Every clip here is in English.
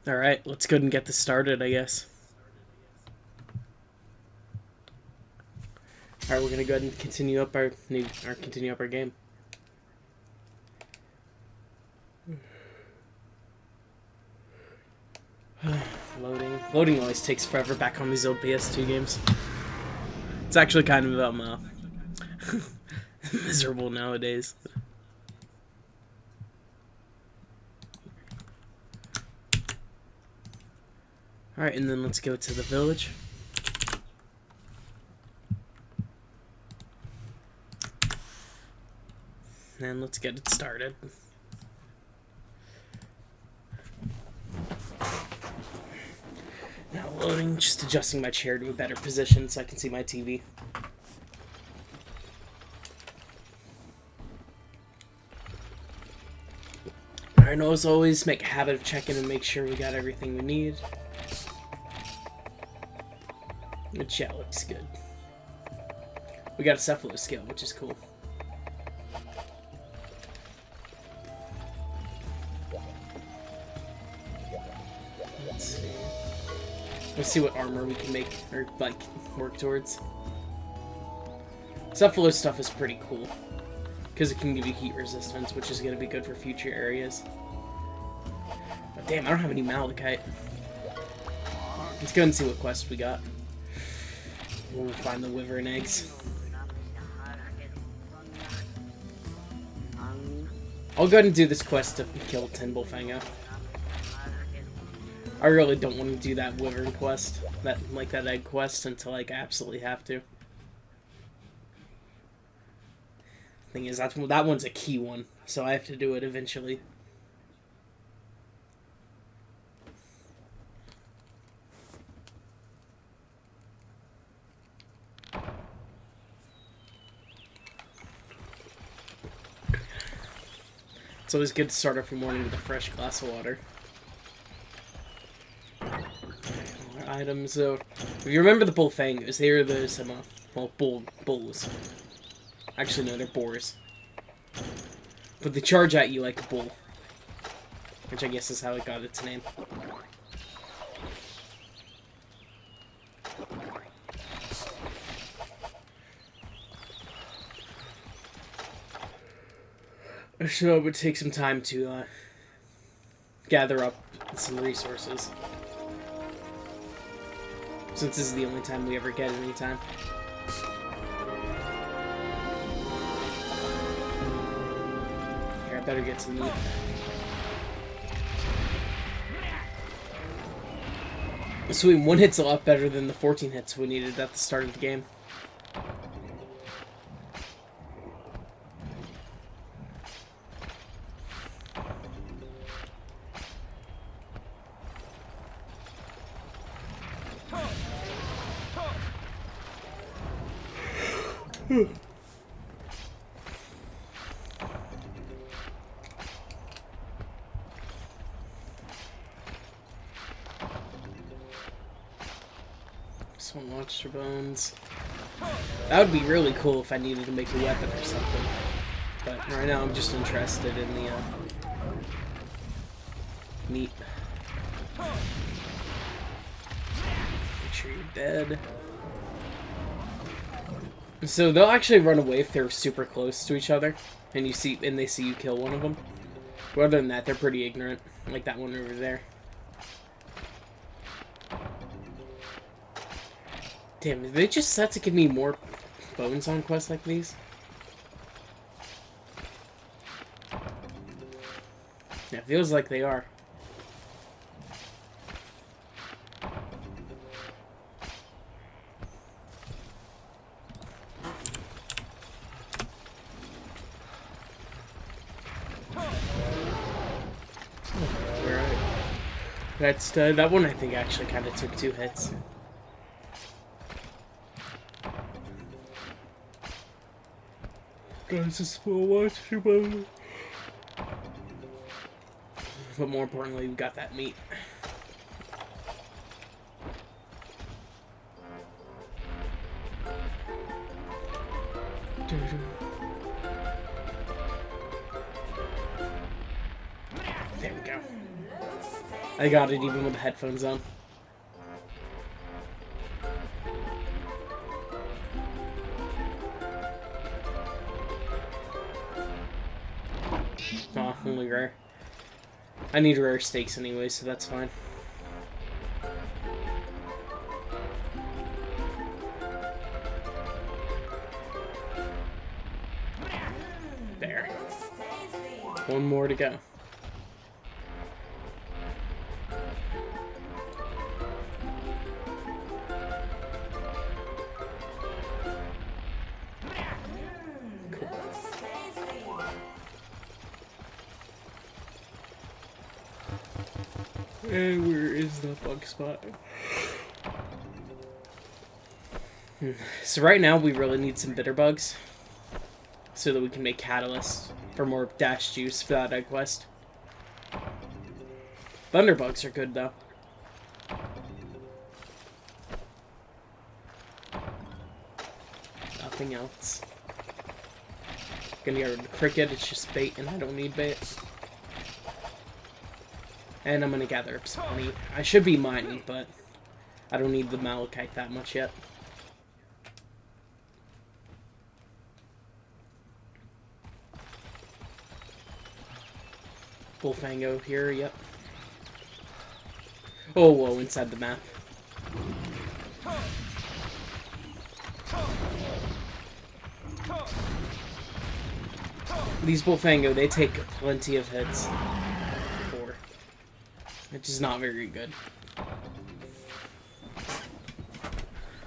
Alright, let's go and get this started, I guess. Alright, we're gonna go ahead and continue up our game. Loading always takes forever back on these old PS2 games. It's actually kind of miserable nowadays. Alright, and then let's go to the village. And let's get it started. Now loading, just adjusting my chair to a better position so I can see my TV. Alright, and as always, make a habit of checking and make sure we got everything we need. Which, yeah, looks good. We got a Cephalo scale, which is cool. Let's see what armor we can make, or, like, work towards. Cephalo stuff is pretty cool, because it can give you heat resistance, which is going to be good for future areas. But damn, I don't have any malachite. Let's go and see what quest we got. We'll find the wyvern eggs. I'll go ahead and do this quest to kill Tinblefanga. I really don't want to do that wyvern quest, that egg quest, until like I absolutely have to. Thing is, that one's a key one, so I have to do it eventually. It's always good to start off your morning with a fresh glass of water. Items, so if you remember the bullfangas, they are those well, bulls. Actually, no, they're boars. But they charge at you like a bull, which I guess is how it got its name. So it would take some time to gather up some resources. Since this is the only time we ever get any time. Here, I better get some meat. Sweet, one hit's a lot better than the 14 hits we needed at the start of the game. Some monster bones. That would be really cool if I needed to make a weapon or something. But right now I'm just interested in the meat. Make sure you're dead. So they'll actually run away if they're super close to each other, and they see you kill one of them. But other than that, they're pretty ignorant, like that one over there. Damn, did they just set to give me more bones on quests like these? Yeah, it feels like they are. That one I think actually kind of took 2 hits. Guys, a small watch, but more importantly, we got that meat. There we go. I got it even with the headphones on. Oh, only rare. I need rare stakes anyway, so that's fine. There. One more to go. And where is the bug spot? So right now we really need some bitter bugs so that we can make catalysts for more dash juice for that egg quest. Thunder bugs are good though. Nothing else. Gonna get rid of the cricket, it's just bait and I don't need bait. And I'm gonna gather up some honey. I should be mining, but I don't need the malachite that much yet. Bullfango here, yep. Oh, whoa, inside the map. These Bullfango, they take plenty of hits. Which is not very good.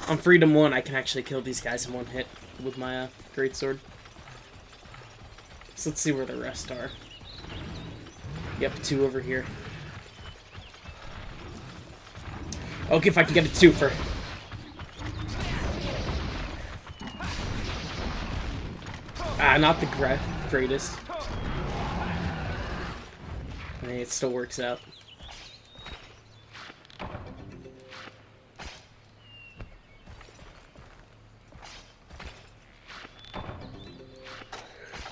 On Freedom 1, I can actually kill these guys in one hit with my greatsword. So let's see where the rest are. Yep, 2 over here. Okay, if I can get a 2-fer. Ah, not the greatest. Hey, it still works out.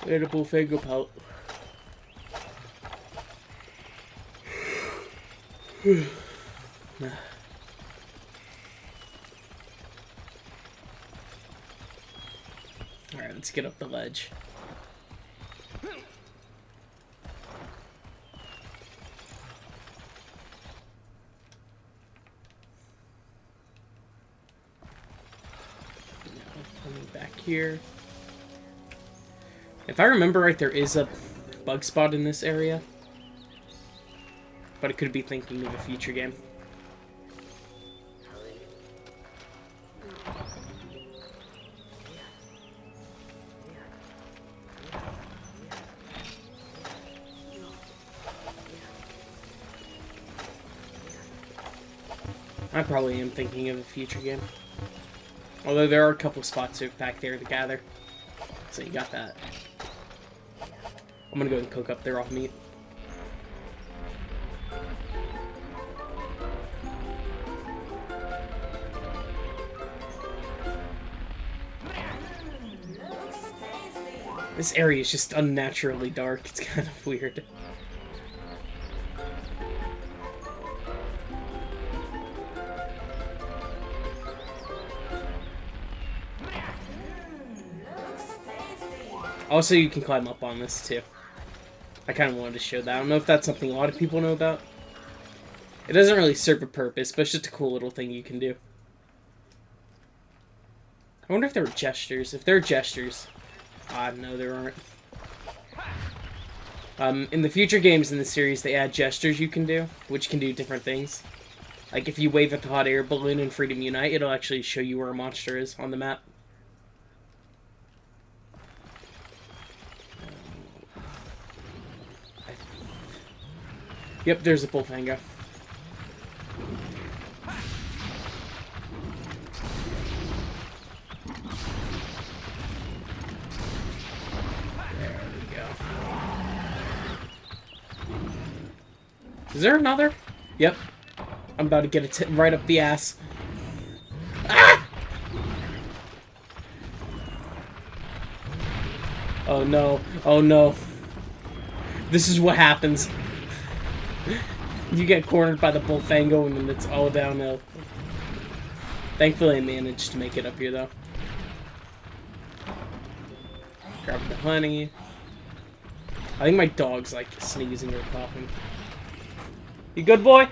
And a Bullfango pelt. Alright, let's get up the ledge. Coming back here. If I remember right, there is a bug spot in this area. But I could be thinking of a future game. I probably am thinking of a future game. Although there are a couple spots back there to gather. So you got that. I'm gonna go and cook up their raw meat. This area is just unnaturally dark. It's kind of weird. Also, you can climb up on this, too. I kind of wanted to show that. I don't know if that's something a lot of people know about. It doesn't really serve a purpose, but it's just a cool little thing you can do. I wonder if there were gestures. If there are gestures... no, there aren't. In the future games in the series, they add gestures you can do, which can do different things. Like, if you wave at the hot air balloon in Freedom Unite, it'll actually show you where a monster is on the map. Yep, there's a Bullfango. There we go. Is there another? Yep. I'm about to get it right up the ass. Ah! Oh no. Oh no. This is what happens. You get cornered by the Bullfango and then it's all downhill. Thankfully I managed to make it up here though. Grab the honey. I think my dog's like sneezing or coughing. You good, boy?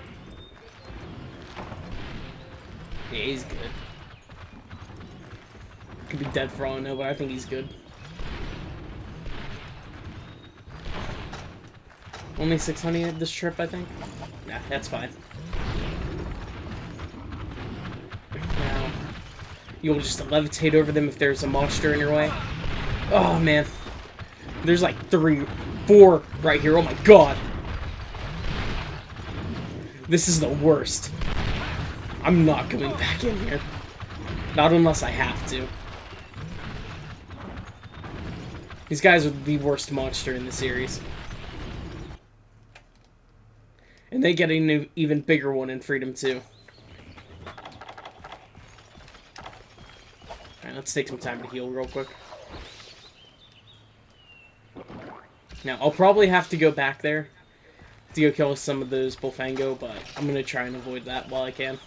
Yeah, he's good. Could be dead for all I know, but I think he's good. Only 6 honey this trip, I think. Nah, that's fine. Now, you'll just levitate over them if there's a monster in your way. Oh, man. There's like 3, 4 right here. Oh, my God. This is the worst. I'm not coming back in here. Not unless I have to. These guys are the worst monster in the series. And they get an even bigger one in Freedom 2. Alright, let's take some time to heal real quick. Now, I'll probably have to go back there to go kill some of those Bullfango, but I'm going to try and avoid that while I can.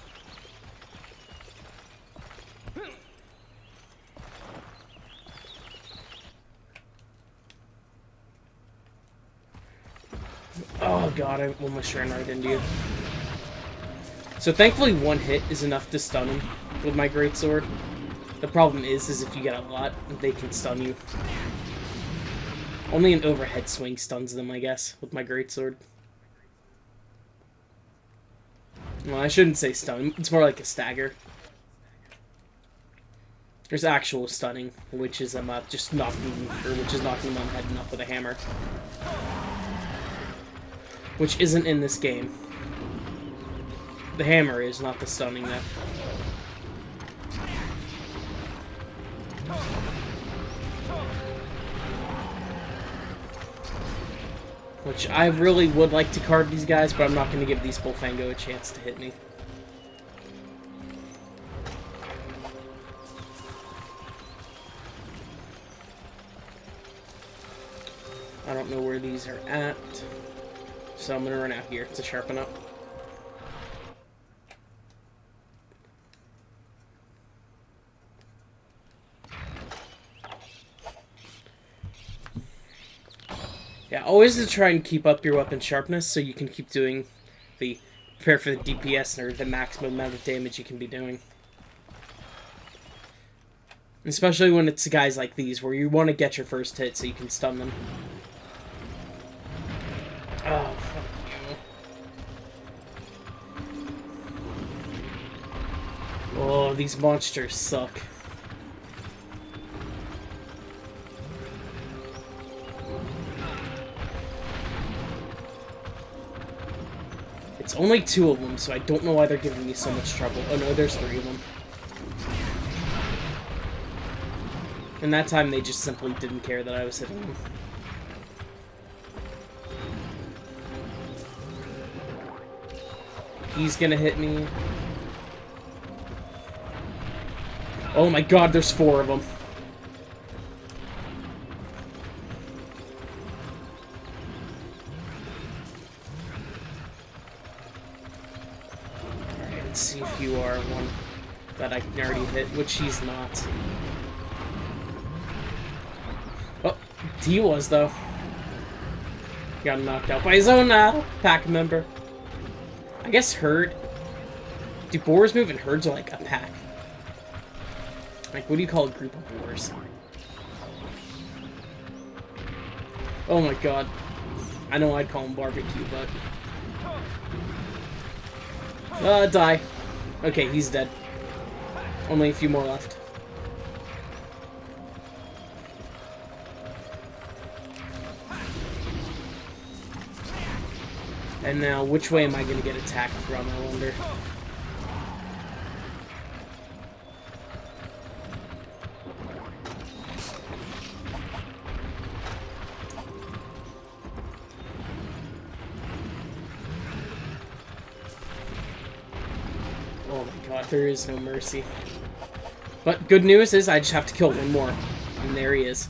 Oh god, I almost ran right into you. So thankfully 1 hit is enough to stun him with my greatsword. The problem is if you get a lot, they can stun you. Only an overhead swing stuns them, I guess, with my greatsword. Well, I shouldn't say stun, it's more like a stagger. There's actual stunning, which is just knocking them, or which is knocking them on the head enough with a hammer. Which isn't in this game. The hammer is, not the stunning, though. Which I really would like to carve these guys, but I'm not going to give these Bullfango a chance to hit me. I don't know where these are at. So I'm going to run out here to sharpen up. Yeah, always to try and keep up your weapon sharpness so you can keep doing the prepare for the DPS or the maximum amount of damage you can be doing. Especially when it's guys like these where you want to get your first hit so you can stun them. Oh, fuck you. Oh, these monsters suck. It's only 2 of them, so I don't know why they're giving me so much trouble. Oh no, there's 3 of them. And that time they just simply didn't care that I was hitting them. He's gonna hit me. Oh my god, there's 4 of them. Alright, let's see if you are one that I can already hit, which he's not. Oh, he was, though. Got knocked out by his own pack member. I guess herd. Do boars move in herds or like a pack? Like, what do you call a group of boars? Oh my god. I know I'd call them barbecue, but... die. Okay, he's dead. Only a few more left. And now, which way am I going to get attacked from, I wonder? Oh my god, there is no mercy. But good news is I just have to kill 1 more. And there he is.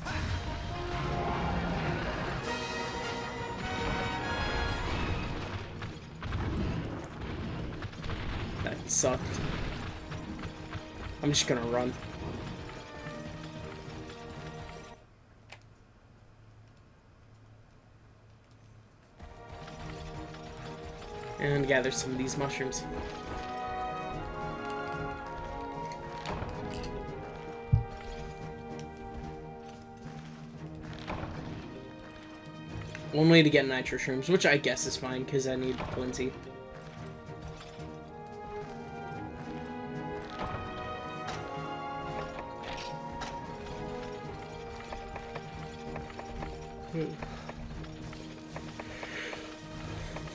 sucked. I'm just gonna run. And gather some of these mushrooms. One way to get nitro shrooms, which I guess is fine, because I need plenty.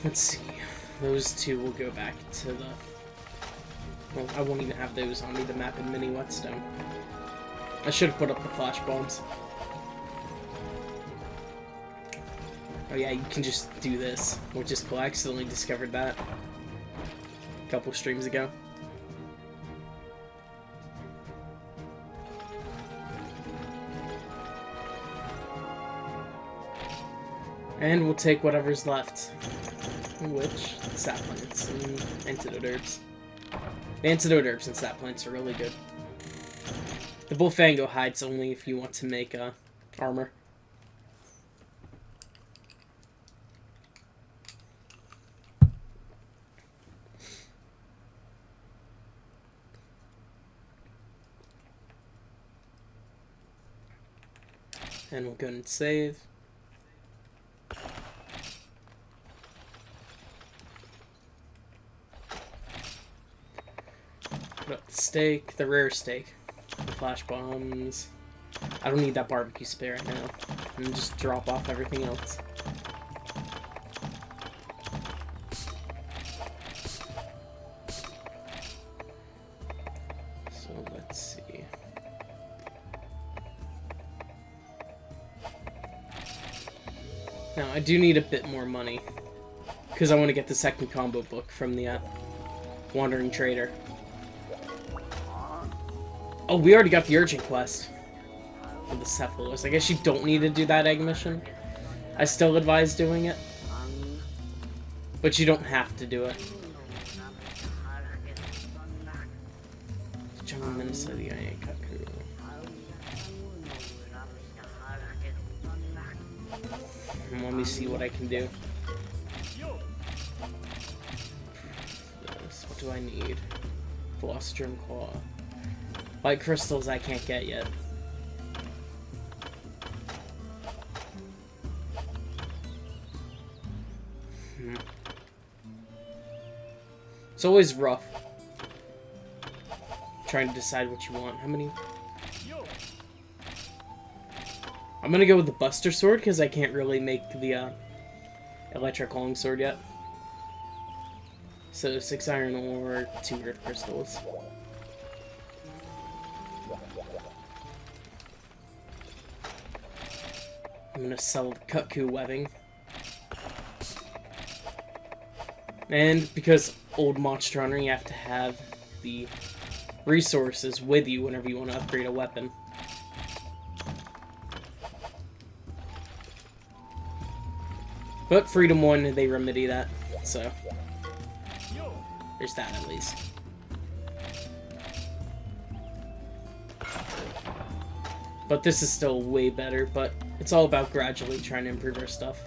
Let's see. Those two will go back to the... Well, I won't even have those on me, the map and mini whetstone. I should have put up the flash bombs. Oh yeah, you can just do this, which is cool. I accidentally discovered that a couple streams ago. And we'll take whatever's left. Which, sap plants and antidote herbs. The antidote herbs and sap plants are really good. The Bullfango hide's only if you want to make armor. And we'll go and save. Put up the steak, the rare steak, the flash bombs. I don't need that barbecue spray right now. And just drop off everything else. So let's see. Now I do need a bit more money because I want to get the second combo book from the Wandering Trader. Oh, we already got the urgent quest for the Cephalus. I guess you don't need to do that egg mission. I still advise doing it, but you don't have to do it. Jungle Minnesota, Kaku. Let me see what I can do. What do I need? Velocitron Claw. Light crystals I can't get yet. It's always rough trying to decide what you want. How many? I'm gonna go with the Buster Sword because I can't really make the electric long sword yet. So 6 iron ore, 2 earth crystals. I'm gonna sell the Kutku webbing. And because old Monster Hunter, you have to have the resources with you whenever you want to upgrade a weapon. But Freedom 1, they remedy that, so there's that at least. But this is still way better, but it's all about gradually trying to improve our stuff.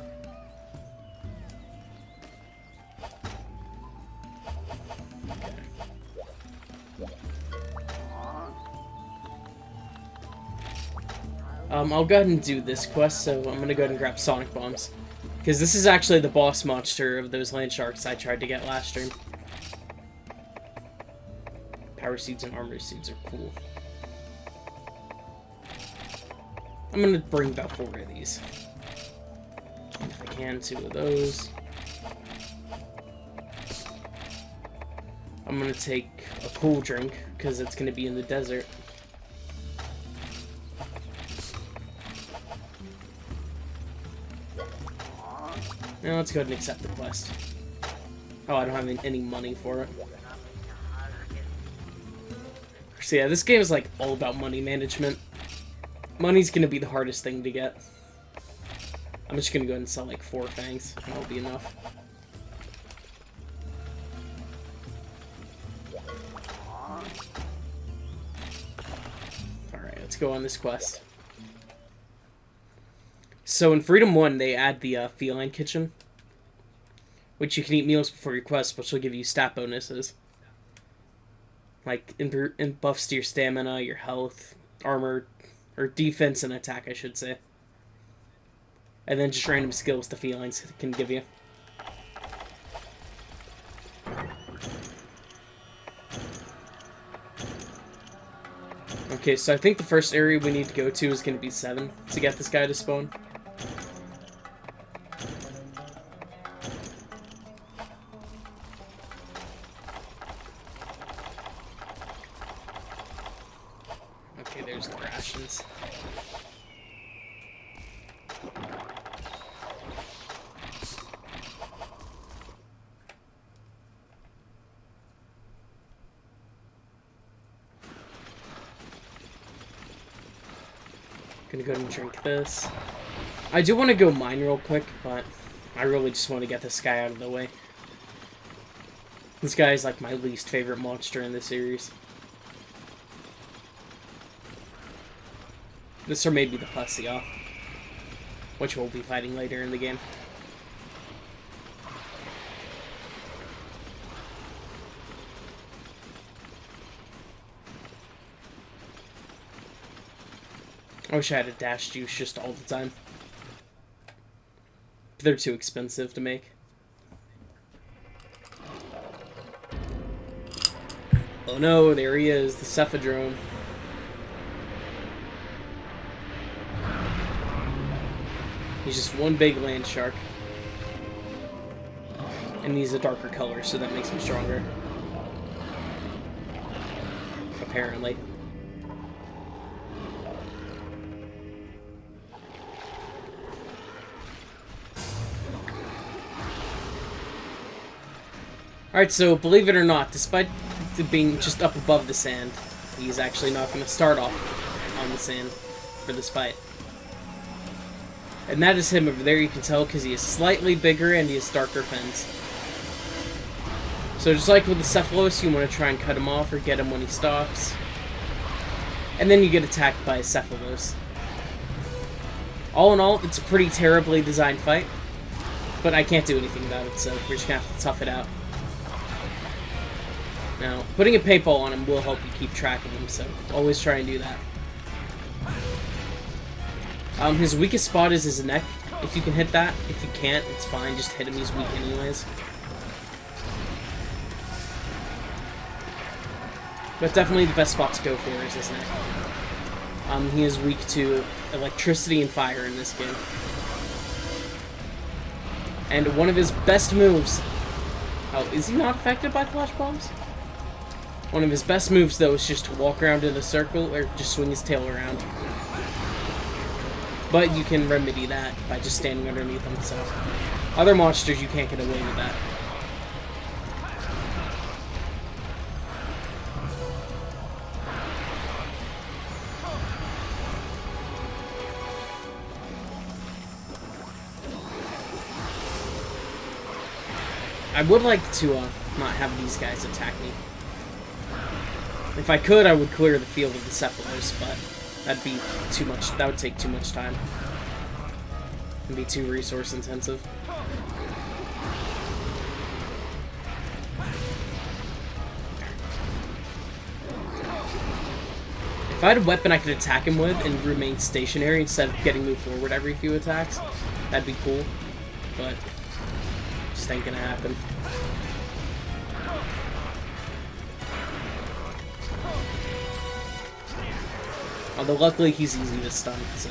I'll go ahead and do this quest, so I'm gonna go ahead and grab Sonic Bombs. Because this is actually the boss monster of those land sharks I tried to get last stream. Power Seeds and Armor Seeds are cool. I'm gonna bring about 4 of these. And if I can, 2 of those. I'm gonna take a cool drink, because it's gonna be in the desert. Now let's go ahead and accept the quest. Oh, I don't have any money for it. So yeah, this game is like all about money management. Money's gonna be the hardest thing to get. I'm just gonna go ahead and sell like 4 fangs. That'll be enough. let's go on this quest. So in Freedom 1, they add the feline kitchen, which you can eat meals before your quest, which will give you stat bonuses. Like, in buffs to your stamina, your health, armor, or defense and attack, I should say. And then just random skills the felines can give you. Okay, so I think the first area we need to go to is going to be 7 to get this guy to spawn. Okay, there's the rations. Gonna go and drink this. I do want to go mine real quick, but I really just want to get this guy out of the way. This guy is like my least favorite monster in the series. This or maybe the Plessia, which we'll be fighting later in the game. I wish I had a dash juice just all the time. But they're too expensive to make. Oh no, there he is, the Cephadrome. He's just one big land shark. And he's a darker color, so that makes him stronger. Apparently. Alright, so believe it or not, despite it being just up above the sand, he's actually not going to start off on the sand for this fight. And that is him over there, you can tell, because he is slightly bigger and he has darker fins. So just like with the Cephalos, you want to try and cut him off or get him when he stops. And then you get attacked by a Cephalos. All in all, it's a pretty terribly designed fight. But I can't do anything about it, so we're just going to have to tough it out. Now, putting a paintball on him will help you keep track of him, so always try and do that. His weakest spot is his neck, if you can hit that. If you can't, it's fine, just hit him, he's weak anyways. But definitely the best spot to go for is his neck. He is weak to electricity and fire in this game. And one of his best moves... Oh, is he not affected by flash bombs? One of his best moves, though, is just to walk around in a circle or just swing his tail around. But you can remedy that by just standing underneath him, so... Other monsters, you can't get away with that. I would like to not have these guys attack me. If I could, I would clear the field of the Cephalos, but that'd be too much. That would take too much time. It'd be too resource intensive. If I had a weapon I could attack him with and remain stationary instead of getting moved forward every few attacks, that'd be cool. But just ain't gonna happen. Although luckily he's easy to stun, so.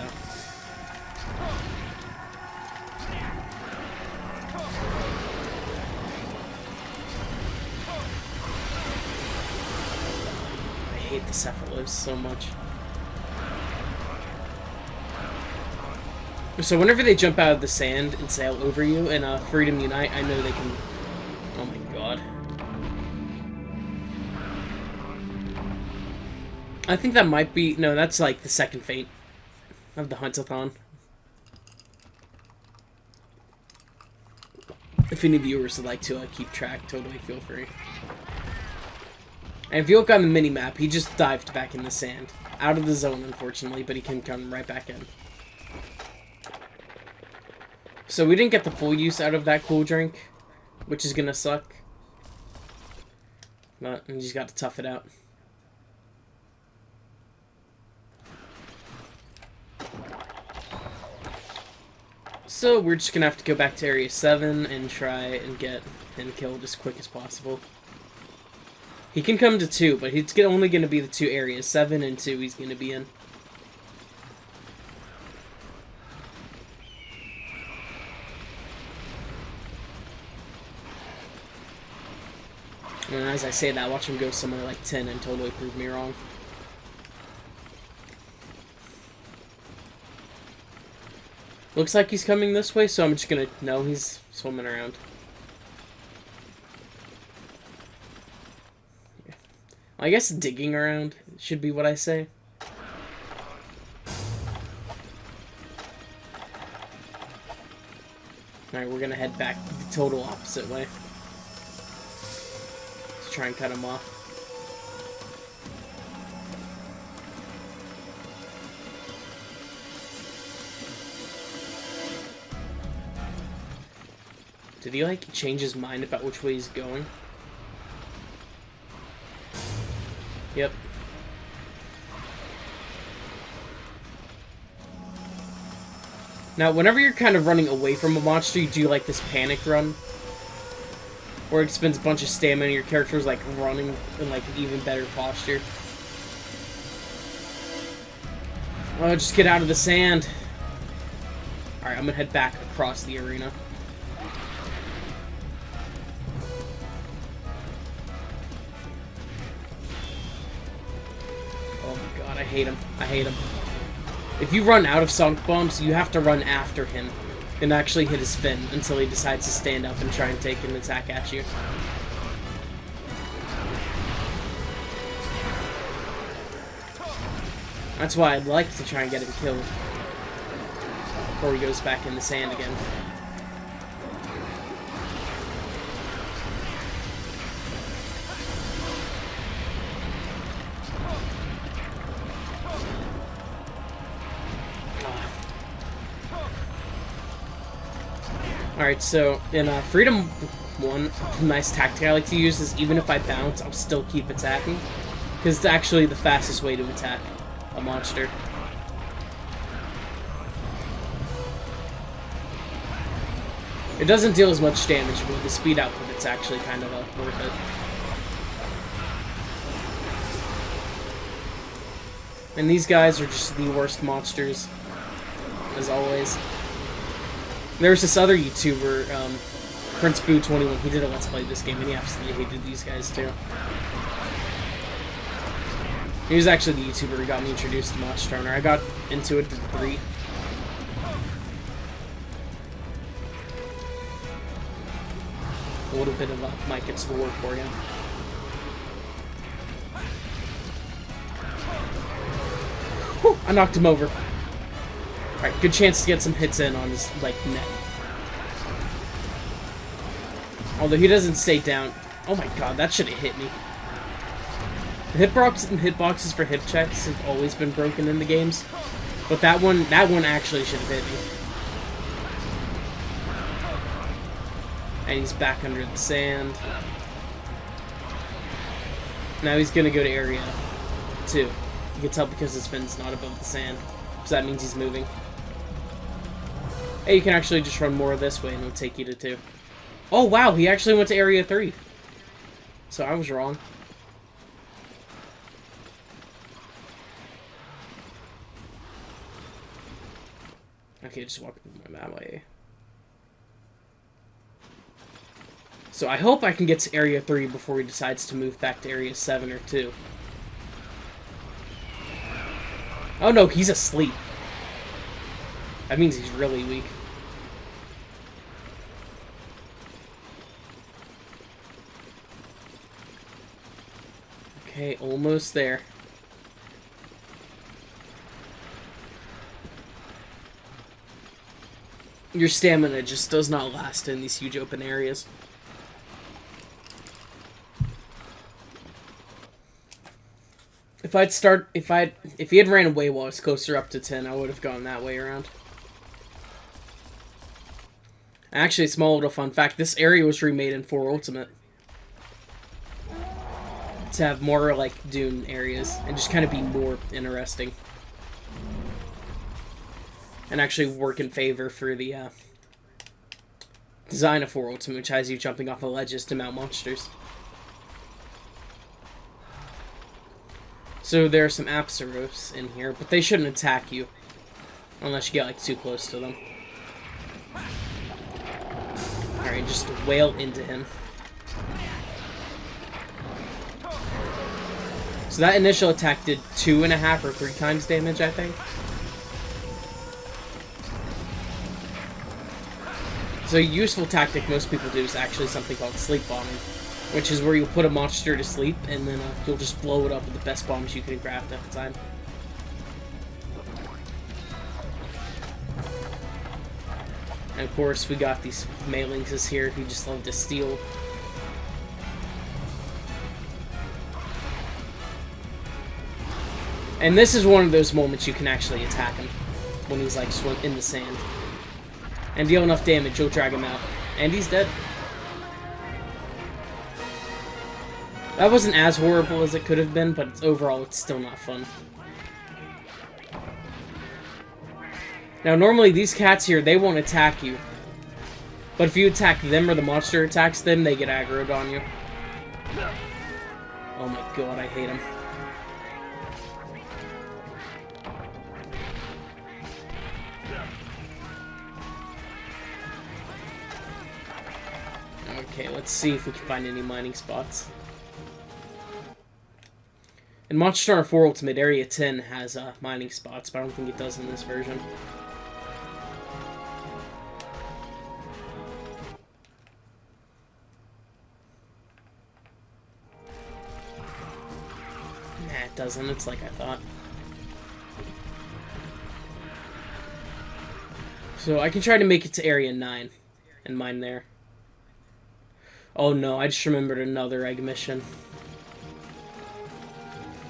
I hate the Cephalos so much. So whenever they jump out of the sand and sail over you in Freedom Unite, I know they can... Oh my god. I think that might be... No, that's like the second fate of the Huntathon. If any viewers would like to keep track, totally feel free. And if you look on the mini-map, he just dived back in the sand. Out of the zone, unfortunately, but he can come right back in. So we didn't get the full use out of that cool drink, which is gonna suck. But we just got to tough it out. So we're just gonna have to go back to Area 7 and try and get him killed as quick as possible. He can come to 2, but he's only gonna be the 2 areas. 7 and 2 he's gonna be in. And as I say that, watch him go somewhere like 10 and totally prove me wrong. Looks like he's coming this way, so I'm just gonna... No, he's swimming around. Yeah. I guess digging around should be what I say. Alright, we're gonna head back the total opposite way. Let's try and cut him off. Did he, like, change his mind about which way he's going? Yep. Now, whenever you're kind of running away from a monster, you do, like, this panic run. Where it spends a bunch of stamina and your character's, like, running in, like, an even better posture. Oh, just get out of the sand. Alright, I'm gonna head back across the arena. I hate him. I hate him. If you run out of sunk bombs, you have to run after him and actually hit his fin until he decides to stand up and try and take an attack at you. That's why I'd like to try and get him killed before he goes back in the sand again. Alright, so in Freedom 1, a nice tactic I like to use is even if I bounce, I'll still keep attacking. Because it's actually the fastest way to attack a monster. It doesn't deal as much damage, but with the speed output, it's actually kind of worth it. And these guys are just the worst monsters, as always. There's this other YouTuber, Prince Boo 21, he did a Let's Play this game, and he absolutely hated these guys, too. He was actually the YouTuber who got me introduced to Monster Hunter. I got into it through 3. A little bit of might get to the work for you. Whew, I knocked him over. Alright, good chance to get some hits in on his, like, net. Although he doesn't stay down. Oh my god, that should have hit me. The hitboxes for hip checks have always been broken in the games. But that one actually should have hit me. And he's back under the sand. Now he's gonna go to area 2. You can tell because his fin's not above the sand. So that means he's moving. Hey, you can actually just run more this way and it'll take you to 2. Oh wow, he actually went to area 3. So I was wrong. Okay, just walk that way. So I hope I can get to area 3 before he decides to move back to area 7 or 2. Oh no, he's asleep. That means he's really weak. Okay, almost there. Your stamina just does not last in these huge open areas. If if he had ran away while I was closer up to 10, I would have gone that way around. Actually, small little fun fact, this area was remade in 4 Ultimate. To have more, like, dune areas, and just kind of be more interesting. And actually work in favor for the, design of 4 Ultimate, which has you jumping off of ledges to mount monsters. So there are some Apsaros in here, but they shouldn't attack you. Unless you get, like, too close to them. Alright, just wail into him. So that initial attack did 2.5 or 3 times damage, I think. So a useful tactic most people do is actually something called sleep bombing, which is where you'll put a monster to sleep, and then you'll just blow it up with the best bombs you can craft at the time. And of course, we got these Maelingses here who just love to steal. And this is one of those moments you can actually attack him, when he's like in the sand. And deal enough damage, you'll drag him out. And he's dead. That wasn't as horrible as it could have been, but overall it's still not fun. Now normally these cats here, they won't attack you. But if you attack them or the monster attacks them, they get aggroed on you. Oh my god, I hate him. Okay, let's see if we can find any mining spots. In Monster Hunter 4 Ultimate, Area 10 has mining spots, but I don't think it does in this version. Nah, it doesn't. It's like I thought. So I can try to make it to Area 9 and mine there. Oh no, I just remembered another egg mission.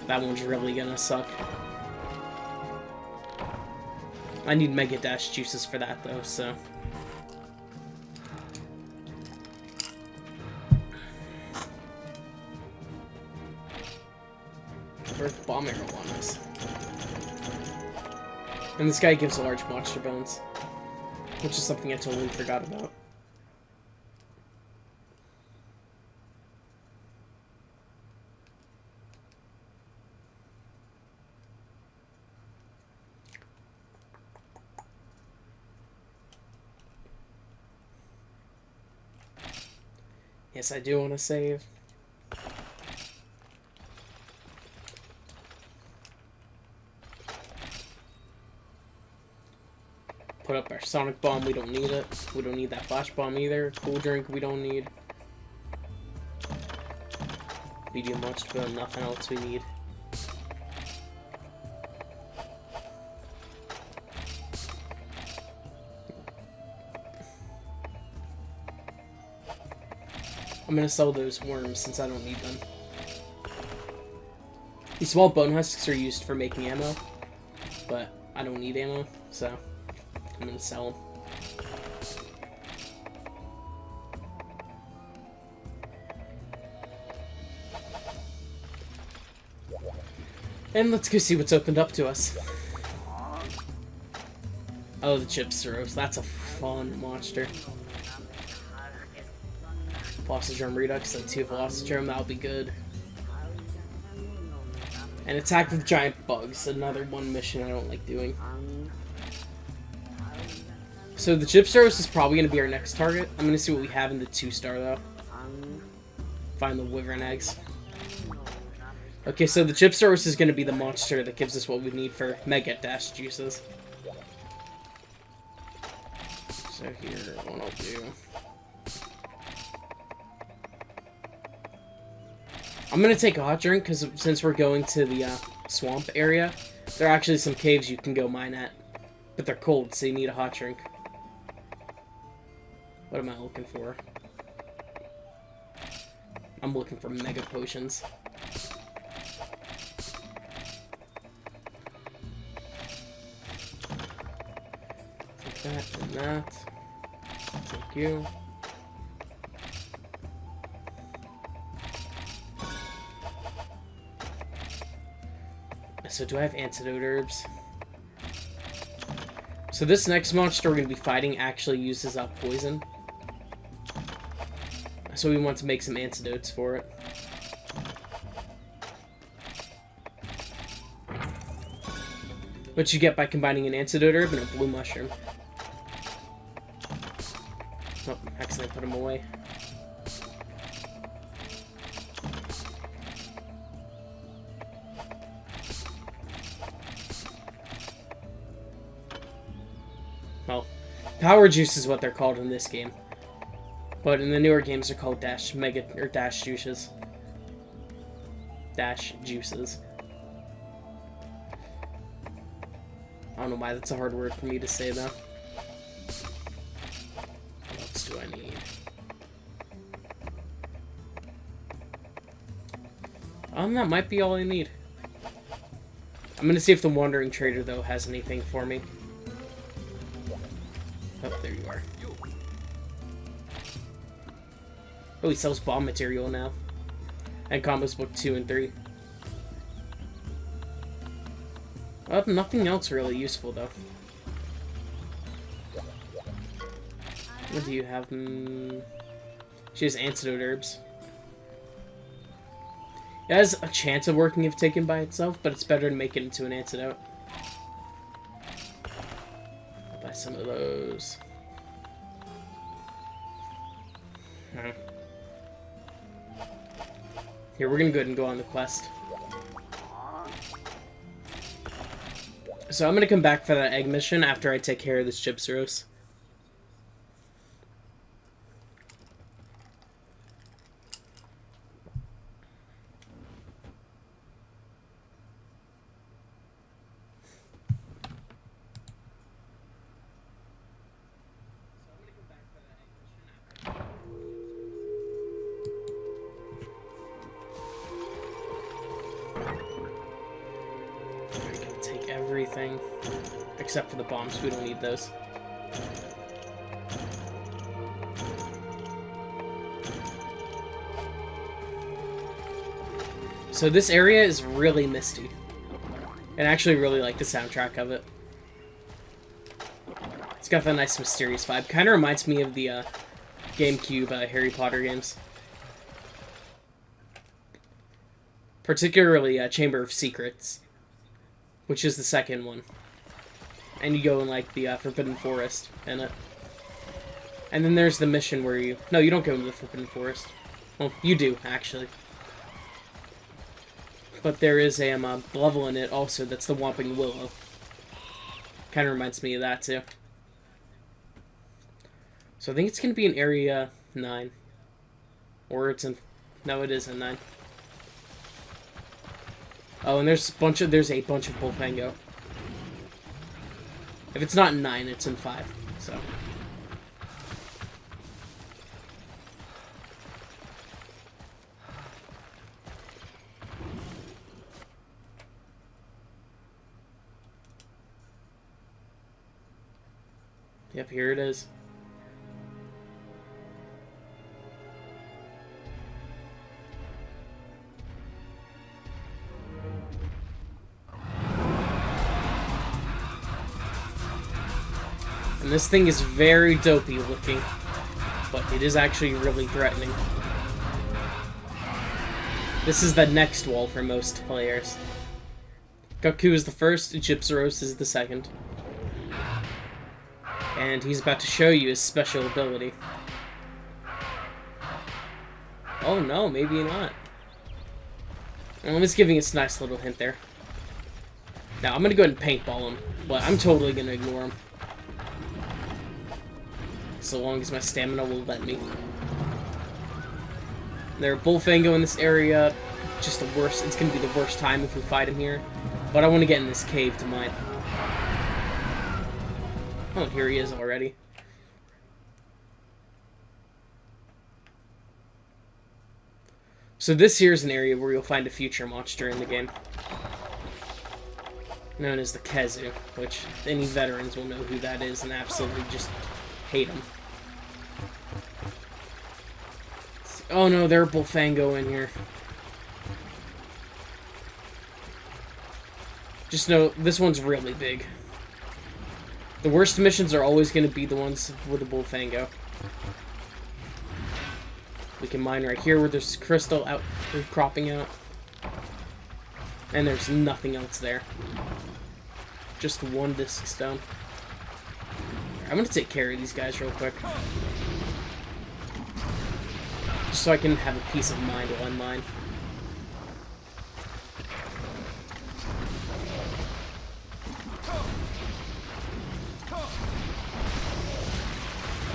That one's really gonna suck. I need Mega Dash juices for that though, so. Earth Bomb Arrow on us. And this guy gives large monster bones, which is something I totally forgot about. Yes, I do want to save. Put up our Sonic Bomb, we don't need it. We don't need that Flash Bomb either. Cool Drink, we don't need. Medium Monster Bone, nothing else we need. I'm gonna sell those worms since I don't need them. These small bone husks are used for making ammo, but I don't need ammo, so I'm gonna sell them. And let's go see what's opened up to us. Oh, the Chipsteros. That's a fun monster. Velocidrome Redux, so 2 Velocidrome, that'll be good. And attack with giant bugs, another one mission I don't like doing. So the Chipsteros is probably going to be our next target. I'm going to see what we have in the 2-star though. Find the Wyvern eggs. Okay, so the Chipsteros is going to be the monster that gives us what we need for Mega Dash juices. So here, what I'll do... I'm gonna take a hot drink, because since we're going to the swamp area, there are actually some caves you can go mine at. But they're cold, so you need a hot drink. What am I looking for? I'm looking for mega potions. That and that. Thank you. So do I have antidote herbs? So this next monster we're going to be fighting actually uses up poison. So we want to make some antidotes for it. Which you get by combining an antidote herb and a blue mushroom. Oh, accidentally put them away. Well, power juice is what they're called in this game. But in the newer games they're called dash juices. Dash juices. I don't know why that's a hard word for me to say though. What else do I need? That might be all I need. I'm gonna see if the Wandering Trader though has anything for me. Oh, there you are. Oh, he sells bomb material now. And combos book 2 and 3. Nothing else really useful, though. What do you have? She has antidote herbs. It has a chance of working if taken by itself, but it's better to make it into an antidote. I'll buy some of those. Here, we're gonna go ahead and go on the quest. So I'm gonna come back for that egg mission after I take care of this chips roast. Everything except for the bombs. We don't need those. So this area is really misty, and I actually really like the soundtrack of it. It's got that nice mysterious vibe. Kind of reminds me of the GameCube Harry Potter games, particularly Chamber of Secrets, which is the second one. And you go in, like, the Forbidden Forest in it. And then there's the mission where you... No, you don't go into the Forbidden Forest. Well, you do, actually. But there is a level in it, also, that's the Whomping Willow. Kind of reminds me of that, too. So I think it's going to be in Area 9. Or it's in... No, it is in 9. Oh, and there's a bunch of Bullfango. If it's not in 9, it's in 5. So. Yep, here it is. And this thing is very dopey looking, but it is actually really threatening. This is the next wall for most players. Goku is the first, Gypsaros is the second. And he's about to show you his special ability. Oh no, maybe not. Well, I'm just giving us a nice little hint there. Now, I'm gonna go ahead and paintball him, but I'm totally gonna ignore him. So long as my stamina will let me. There are Bullfango in this area. Just the worst. It's gonna be the worst time if we fight him here. But I want to get in this cave to mine. Oh, here he is already. So this here is an area where you'll find a future monster in the game. known as the Kezu, which any veterans will know who that is and absolutely just hate him. Oh no, there are Bullfango in here. Just know, this one's really big. The worst missions are always going to be the ones with the Bullfango. We can mine right here where there's crystal out cropping out. And there's nothing else there. Just one disc stone. I'm going to take care of these guys real quick. Just so I can have a peace of mind while I mine.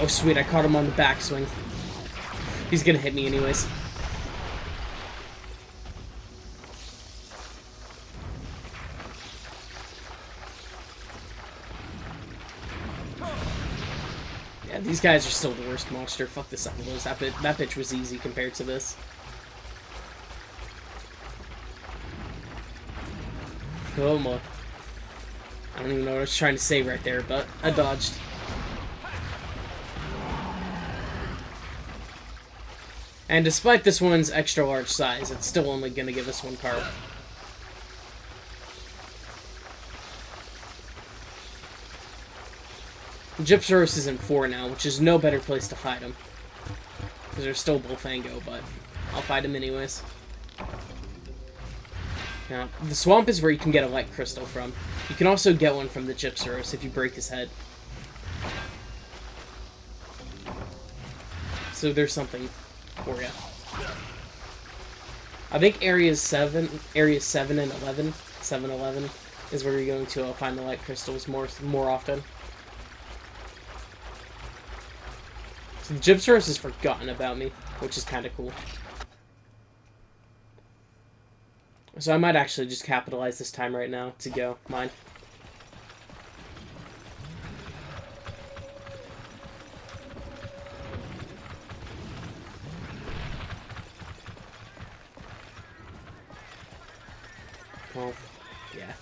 Oh sweet, I caught him on the backswing. He's gonna hit me anyways. Yeah, these guys are still the worst monster. Fuck this up. That bitch was easy compared to this. Come on. I don't even know what I was trying to say right there, but I dodged. And despite this one's extra large size, it's still only going to give us one card. Gypsaurus is in 4 now, which is no better place to fight him. Because there's still Bullfango, but I'll fight him anyways. Now, the swamp is where you can get a light crystal from. You can also get one from the Gypsaurus if you break his head. So there's something for you. I think areas 7 and 11, 7-11 is where you're going to find the light crystals more often. So the Gypsaurus has forgotten about me, which is kind of cool. So I might actually just capitalize this time right now to go mine. Well, yeah.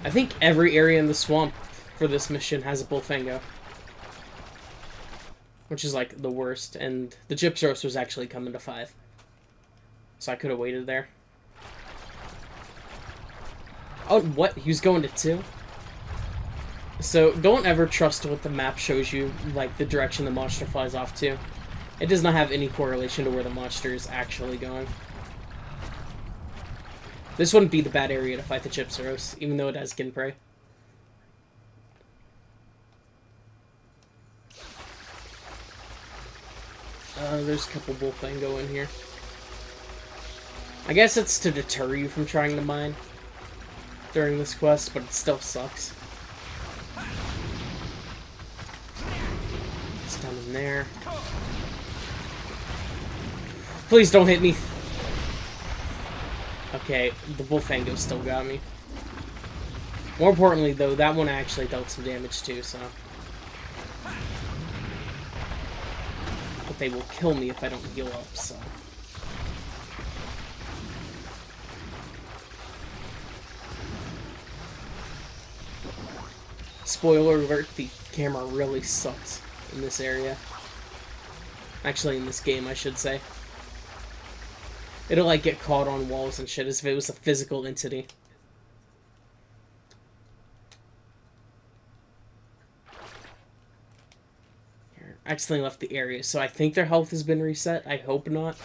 I think every area in the swamp for this mission has a Bullfango. Which is like the worst, and the Gypsaurus was actually coming to 5. So I could have waited there. Oh, what? He was going to 2? So, don't ever trust what the map shows you, like the direction the monster flies off to. It does not have any correlation to where the monster is actually going. This wouldn't be the bad area to fight the Gypsaurus, even though it has skin prey. There's a couple Bullfango in here. I guess it's to deter you from trying to mine during this quest, but it still sucks. It's down in there. Please don't hit me. Okay, the Bullfango still got me. More importantly, though, that one actually dealt some damage too, so. But they will kill me if I don't heal up, so. Spoiler alert, the camera really sucks in this area. Actually, in this game, I should say. It'll, like, get caught on walls and shit as if it was a physical entity. Here, I accidentally left the area, so I think their health has been reset. I hope not.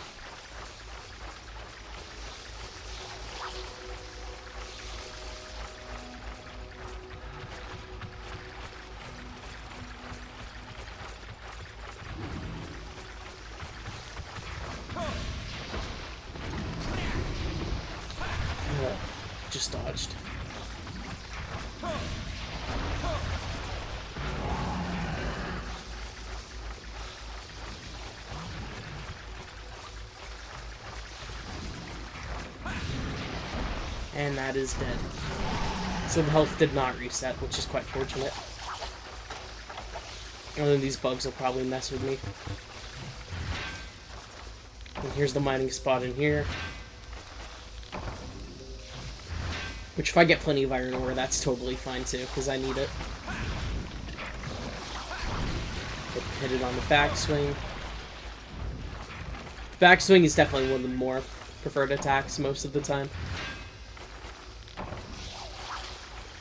Just dodged. And that is dead. So the health did not reset, which is quite fortunate. And then these bugs will probably mess with me. And here's the mining spot in here. Which, if I get plenty of iron ore, that's totally fine too, because I need it. Hit it on the backswing. The backswing is definitely one of the more preferred attacks most of the time.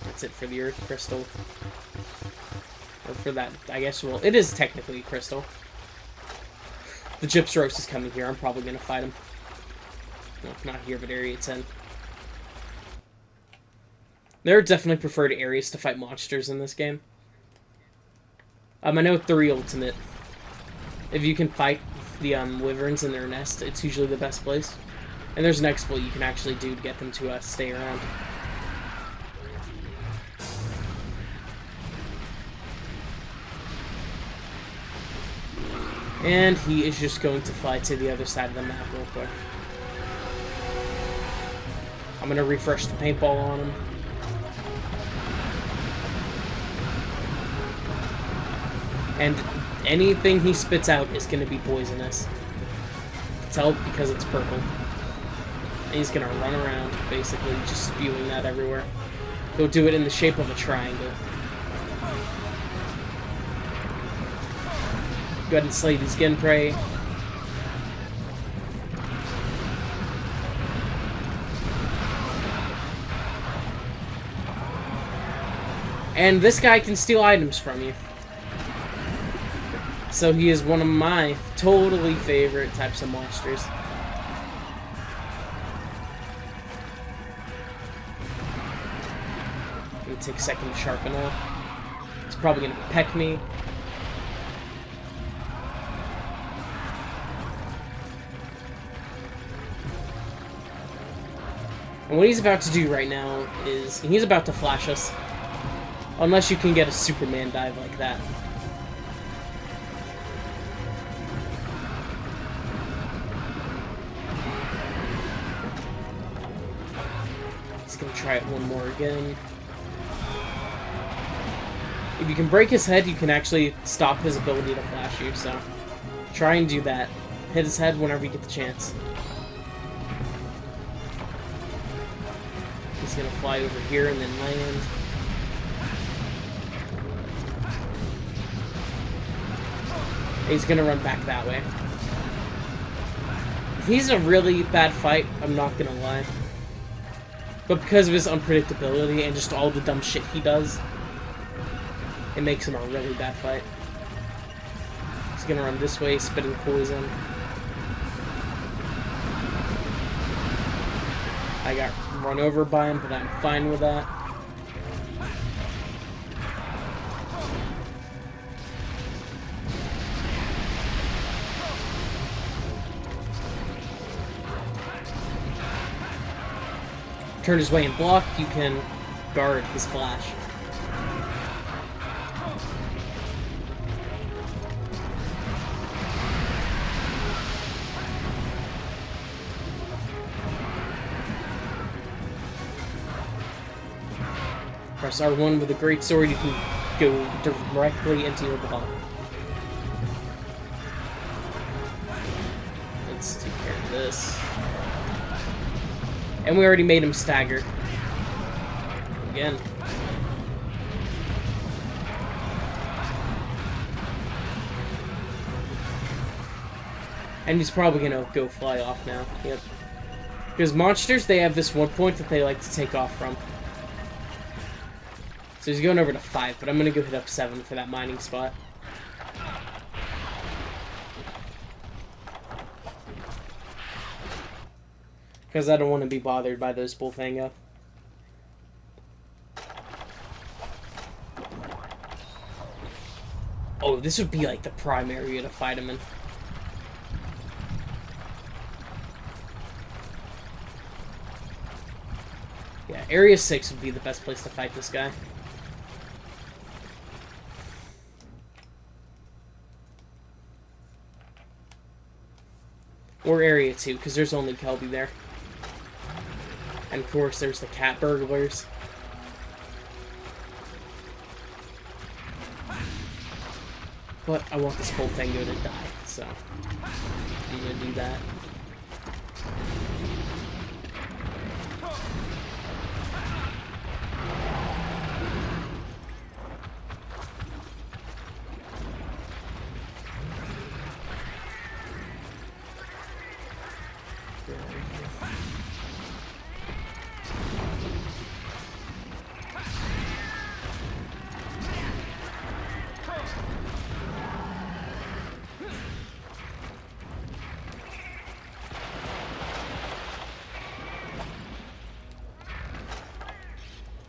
That's it for the earth crystal. Or for that, I guess, well, it is technically a crystal. The Gypsros is coming here. I'm probably going to fight him. No, not here, but Area 10. There are definitely preferred areas to fight monsters in this game. I know 3 Ultimate. If you can fight the wyverns in their nest, it's usually the best place. And there's an exploit you can actually do to get them to stay around. And he is just going to fly to the other side of the map real quick. I'm going to refresh the paintball on him. And anything he spits out is going to be poisonous. Tell because it's purple. And he's going to run around, basically, just spewing that everywhere. He'll do it in the shape of a triangle. Go ahead and slay these Genprey. And this guy can steal items from you. So he is one of my totally favorite types of monsters. Gonna take a second to sharpen up. He's probably gonna peck me. And what he's about to do right now is he's about to flash us. Unless you can get a Superman dive like that. He's gonna try it one more again. If you can break his head, you can actually stop his ability to flash you, so try and do that. Hit his head whenever you get the chance. He's gonna fly over here and then land. He's gonna run back that way. He's a really bad fight, I'm not gonna lie. But because of his unpredictability and just all the dumb shit he does, it makes him a really bad fight. He's gonna run this way, spitting poison. I got run over by him, but I'm fine with that. Turn his way and block, you can guard his flash. Press R1 with a great sword, you can go directly into your ball. Let's take care of this. And we already made him stagger. Again. And he's probably gonna go fly off now. Yep. Because monsters, they have this one point that they like to take off from. So he's going over to 5, but I'm gonna go hit up 7 for that mining spot. Because I don't want to be bothered by those Bullfanga. Oh, this would be like the prime area to fight him in. Yeah, Area 6 would be the best place to fight this guy. Or Area 2, because there's only Kelby there. And of course, there's the cat burglars. But I want this Bullfango to die, so I'm gonna do that.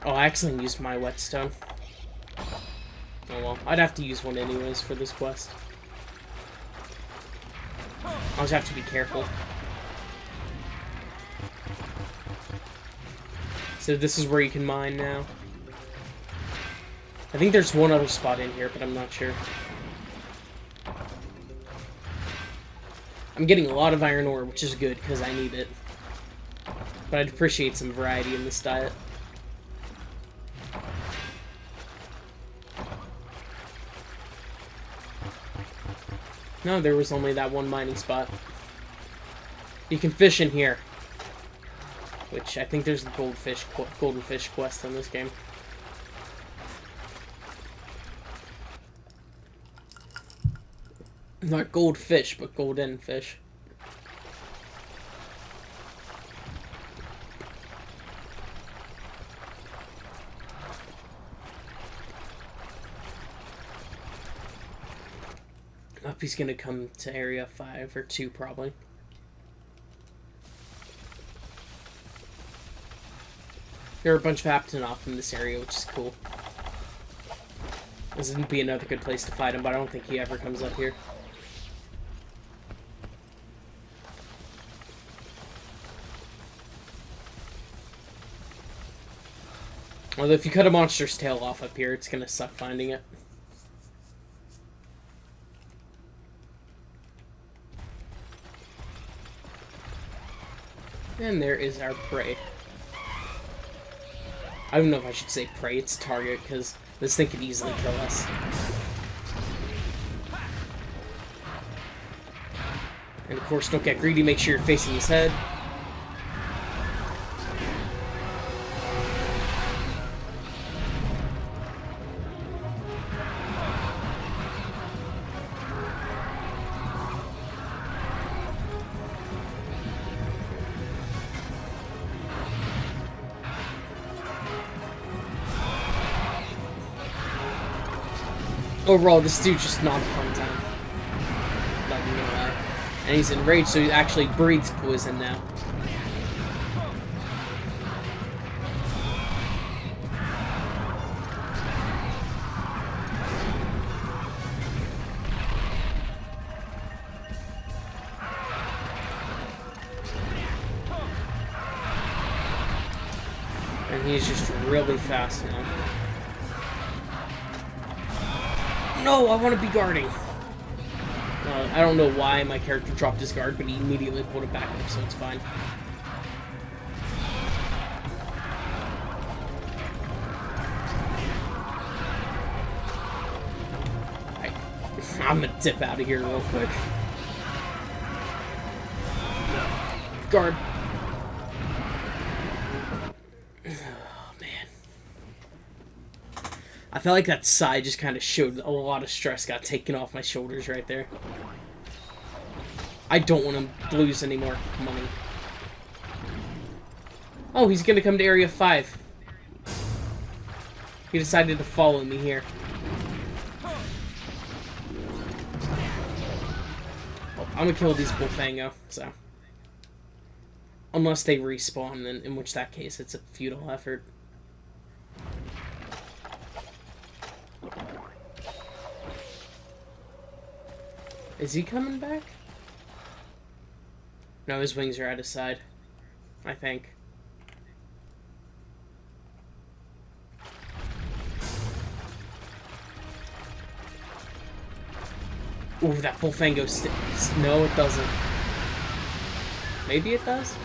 Oh, I accidentally used my whetstone. Oh well, I'd have to use one anyways for this quest. I'll just have to be careful. So this is where you can mine now. I think there's one other spot in here, but I'm not sure. I'm getting a lot of iron ore, which is good, because I need it. But I'd appreciate some variety in this diet. No, there was only that one mining spot. You can fish in here. Which, I think there's the golden fish quest in this game. Not goldfish, but golden fish. Up, he's gonna come to area 5 or 2 probably. There are a bunch of Huntathon in this area, which is cool. This would be another good place to fight him, but I don't think he ever comes up here. Although if you cut a monster's tail off up here, it's gonna suck finding it. And there is our prey. I don't know if I should say prey, it's target, because this thing could easily kill us. And of course, don't get greedy, make sure you're facing his head. Overall, this dude's just not a fun time. Not even gonna lie. And he's enraged, so he actually breathes poison now. And he's just really fast now. No, I want to be guarding. I don't know why my character dropped his guard, but he immediately pulled it back up, so it's fine. I'm gonna dip out of here real quick. Guard. I felt like that sigh just kind of showed a lot of stress got taken off my shoulders right there. I don't want to lose any more money. Oh, he's gonna come to area 5. He decided to follow me here. Oh, I'm gonna kill these Bullfango, so. Unless they respawn, then in which that case it's a futile effort. Is he coming back? No, his wings are at his side, I think. Ooh, that Bullfango sticks. No, it doesn't. Maybe it does?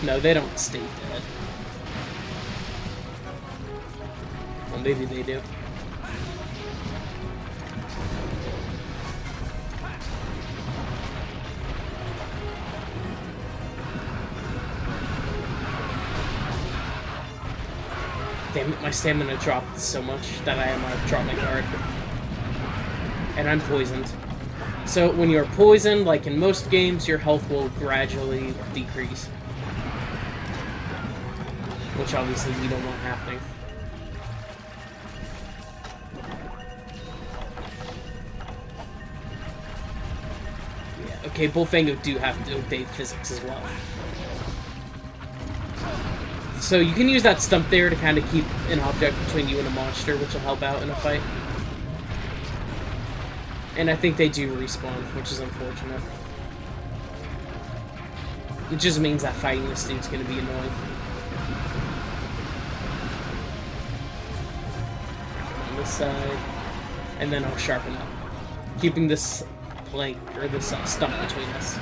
No, they don't stay dead. Well, maybe they do. Damn it, my stamina dropped so much that I am drop my guard. And I'm poisoned. So when you're poisoned, like in most games, your health will gradually decrease. Which obviously we don't want happening. Yeah, okay, Bullfango do have to obey physics as well. So you can use that stump there to kind of keep an object between you and a monster, which will help out in a fight. And I think they do respawn, which is unfortunate. It just means that fighting this dude's going to be annoying. On this side. And then I'll sharpen up. Keeping this plank, or this stump between us.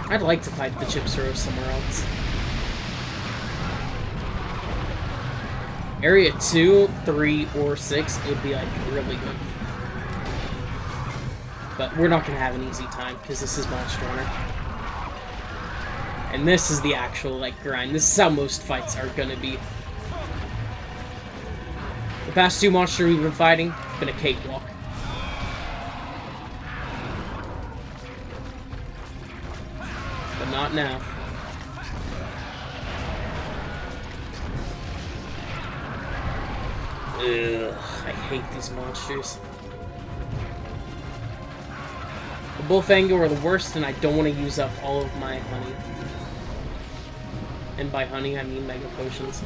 I'd like to fight the Chips Rose somewhere else. Area 2, 3, or 6, it would be, like, really good. But we're not going to have an easy time, because this is Monster Hunter. And this is the actual, like, grind. This is how most fights are going to be. The past 2 monsters we've been fighting, been a cakewalk. Not now. Ugh, I hate these monsters. The Bullfango are the worst, and I don't want to use up all of my honey. And by honey, I mean Mega Potions.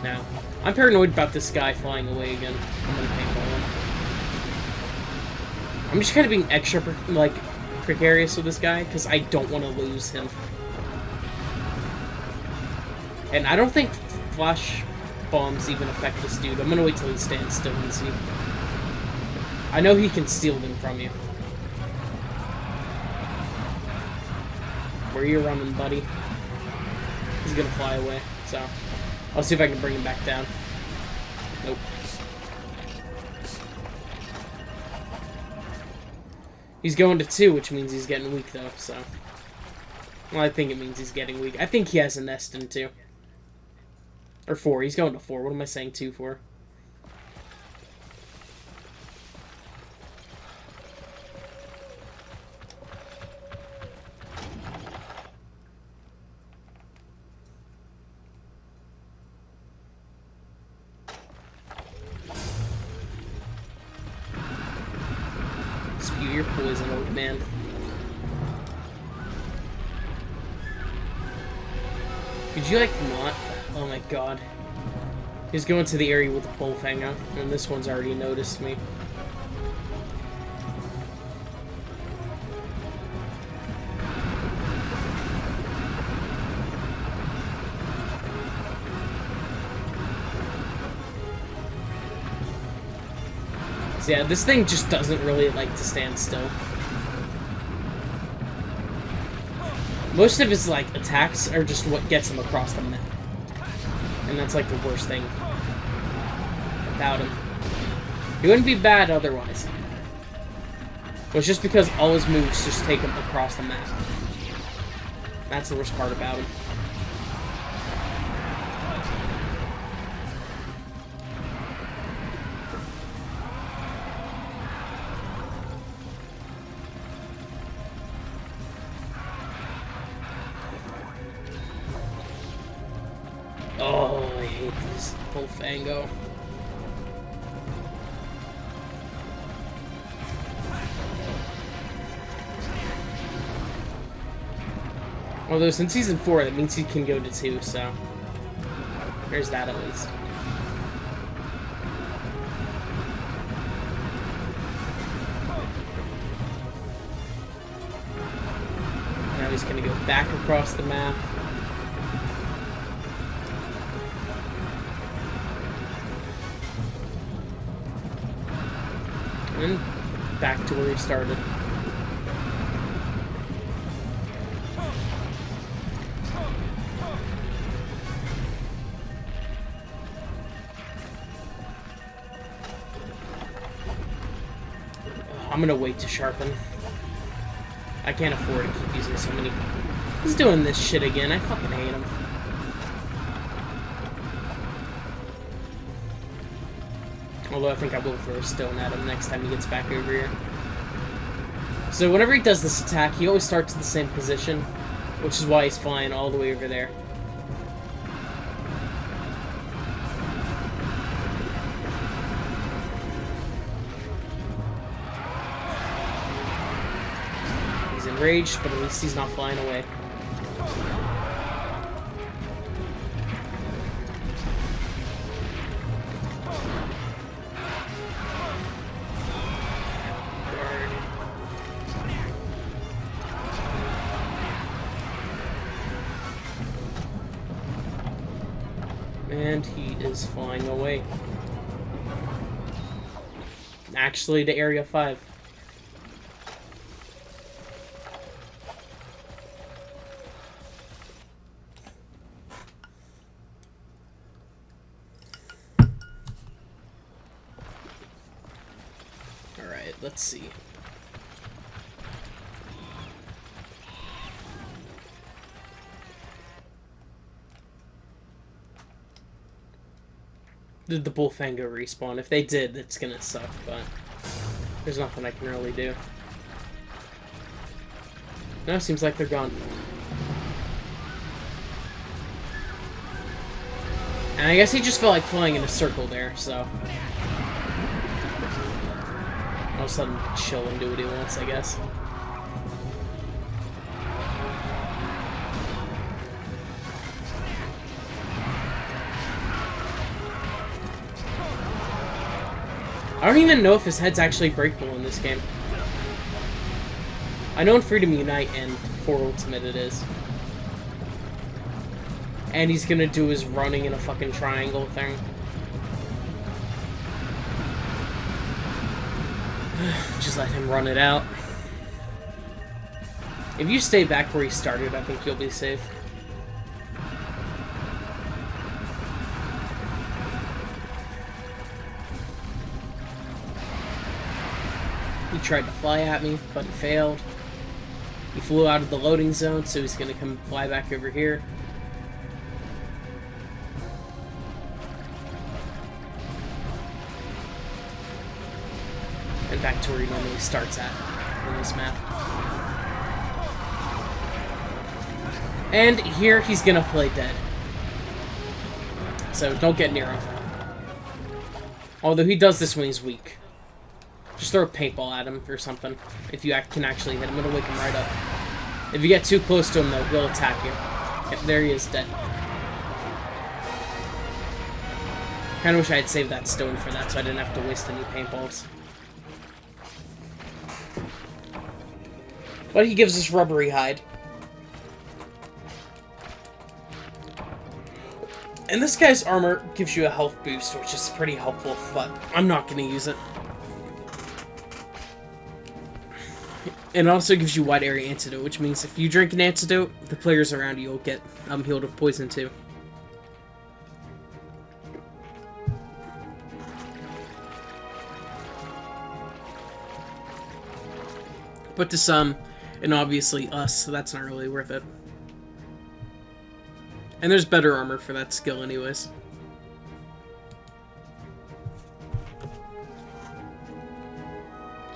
Now, I'm paranoid about this guy flying away again. I'm gonna paintball him. I'm just kind of being extra, precarious with this guy, because I don't want to lose him. And I don't think flash bombs even affect this dude. I'm gonna wait till he stands still and see. I know he can steal them from you. Where are you running, buddy? He's gonna fly away, so I'll see if I can bring him back down. Nope. He's going to 2, which means he's getting weak, though, so... Well, I think it means he's getting weak. I think he has a nest in 2. Or 4. He's going to 4. What am I saying 2 for? Spew your poison, old man. Could you, like, not? Oh my god. He's going to the area with the Bullfango, and this one's already noticed me. So yeah, this thing just doesn't really like to stand still. Most of his, like, attacks are just what gets him across the map. And that's, like, the worst thing about him. He wouldn't be bad otherwise. But it's just because all his moves just take him across the map. That's the worst part about him. Oh, I hate this Bullfango. Although, since Season 4, that means he can go to 2, so... There's that, at least. Now he's gonna go back across the map. And back to where we started. I'm gonna wait to sharpen. I can't afford to keep using so many. He's doing this shit again. I fucking hate him. Although I think I will throw a stone at him next time he gets back over here. So whenever he does this attack, he always starts in the same position, which is why he's flying all the way over there. He's enraged, but at least he's not flying away. And he is flying away. Actually, to Area 5. Alright, let's see. Did the Bullfango respawn? If they did, it's gonna suck, but there's nothing I can really do. No, seems like they're gone. And I guess he just felt like flying in a circle there, so I'll just let him chill and do what he wants, I guess. I don't even know if his head's actually breakable in this game. I know in Freedom Unite and 4 Ultimate it is. And he's gonna do his running in a fucking triangle thing. Just let him run it out. If you stay back where he started, I think you'll be safe. He tried to fly at me, but he failed. He flew out of the loading zone, so he's gonna come fly back over here. And back to where he normally starts at on this map. And here he's gonna play dead. So don't get near him. Although he does this when he's weak. Just throw a paintball at him or something. If you can actually hit him, it'll wake him right up. If you get too close to him, though, he'll attack you. Yep, there he is, dead. Kinda wish I had saved that stone for that, so I didn't have to waste any paintballs. But he gives us rubbery hide. And this guy's armor gives you a health boost, which is pretty helpful, but I'm not going to use it. And it also gives you wide area antidote, which means if you drink an antidote, the players around you will get healed of poison too. But to some, and obviously us, so that's not really worth it. And there's better armor for that skill anyways.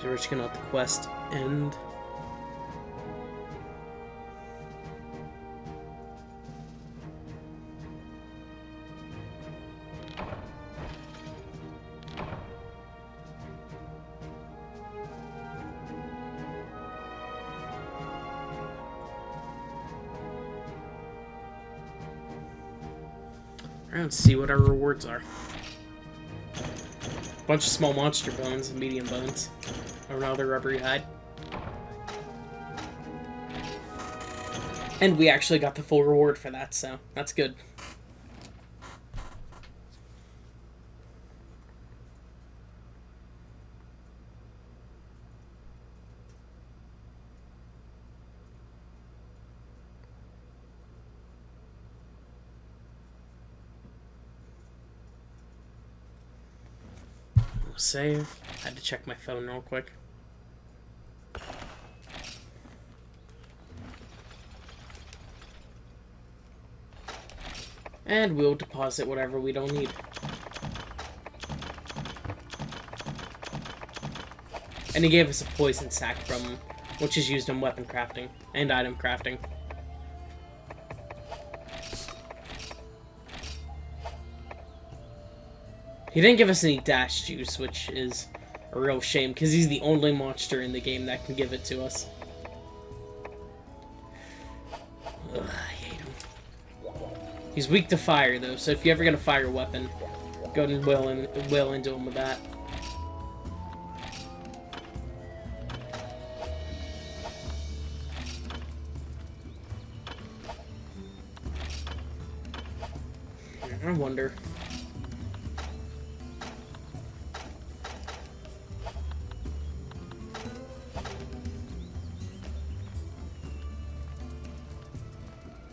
So we're just gonna let the quest end. Let's see what our rewards are. Bunch of small monster bones and medium bones. Or another rubbery hide. And we actually got the full reward for that, so that's good. Save. Had to check my phone real quick. And we'll deposit whatever we don't need. And he gave us a poison sack from him, which is used in weapon crafting and item crafting. He didn't give us any dash juice, which is a real shame, because he's the only monster in the game that can give it to us. Ugh, I hate him. He's weak to fire, though, so if you ever get a fire weapon, go ahead and will into him with that. I wonder.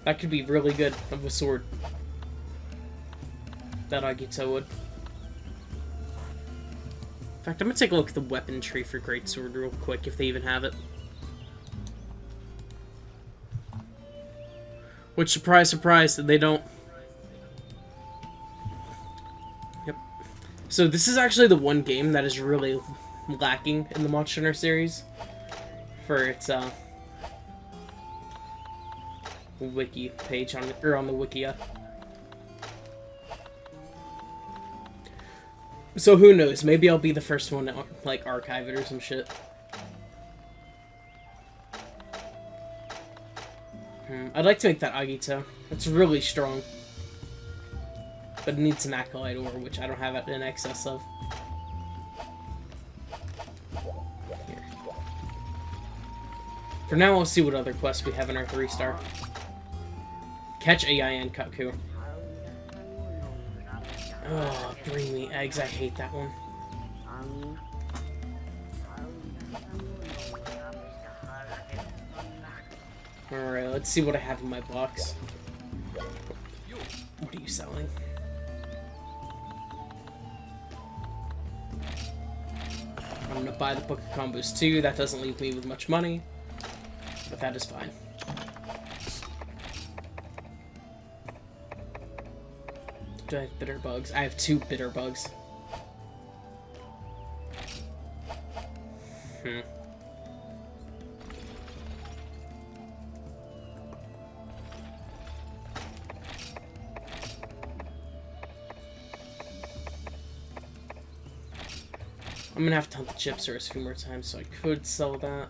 That could be really good of a sword. That Agito would. In fact, I'm gonna take a look at the weapon tree for greatsword real quick, if they even have it. Which, surprise, surprise, they don't. Yep. So this is actually the one game that is really lacking in the Monster Hunter series. For its, wiki page on the Wikia. So who knows? Maybe I'll be the first one to like archive it or some shit. I'd like to make that Agito. It's really strong, but it needs some acolyte ore, which I don't have it in excess of. Here. For now, we'll see what other quests we have in our 3-star. Catch AIN Kaku. Oh, bring me eggs. I hate that one. Alright, let's see what I have in my box. What are you selling? I'm gonna buy the Book of Combos too. That doesn't leave me with much money, but that is fine. Do I have bitter bugs? I have 2 bitter bugs. I'm gonna have to hunt the chip source a few more times, so I could sell that.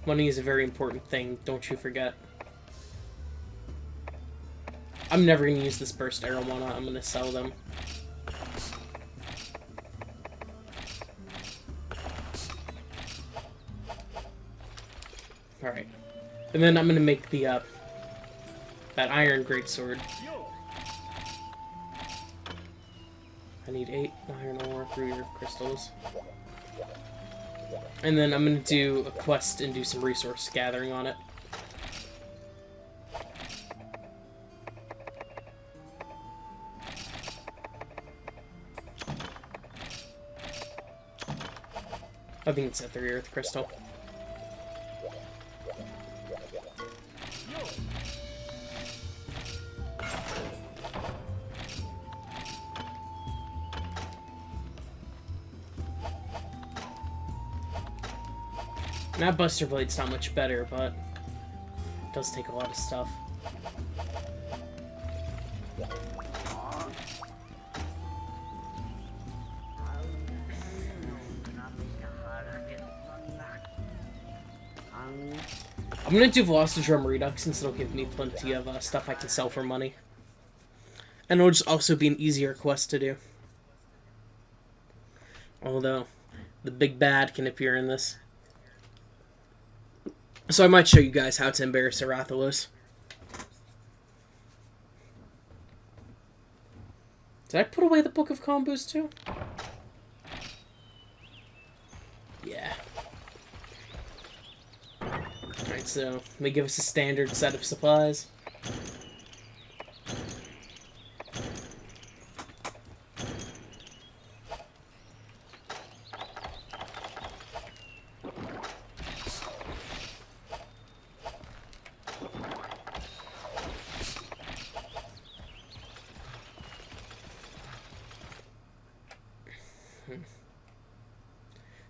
Money is a very important thing, don't you forget. I'm never gonna use this burst arowana, I'm gonna sell them. Alright. And then I'm gonna make the, that iron greatsword. I need 8 iron ore, 3 earth crystals. And then I'm gonna do a quest and do some resource gathering on it. I think it's a 3 earth crystal. Now Buster Blade's not much better, but it does take a lot of stuff. I'm gonna do Velocity Drum Redux since it'll give me plenty of stuff I can sell for money. And it'll just also be an easier quest to do. Although, the big bad can appear in this. So I might show you guys how to embarrass a Rathalos. Did I put away the Book of Combos too? Yeah. Alright, so they give us a standard set of supplies.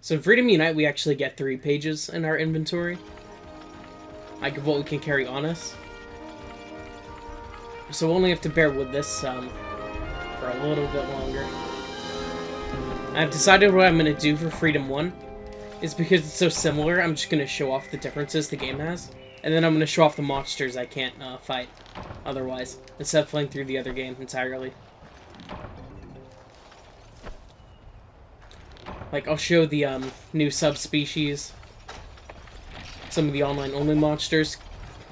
So in Freedom Unite, we actually get 3 pages in our inventory. Like, of what we can carry on us. So we'll only have to bear with this for a little bit longer. I've decided what I'm going to do for Freedom 1 is because it's so similar, I'm just going to show off the differences the game has. And then I'm going to show off the monsters I can't fight otherwise, instead of playing through the other game entirely. Like, I'll show the new subspecies, some of the online-only monsters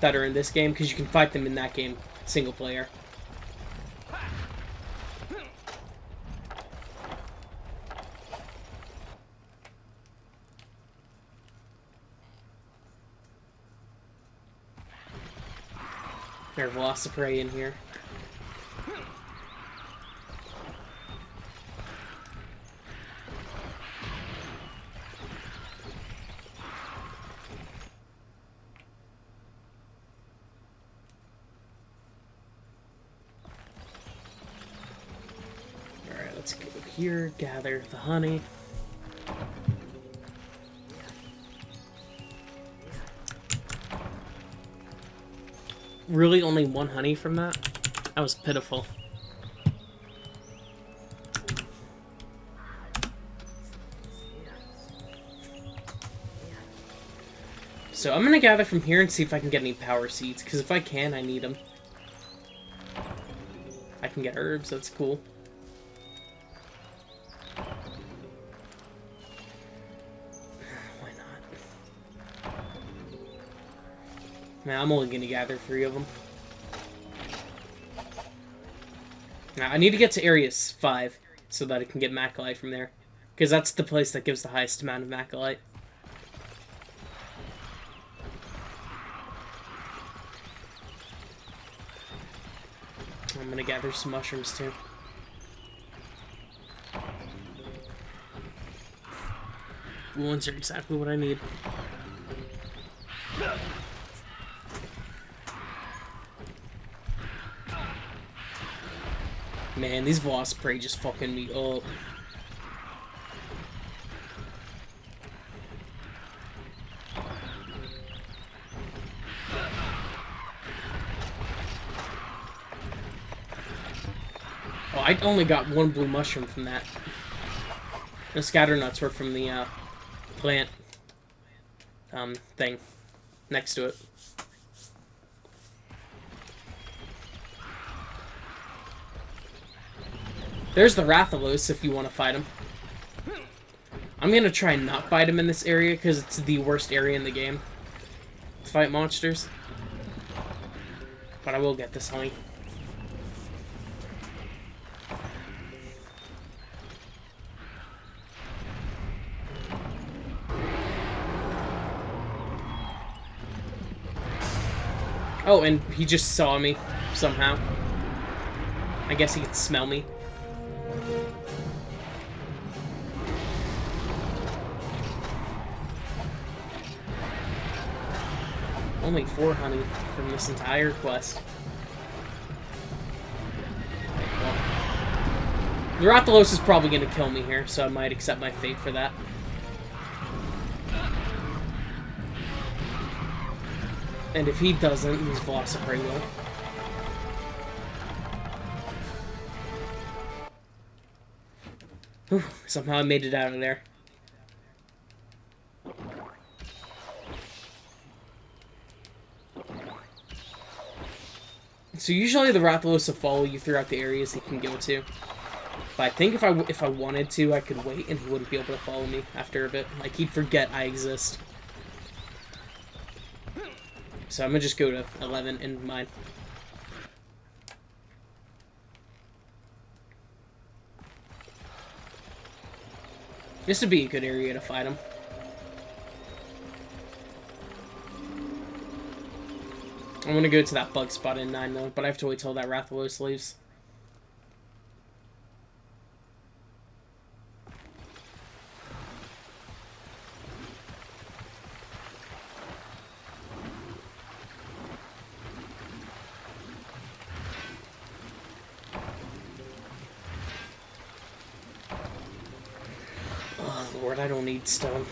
that are in this game, because you can fight them in that game, single player. There's Velociprey in here. Let's go here, gather the honey. Really only 1 honey from that? That was pitiful. So I'm gonna gather from here and see if I can get any power seeds, because if I can, I need them. I can get herbs, that's cool. Now, I'm only going to gather 3 of them. Now, I need to get to Area 5 so that I can get Macalite from there. Because that's the place that gives the highest amount of Macalite. I'm going to gather some mushrooms too. Blue ones are exactly what I need. Man, these Velociprey just fucking me up. Oh, I only got 1 blue mushroom from that. The scatter nuts were from the plant thing next to it. There's the Rathalos if you want to fight him. I'm going to try and not fight him in this area because it's the worst area in the game to fight monsters. But I will get this honey. Oh, and he just saw me somehow. I guess he could smell me. Only 4 honey from this entire quest. Well, the Rathalos is probably going to kill me here, so I might accept my fate for that. And if he doesn't, his Velociprey will. Whew, somehow I made it out of there. So usually the Rathalos will follow you throughout the areas he can go to. But I think if I wanted to, I could wait and he wouldn't be able to follow me after a bit. Like, he'd forget I exist. So I'm gonna just go to 11 in mine. This would be a good area to fight him. I'm gonna go to that bug spot in 9 though, but I have to wait till that Rathalos leaves. Oh Lord, I don't need stone.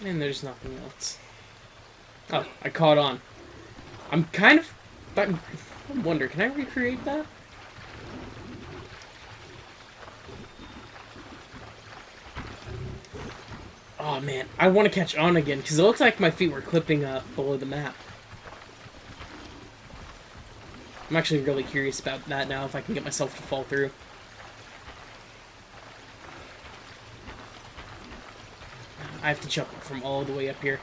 And there's nothing else. Oh, I caught on. I'm kind of... I wonder, can I recreate that? Oh man, I want to catch on again, because it looks like my feet were clipping below the map. I'm actually really curious about that now, if I can get myself to fall through. I have to jump from all the way up here.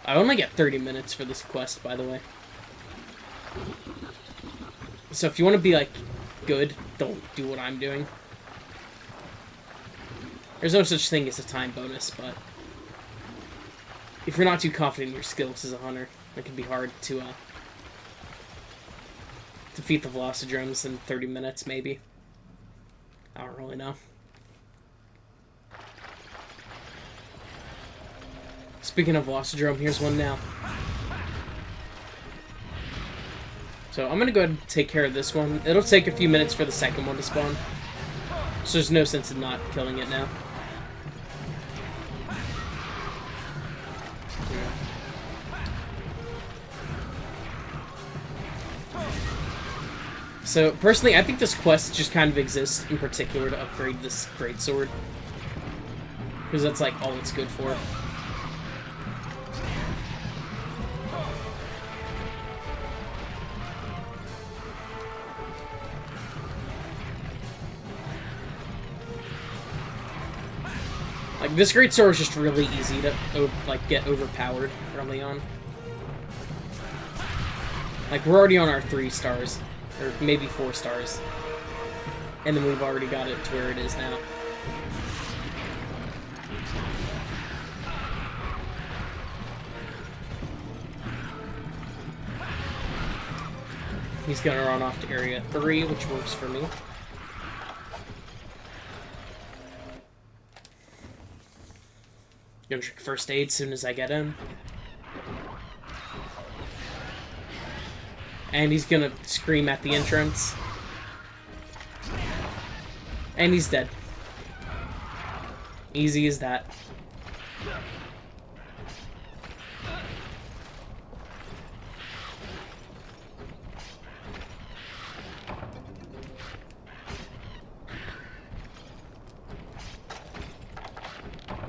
I only get 30 minutes for this quest, by the way. So if you want to be, like, good, don't do what I'm doing. There's no such thing as a time bonus, but if you're not too confident in your skills as a hunter, it can be hard to defeat the Velocidromes in 30 minutes, maybe. I don't really know. Speaking of Velocidrome, here's one now. So I'm gonna go ahead and take care of this one. It'll take a few minutes for the second one to spawn. So there's no sense in not killing it now. So, personally, I think this quest just kind of exists in particular to upgrade this greatsword. Because that's, like, all it's good for. Like, this greatsword is just really easy to, like, get overpowered early on. Like, we're already on our 3 stars. Or maybe 4 stars. And then we've already got it to where it is now. He's gonna run off to area 3, which works for me. Gonna drink first aid as soon as I get in. And he's gonna scream at the entrance. And he's dead. Easy as that.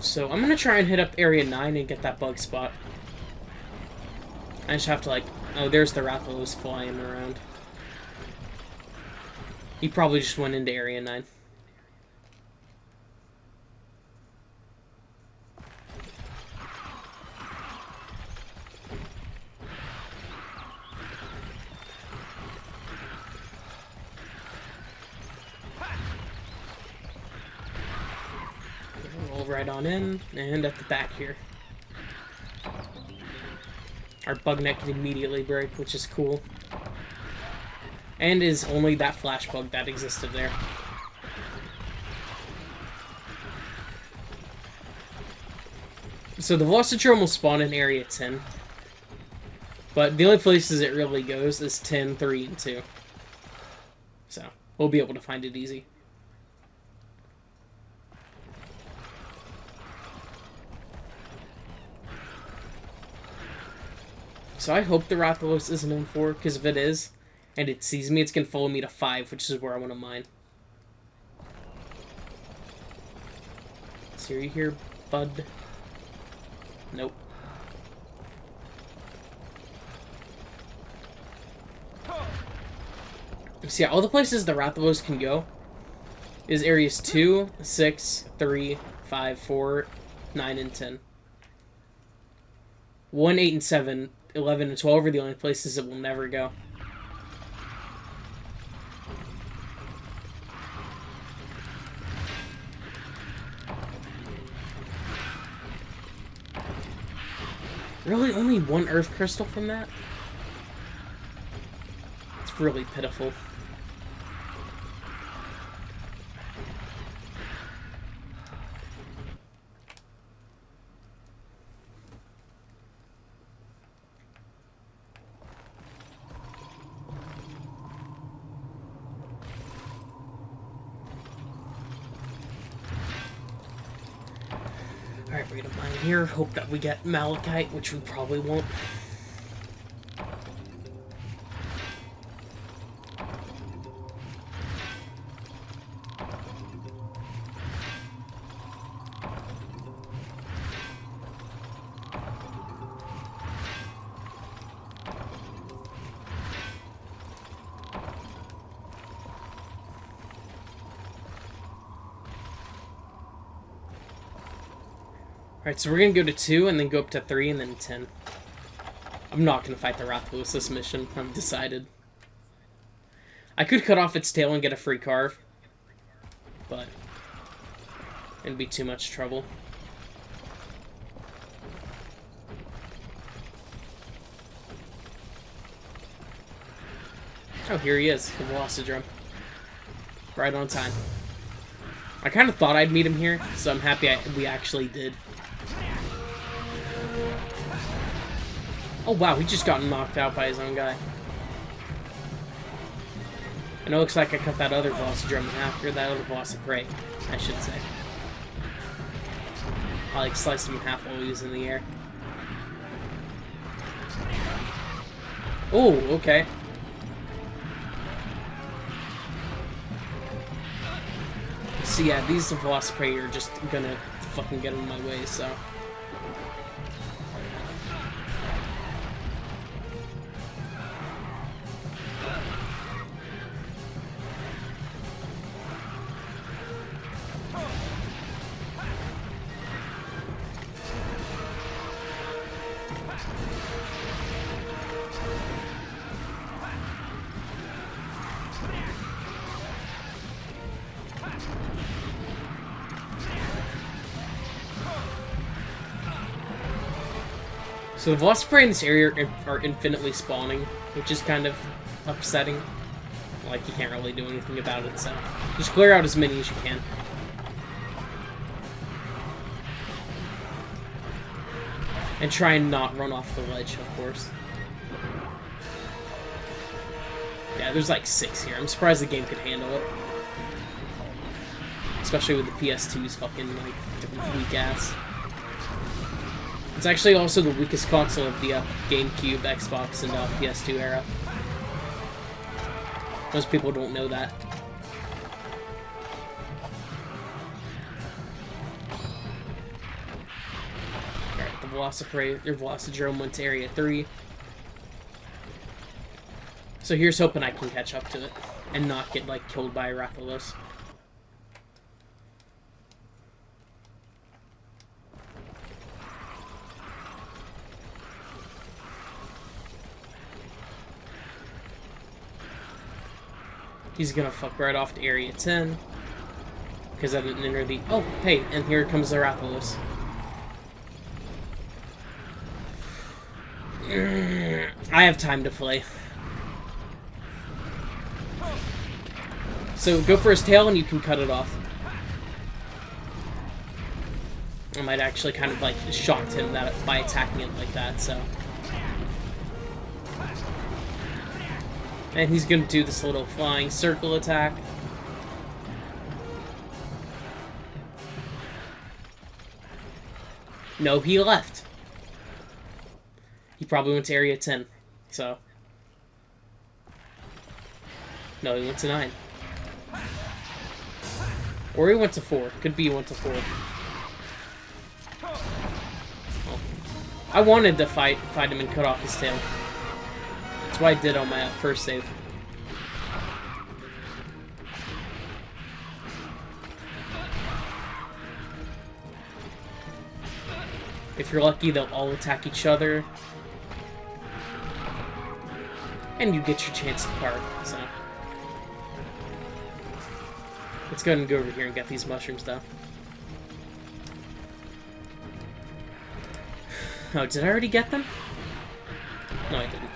So I'm gonna try and hit up area 9 and get that bug spot. I just have to, like... Oh, there's the Rathalos flying around. He probably just went into area 9. Roll right on in, and at the back here. Our bug net can immediately break, which is cool. And is only that flash bug that existed there. So the Velocidrome will spawn in area 10. But the only places it really goes is 10, 3, and 2. So, we'll be able to find it easy. So I hope the Rathalos isn't in 4, because if it is, and it sees me, it's going to follow me to 5, which is where I want to mine. So are you here, bud? Nope. So yeah, all the places the Rathalos can go is areas 2, 6, 3, 5, 4, 9, and 10. 1, 8, and 7, 11, and 12 are the only places it will never go. Really? Only 1 Earth Crystal from that? It's really pitiful. Alright, we're gonna mine here, hope that we get Malachite, which we probably won't. Alright, so we're gonna go to 2, and then go up to 3, and then 10. I'm not gonna fight the Rathalos this mission, I've decided. I could cut off its tail and get a free carve, but it'd be too much trouble. Oh, here he is, the Velocidrome. Right on time. I kind of thought I'd meet him here, so I'm happy we actually did. Oh wow, he just got knocked out by his own guy. And it looks like I cut that other Velocidrome in half, or that other Velociprey, I should say. I like sliced him in half while he was in the air. Oh, okay. So yeah, these Velociprey are just gonna fucking get in my way, so... So the Velociprey in this area are infinitely spawning, which is kind of upsetting. Like, you can't really do anything about it, so... just clear out as many as you can. And try and not run off the ledge, of course. Yeah, there's like 6 here. I'm surprised the game could handle it. Especially with the PS2's fucking, like, weak ass. It's actually also the weakest console of the GameCube, Xbox, and PS2 era. Most people don't know that. Alright, the Velocidrome went to Area 3. So here's hoping I can catch up to it, and not get, like, killed by Rathalos. He's gonna fuck right off to Area 10. Because I didn't enter the... oh, hey, and here comes the Rathalos. I have time to play. So go for his tail and you can cut it off. I might actually kind of like shocked him that by attacking it like that, so... and he's gonna do this little flying circle attack. No, he left. He probably went to area 10. So. No, he went to 9. Or he went to 4. Could be he went to 4. Oh. I wanted to fight him and cut off his tail. That's what I did on my first save. If you're lucky, they'll all attack each other. And you get your chance to park, so. Let's go ahead and go over here and get these mushrooms, though. Oh, did I already get them? No, I didn't.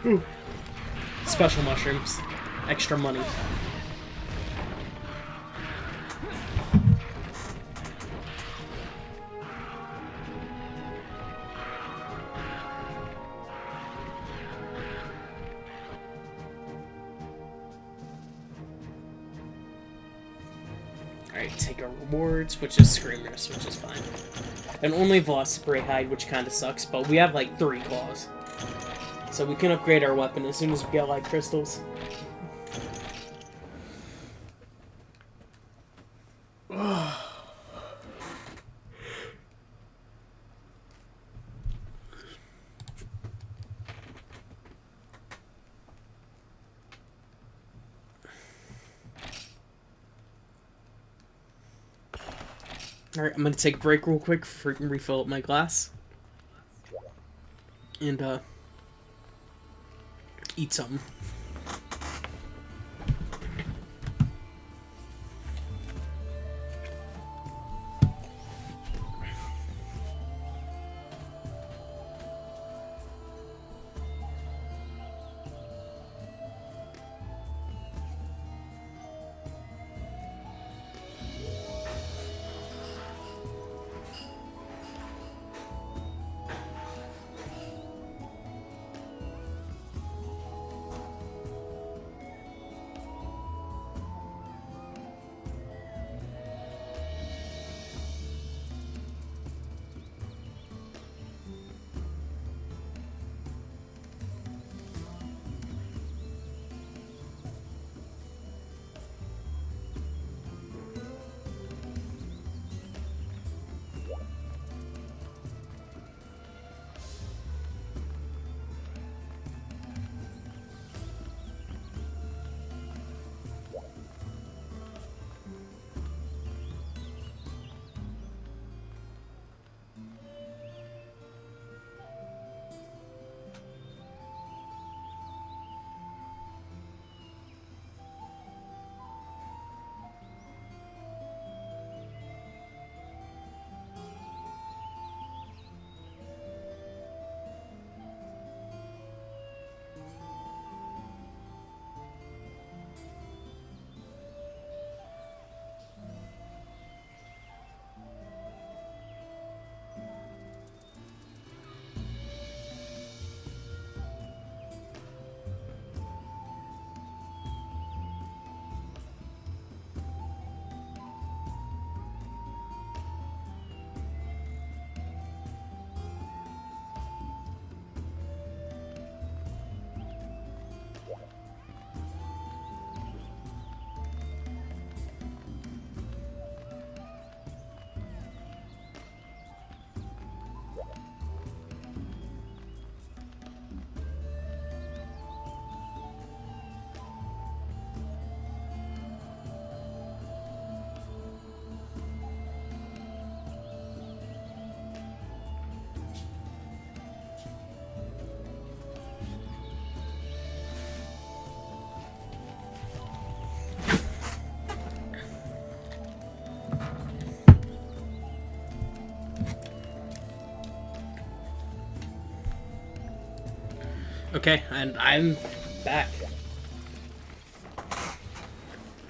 Ooh. Special mushrooms. Extra money. Alright, take our rewards, which is Screamers, which is fine. And only Velocipray Hide, which kinda sucks, but we have like 3 claws. So we can upgrade our weapon as soon as we get light crystals. Alright, I'm gonna take a break real quick for refill up my glass. And, eat something. Okay, and I'm back.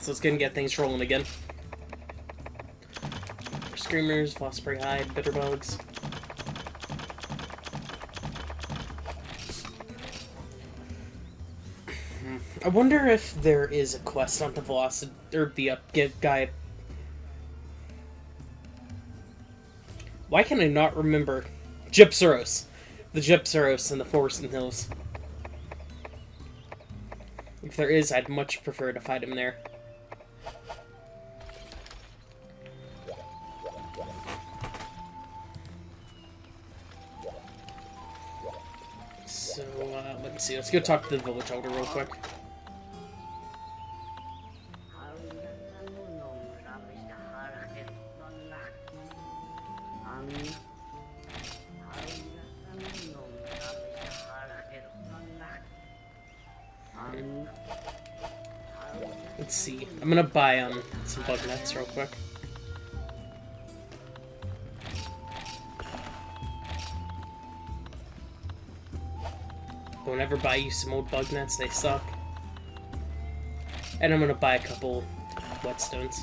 So let's go and get things rolling again. Screamers, Velocipray Hide, Bitterbugs. I wonder if there is a quest on the or the guy. Why can I not remember Gypsaros? The Gypsaros in the Forest and Hills. If there is, I'd much prefer to fight him there. So, let's see. Let's go talk to the village elder real quick. Let's see. I'm gonna buy some bug nets real quick. Don't ever buy you some old bug nets, they suck. And I'm gonna buy a couple whetstones.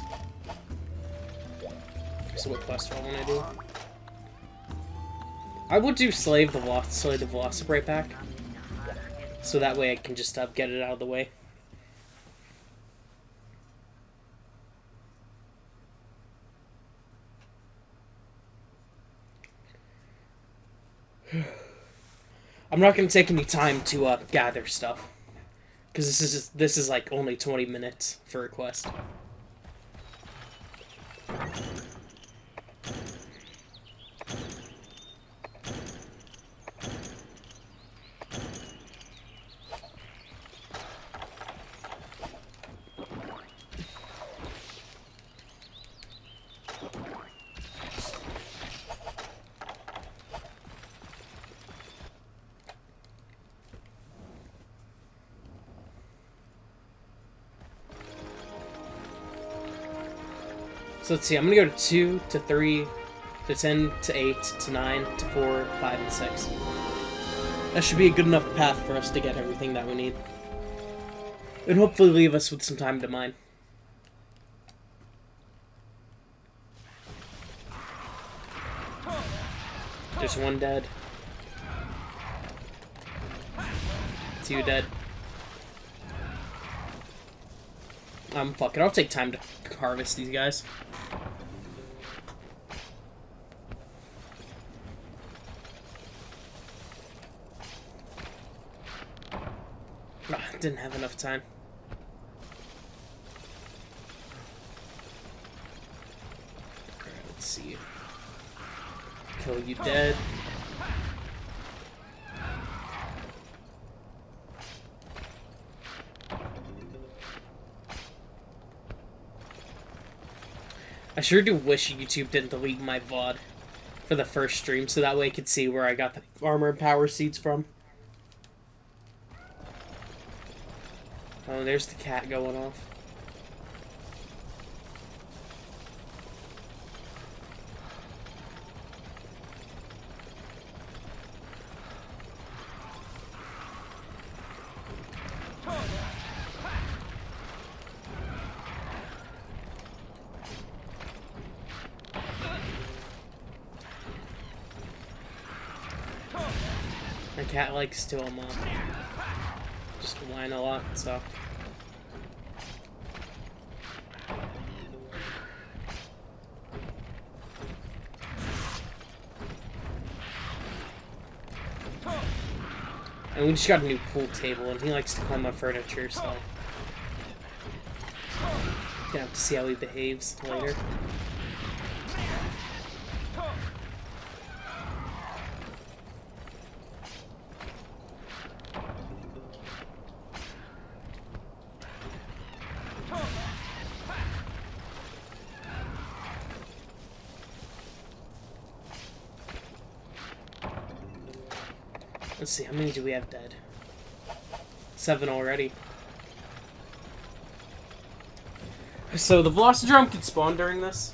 So what quest do I wanna do? I would do Slay the Velocipray pack. So that way I can just get it out of the way. I'm not gonna take any time to gather stuff, because this is like only 20 minutes for a quest. So let's see, I'm gonna go to 2, to 3, to 10, to 8, to 9, to 4, 5, and 6. That should be a good enough path for us to get everything that we need. And hopefully leave us with some time to mine. There's one dead. 2 dead. Fuck it, I'll take time to harvest these guys. Didn't have enough time. Alright, let's see. Kill you dead. I sure do wish YouTube didn't delete my VOD for the first stream, so that way I could see where I got the armor and power seeds from. Oh, there's the cat going off. My cat likes to just whine a lot, so. And we just got a new pool table, and he likes to climb up furniture, so. Gonna have to see how he behaves later. Let's see, how many do we have dead? 7 already. So the Velocidrome can spawn during this.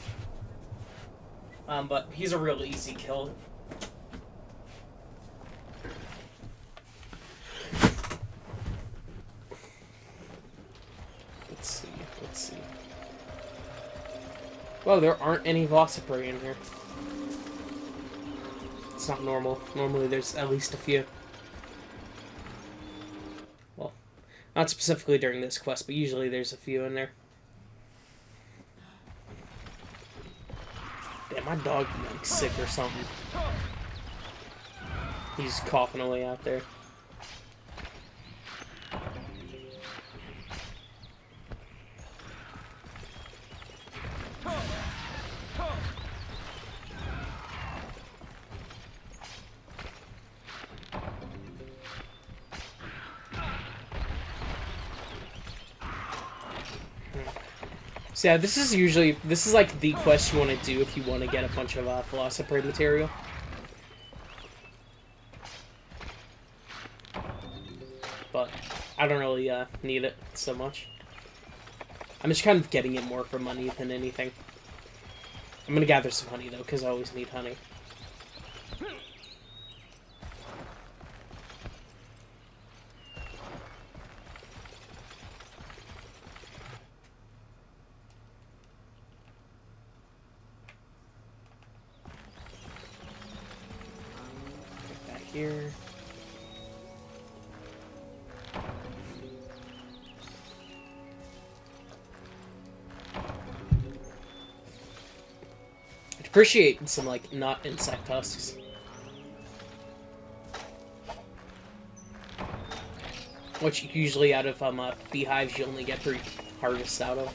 But he's a real easy kill. Let's see. Well, there aren't any Velocipray in here. It's not normal. Normally there's at least a few. Well, not specifically during this quest, but usually there's a few in there. Damn, my dog is like sick or something. He's coughing away out there. So yeah, this is like the quest you want to do if you want to get a bunch of Velocipray material. But I don't really need it so much. I'm just kind of getting it more for money than anything. I'm gonna gather some honey though, because I always need honey. Back here. I'd appreciate some, like, not insect husks. Which usually out of beehives you only get 3 harvests out of.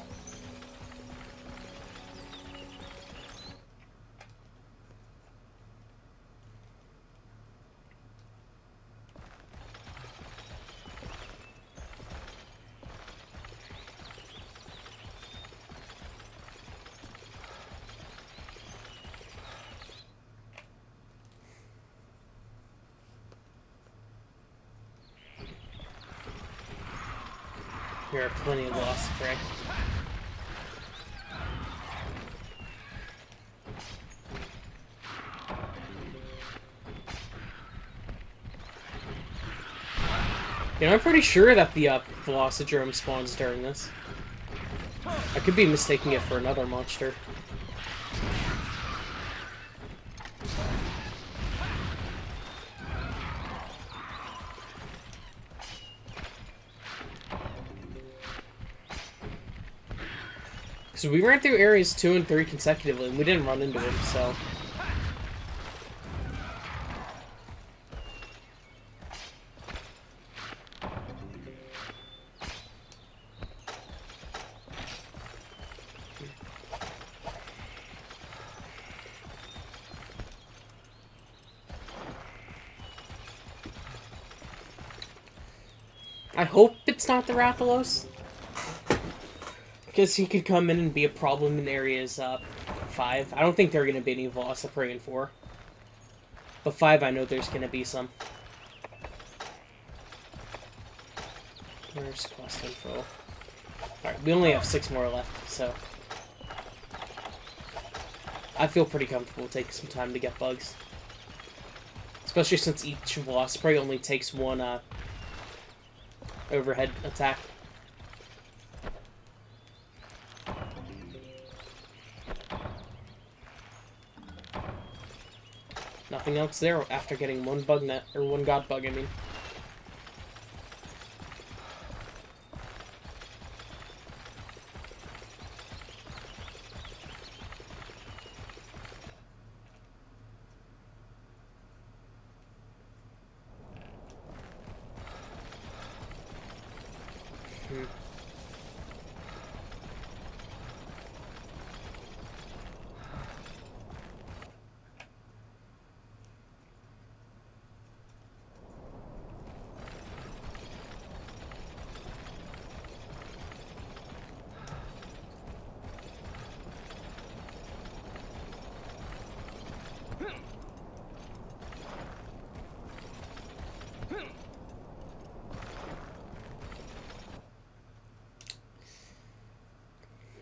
There are plenty of Velocipray. You know, I'm pretty sure that the Velocidrome spawns during this. I could be mistaking it for another monster. So we ran through areas 2 and 3 consecutively, and we didn't run into them, so... I hope it's not the Rathalos. Because he could come in and be a problem in areas 5. I don't think there are going to be any Velocipray in 4. But 5, I know there's going to be some. Where's quest info? Alright, we only have 6 more left, so... I feel pretty comfortable taking some time to get bugs. Especially since each Velocipray only takes 1 overhead attack. Nothing else there after getting 1 bug net, or 1 god bug, I mean.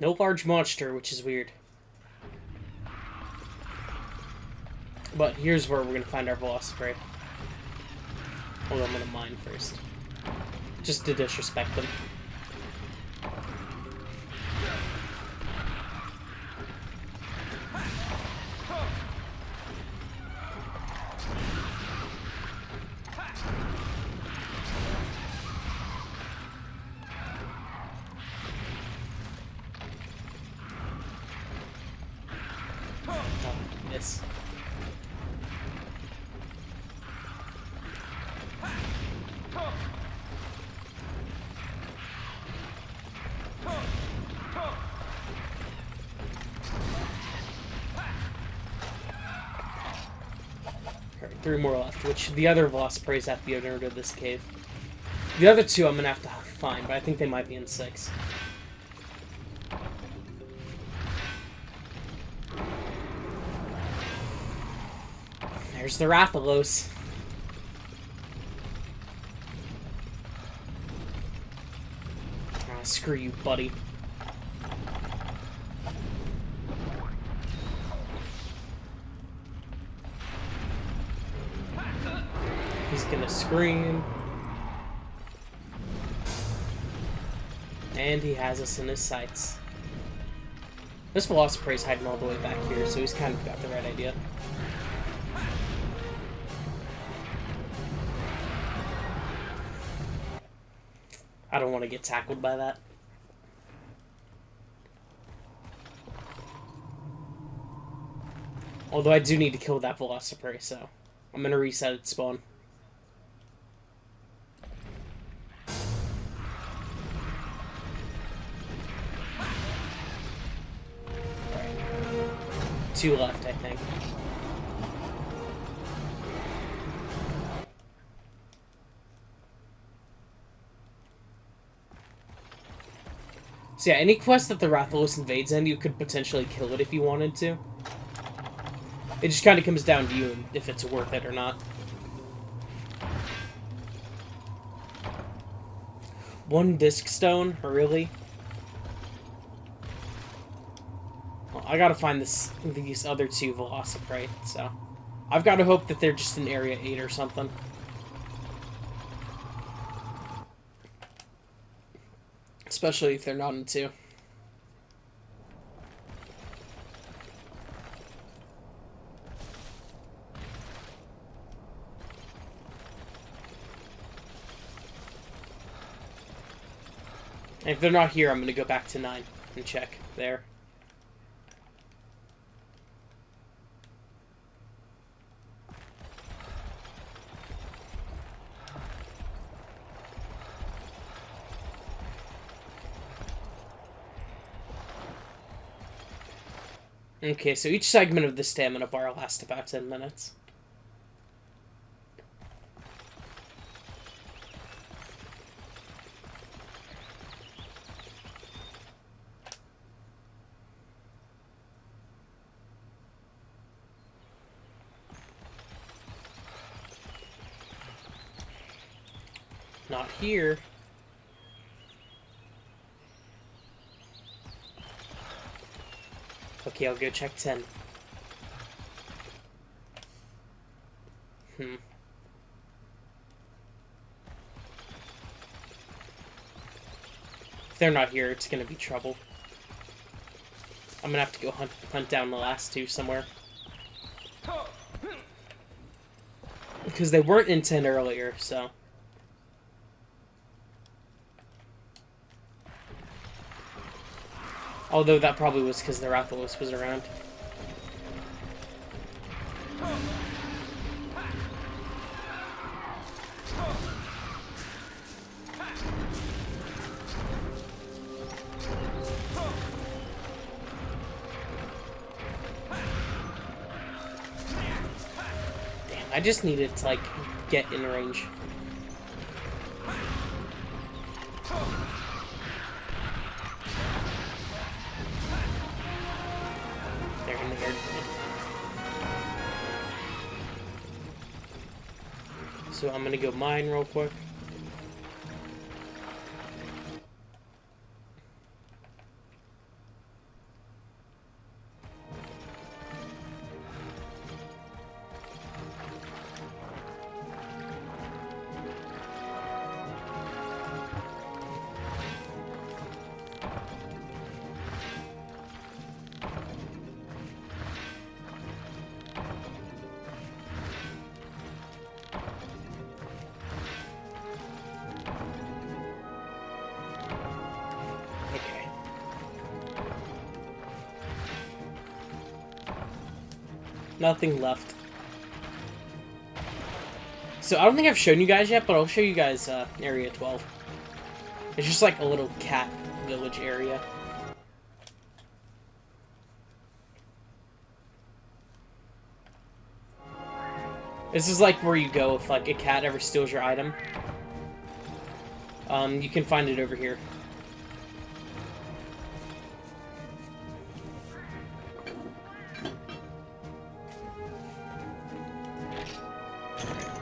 No large monster, which is weird. But here's where we're going to find our Velocipray. Hold on, I'm going to mine first. Just to disrespect them. 3 more left, which the other Velociprey's at the other end of this cave. The other 2 I'm gonna have to find, but I think they might be in 6. There's the Rathalos. Ah, screw you, buddy. He's gonna scream. And he has us in his sights. This Velociprey's hiding all the way back here, so he's kind of got the right idea. I don't want to get tackled by that. Although I do need to kill that Velociprey, so I'm gonna reset its spawn. Right. 2 left, I think. So yeah, any quest that the Rathalos invades in, you could potentially kill it if you wanted to. It just kind of comes down to you if it's worth it or not. One disc stone? Really? Well, I gotta find these other 2 Velociprey, so... I've gotta hope that they're just in Area 8 or something. Especially if they're not in 2. And if they're not here, I'm going to go back to 9 and check there. Okay, so each segment of the stamina bar lasts about 10 minutes. Not here. Okay, I'll go check 10. If they're not here, it's gonna be trouble. I'm gonna have to go hunt down the last 2 somewhere. Because they weren't in 10 earlier, so... Although that probably was because the Rathalos was around. Damn, I just needed to, like, get in range. So I'm gonna go mine real quick. Nothing left. So I don't think I've shown you guys yet, but I'll show you guys Area 12. It's just like a little cat village area. This is like where you go if like a cat ever steals your item. You can find it over here.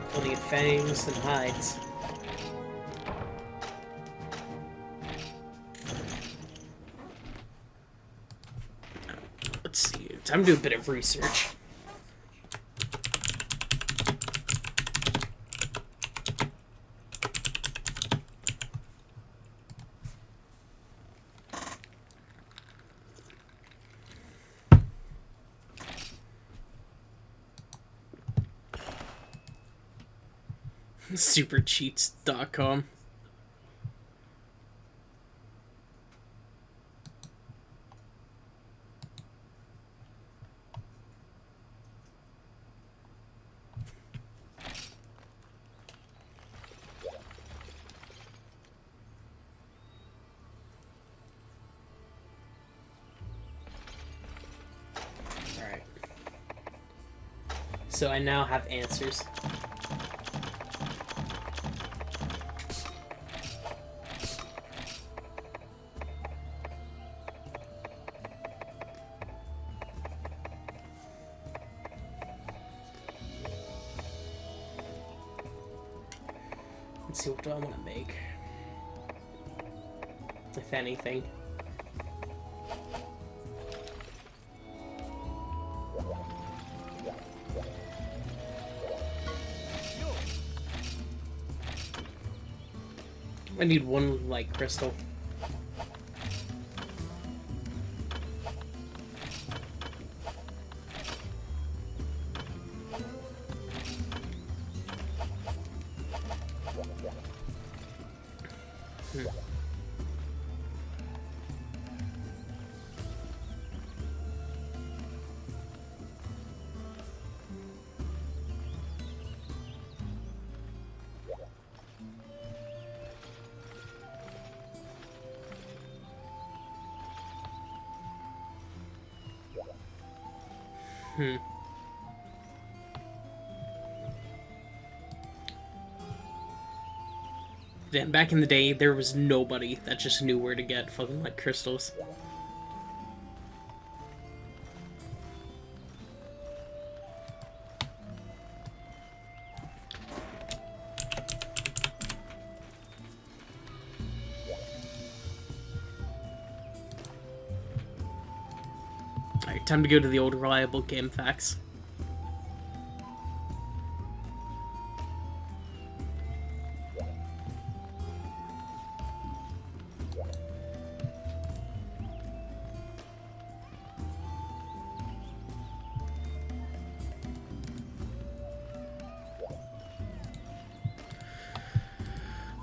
Plenty of fangs and hides. Let's see. Time to do a bit of research. Supercheats.com. Alright. So I now have answers. Let's see, what do I want to make? If anything. I need one light crystal. Then back in the day, there was nobody that just knew where to get fucking like crystals. Alright, time to go to the old reliable game facts.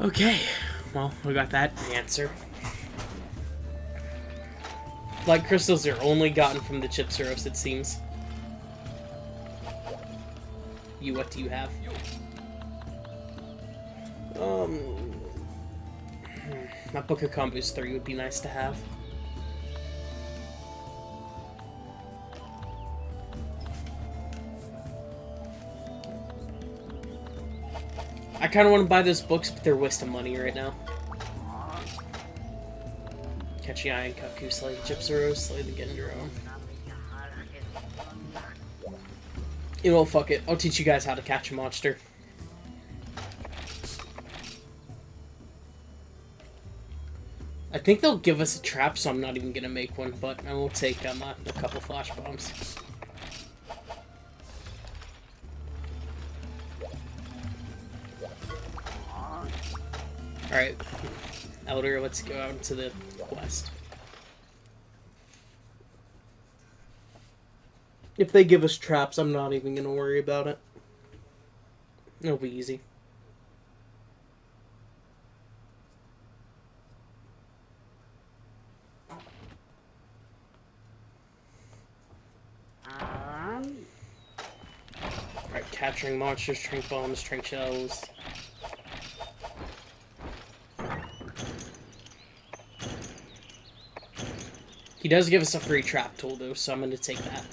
Okay, well, we got that answer. Light crystals are only gotten from the Chipsuros, it seems. What do you have? That Book of Combos 3 would be nice to have. I kind of want to buy those books, but they're a waste of money right now. Catch the Iron Kaku, slay the Chipsuros, slay the Gendro. You know, fuck it. I'll teach you guys how to catch a monster. I think they'll give us a trap, so I'm not even gonna make one, but I will take a couple flash bombs. Alright, Elder, let's go out into the quest. If they give us traps, I'm not even gonna worry about it. It'll be easy. Alright, capturing monsters, trank bombs, trank shells. He does give us a free trap tool, though, so I'm going to take that.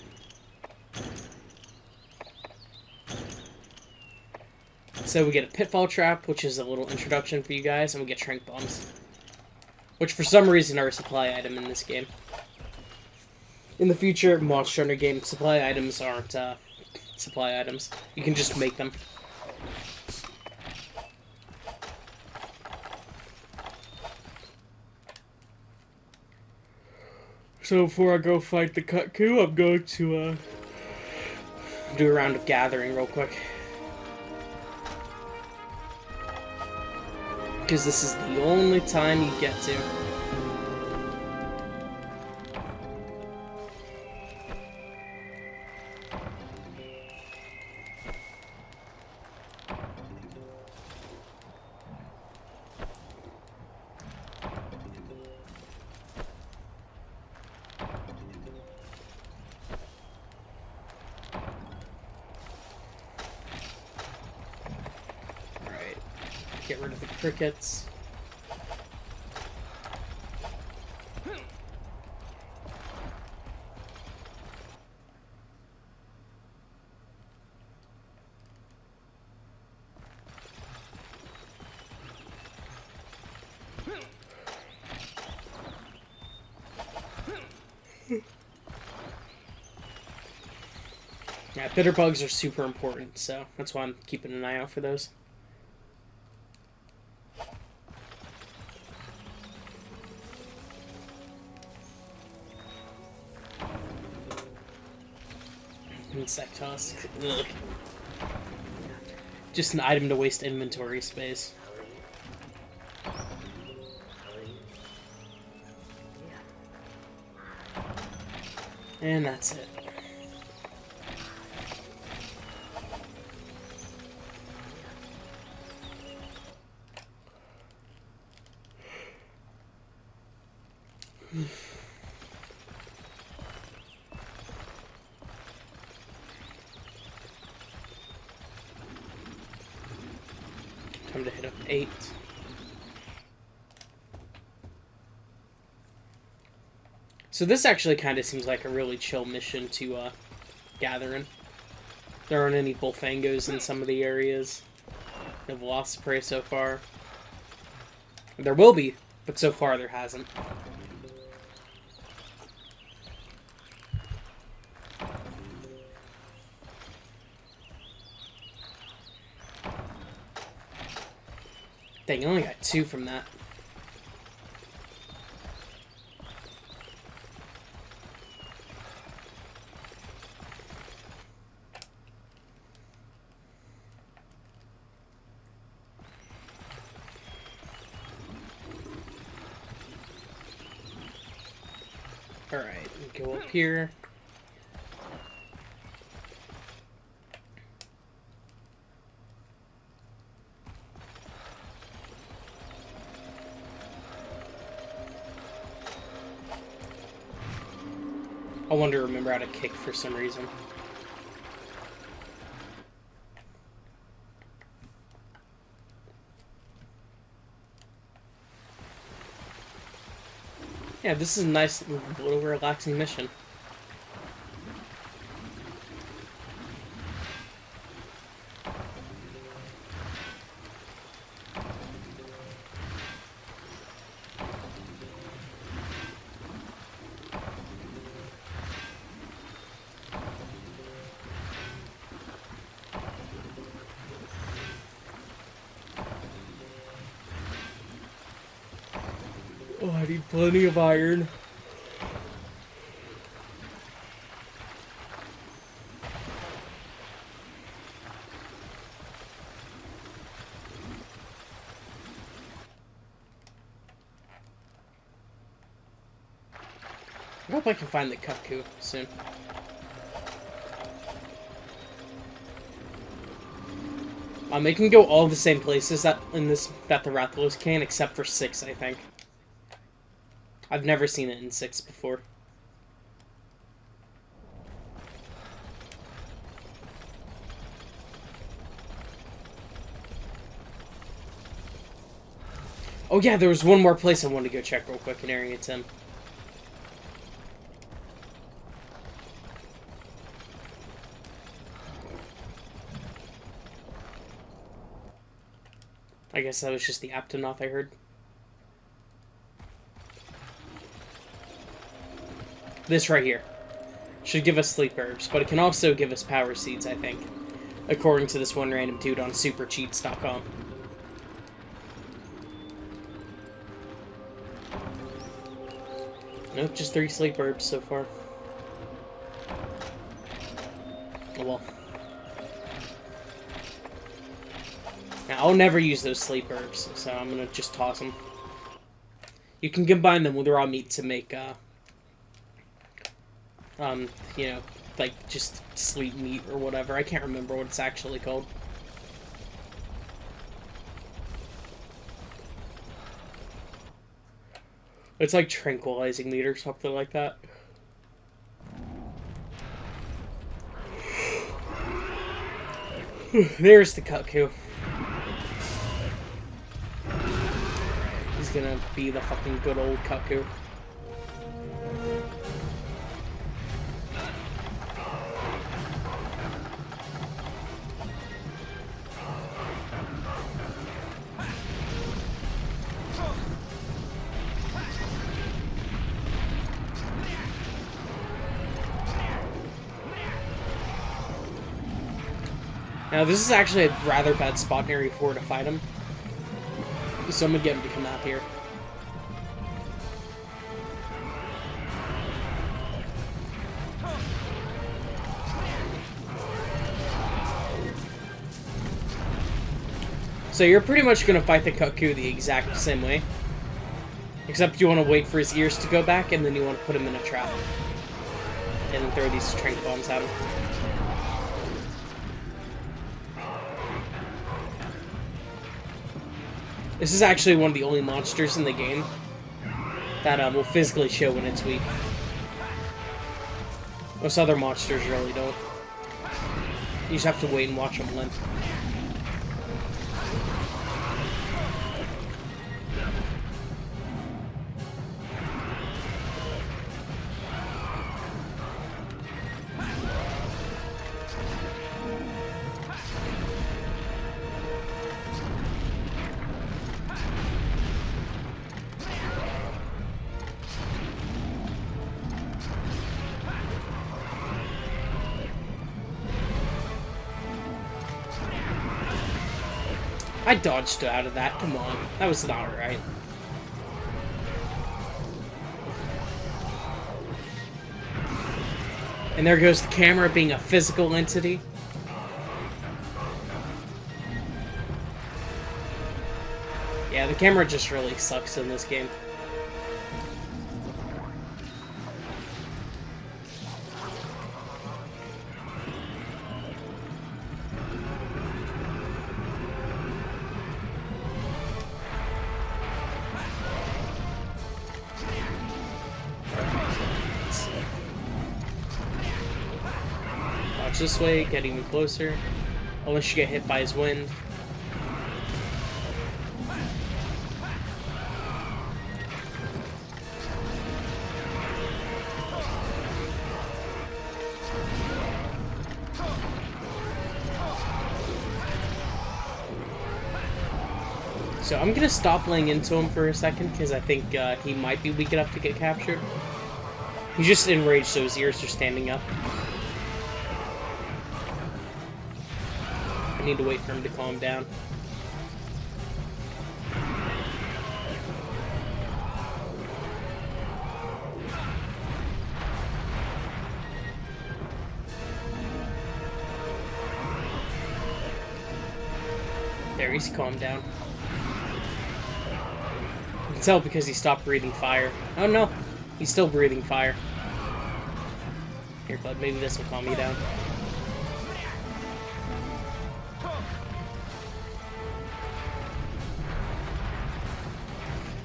So we get a pitfall trap, which is a little introduction for you guys, and we get trank bombs, which for some reason are a supply item in this game. In the future, Monster Hunter game, supply items aren't supply items. You can just make them. So before I go fight the Cuckoo, I'm going to do a round of gathering real quick. Because this is the only time you get to. Alright. Get rid of the crickets. Yeah, bitter bugs are super important, so that's why I'm keeping an eye out for those. Insect husk. Ugh. Just an item to waste inventory space. And that's it. Time to hit up 8. So this actually kind of seems like a really chill mission to gather in. There aren't any bullfangos in some of the areas. No Velociprey so far. There will be, but so far there hasn't. Dang, I only got 2 from that. Alright, go up here. I want to remember how to kick for some reason. Yeah, this is a nice, little relaxing mission. Oh, I need plenty of iron. I hope I can find the Cuckoo soon. It can go all the same places that the Rathalos can, except for 6, I think. I've never seen it in 6 before. Oh yeah, there was one more place I wanted to go check real quick in Area 10. I guess that was just the Aptonoth I heard. This right here should give us sleep herbs, but it can also give us power seeds, I think. According to this one random dude on supercheats.com. Nope, just 3 sleep herbs so far. Oh well. Now, I'll never use those sleep herbs, so I'm gonna just toss them. You can combine them with raw meat to make, you know, like, just sleep meat or whatever. I can't remember what it's actually called. It's like tranquilizing meat or something like that. There's the cuckoo. He's gonna be the fucking good old cuckoo. Now, this is actually a rather bad spot in Area 4 to fight him. So I'm gonna get him to come out here. So you're pretty much gonna fight the cuckoo the exact same way. Except you want to wait for his ears to go back, and then you want to put him in a trap. And then throw these trank bombs at him. This is actually one of the only monsters in the game that will physically show when it's weak. Most other monsters really don't. You just have to wait and watch them limp. I dodged out of that, come on. That was not right. And there goes the camera being a physical entity. Yeah, the camera just really sucks in this game. This way, get even closer. Unless you get hit by his wind. So I'm gonna stop laying into him for a second because I think he might be weak enough to get captured. He's just enraged, so his ears are standing up. I need to wait for him to calm down. There, he's calmed down. You can tell because he stopped breathing fire. Oh no, he's still breathing fire. Here, bud, maybe this will calm you down.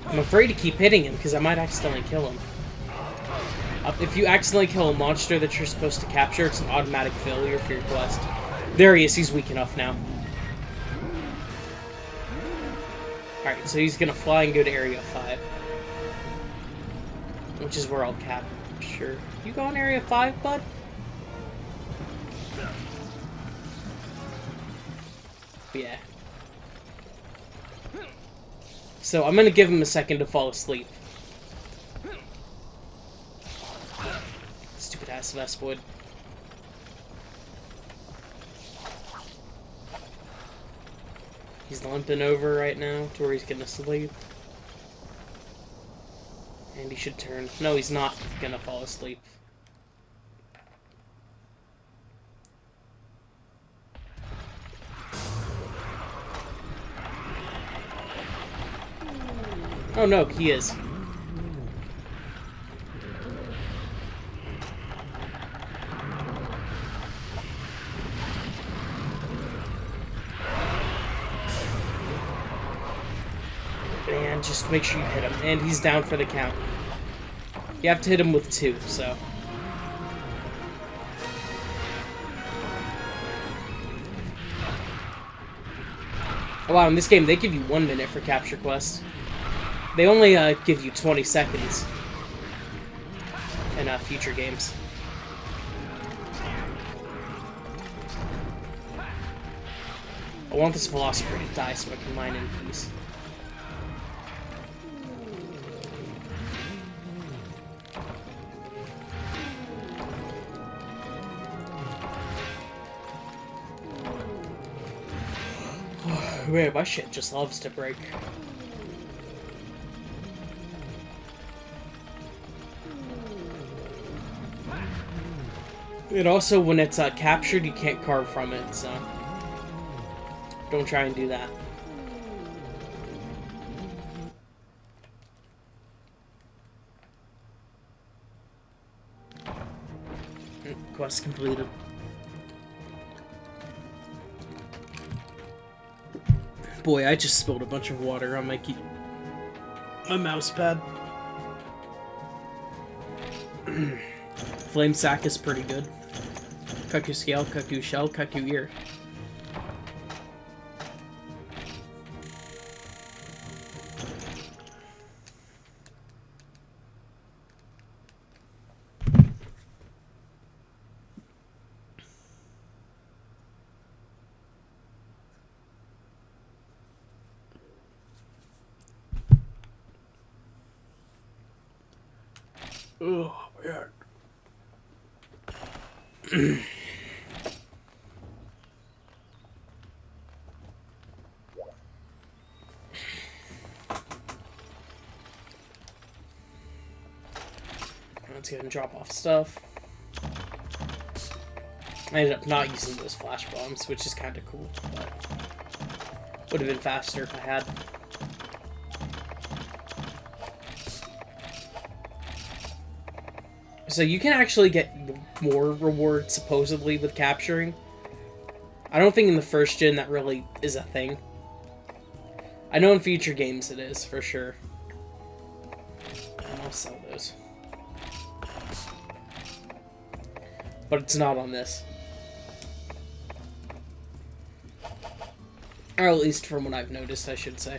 I'm afraid to keep hitting him because I might accidentally kill him. If you accidentally kill a monster that you're supposed to capture, it's an automatic failure for your quest. There he is, he's weak enough now. Alright, so he's gonna fly and go to Area 5. Which is where I'll capture. You go in Area 5, bud? Yeah. So I'm gonna give him a second to fall asleep. Stupid ass Vespoid. He's limping over right now to where he's gonna sleep. And he should turn. No, he's not gonna fall asleep. Oh no, he is. And just make sure you hit him. And he's down for the count. You have to hit him with 2, so. Oh wow, in this game they give you 1 minute for capture quests. They only give you 20 seconds in future games. I want this Velocipede to die so I can mine in peace. Man, my shit just loves to break. And also, when it's captured, you can't carve from it, so don't try and do that. Quest completed. Boy, I just spilled a bunch of water on my mouse pad. Flame Sack is pretty good. Cuckoo Scale, Cuckoo Shell, Cuckoo Ear. Oh, man. Let's go ahead and drop off stuff. I ended up not using those flash bombs, which is kind of cool, but would have been faster if I had. So you can actually get more rewards, supposedly, with capturing. I don't think in the first gen that really is a thing. I know in future games it is, for sure. And I'll sell those. But it's not on this. Or at least from what I've noticed, I should say.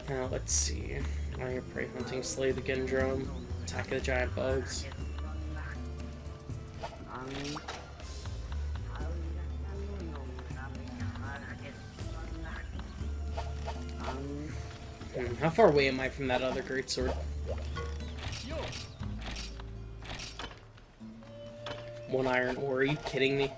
Now, let's see. Iron Prey Hunting, Slay the Gendrome, Attack of the Giant Bugs. How far away am I from that other greatsword? 1 iron ore, are you kidding me?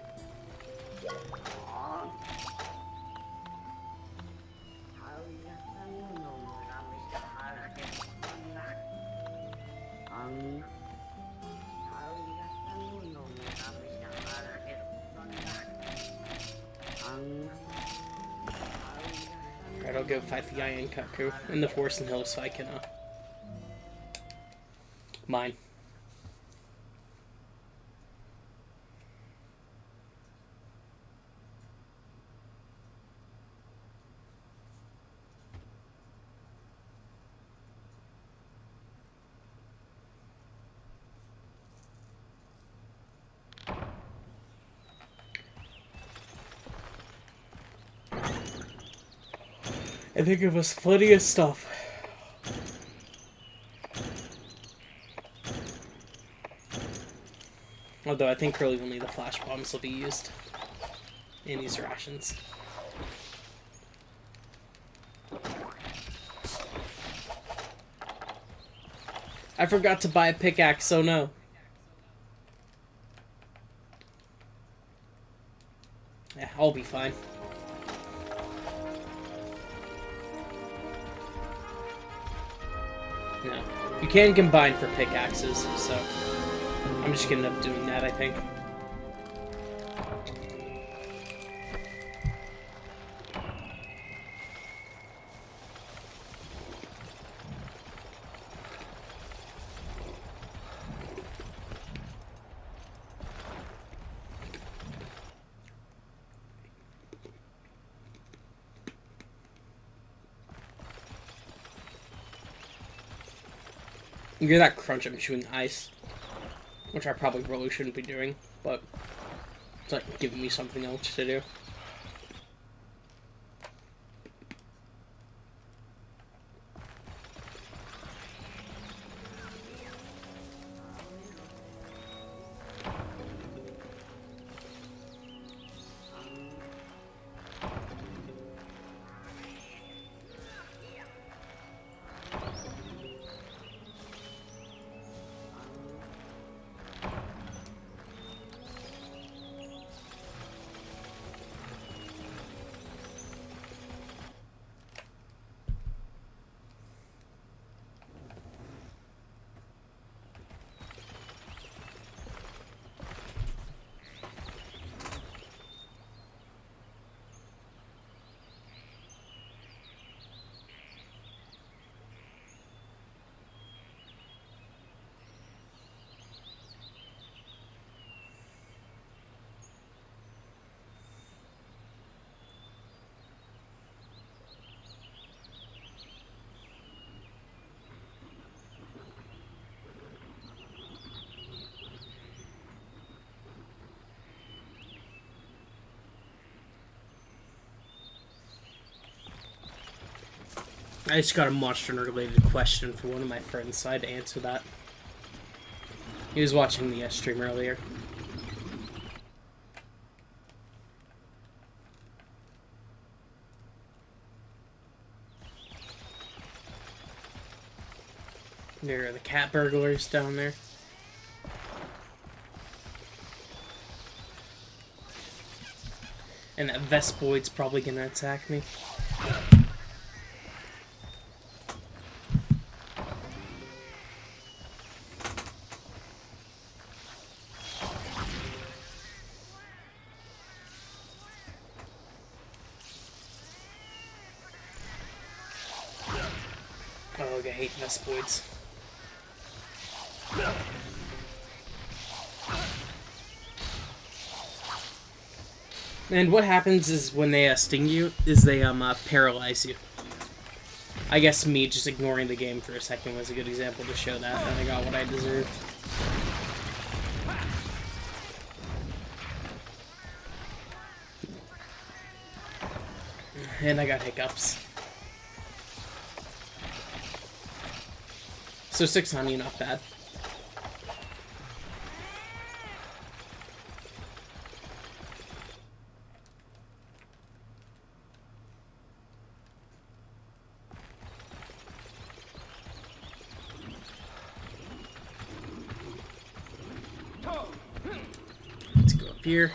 Alright, I'll go fight the Iron Cuckoo in the Forest and Hills so I can, mine. I think it was plenty of stuff. Although I think really only the flash bombs will be used in these rations. I forgot to buy a pickaxe, so no. Yeah, I'll be fine. No. You can combine for pickaxes, so I'm just gonna end up doing that, I think. You hear that crunch? I'm chewing ice. Which I probably really shouldn't be doing, but it's like giving me something else to do. I just got a Monster Hunter-related question for one of my friends, so I had to answer that. He was watching the stream earlier. There are the cat burglars down there. And that Vespoid's probably gonna attack me. Oh, I hate Vespoids. And what happens is when they sting you, is they paralyze you. I guess me just ignoring the game for a second was a good example to show that, and I got what I deserved. And I got hiccups. So 6 honey, not bad. Let's go up here.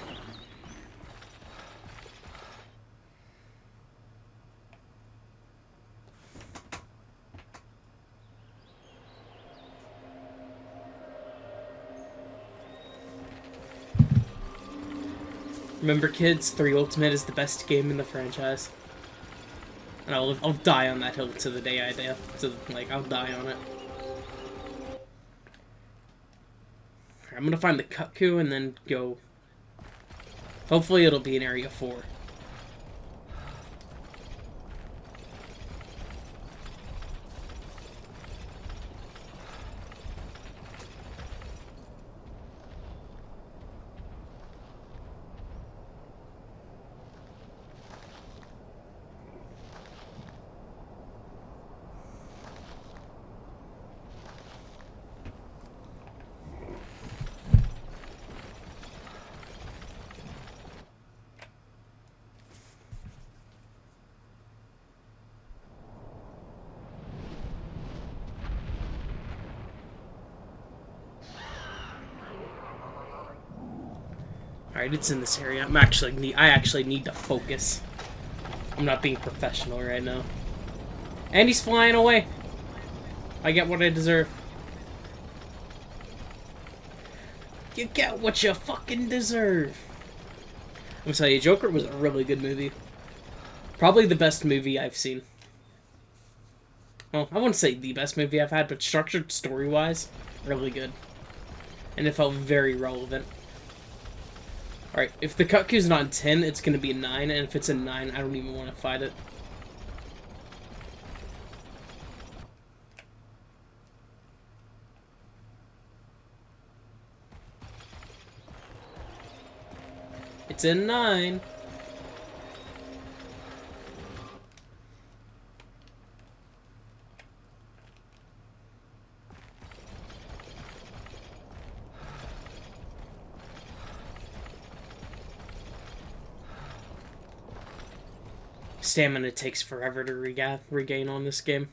Remember, kids, 3 Ultimate is the best game in the franchise. And I'll die on that hill to the day I die. So, like, I'll die on it. I'm gonna find the Kutku and then go... Hopefully it'll be in Area 4. Alright, it's in this area. I actually need to focus. I'm not being professional right now. And he's flying away. I get what I deserve. You get what you fucking deserve. I'm gonna tell you, Joker was a really good movie. Probably the best movie I've seen. Well, I wouldn't say the best movie I've had, but structured story-wise, really good. And it felt very relevant. Alright, if the cut queue's not 10, it's gonna be a 9, and if it's a 9, I don't even want to fight it. It's a 9. Stamina takes forever to regain on this game.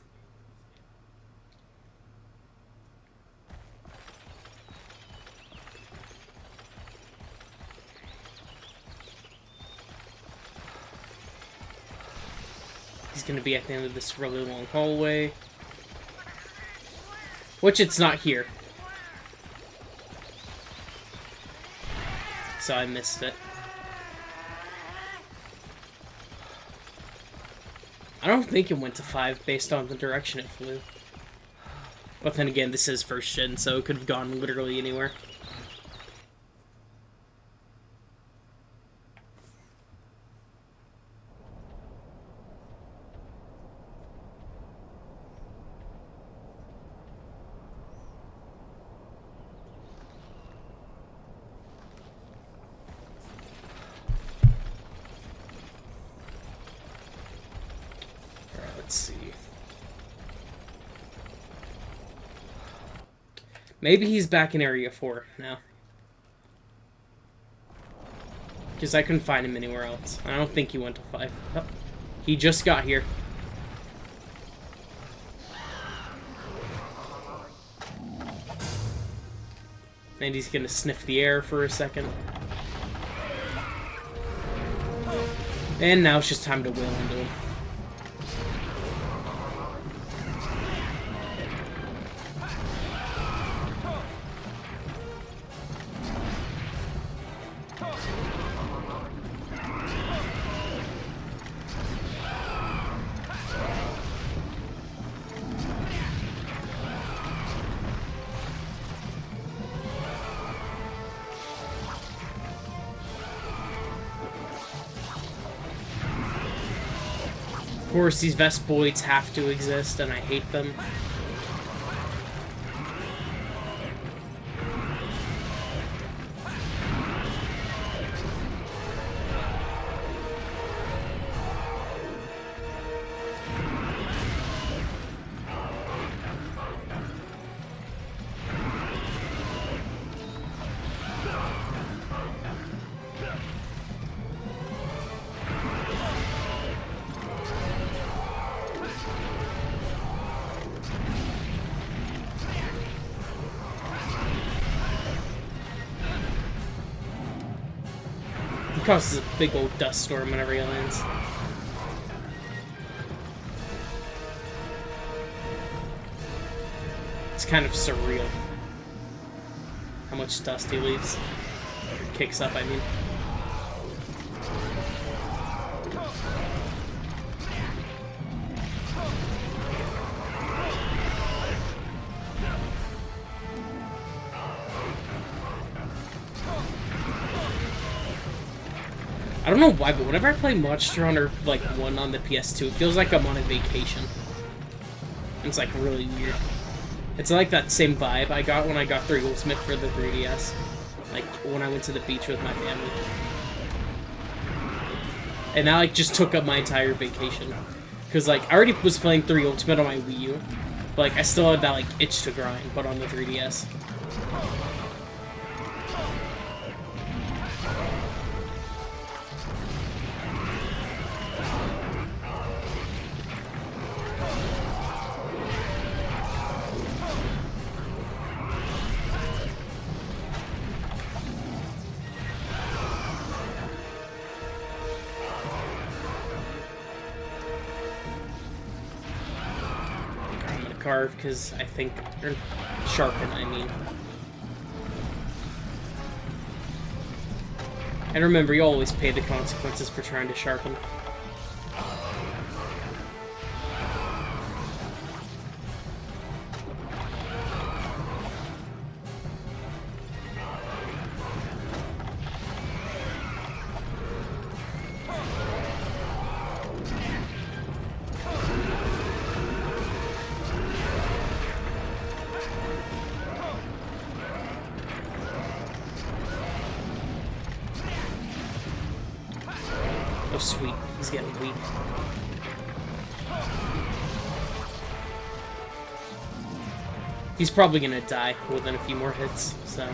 He's gonna be at the end of this really long hallway. Which it's not here. So I missed it. I don't think it went to 5 based on the direction it flew. But then again, this is first gen, so it could have gone literally anywhere. Let's see. Maybe he's back in Area 4 now. Because I couldn't find him anywhere else. I don't think he went to 5. Oh, he just got here. And he's gonna sniff the air for a second. And now it's just time to wheel into him. Of course, these Vespoids have to exist, and I hate them. It causes a big old dust storm whenever he lands. It's kind of surreal how much dust he leaves. Or kicks up, I mean. I don't know why, but whenever I play Monster Hunter like 1 on the PS2, it feels like I'm on a vacation. And it's like really weird. It's like that same vibe I got when I got 3 Ultimate for the 3DS. Like when I went to the beach with my family. And that like just took up my entire vacation. Cause like I already was playing 3 Ultimate on my Wii U. But like I still had that like itch to grind, but on the 3DS. carve, because I think... Or sharpen, I mean. And remember, you always pay the consequences for trying to sharpen. Oh, sweet. He's getting weak. He's probably gonna die within a few more hits, so...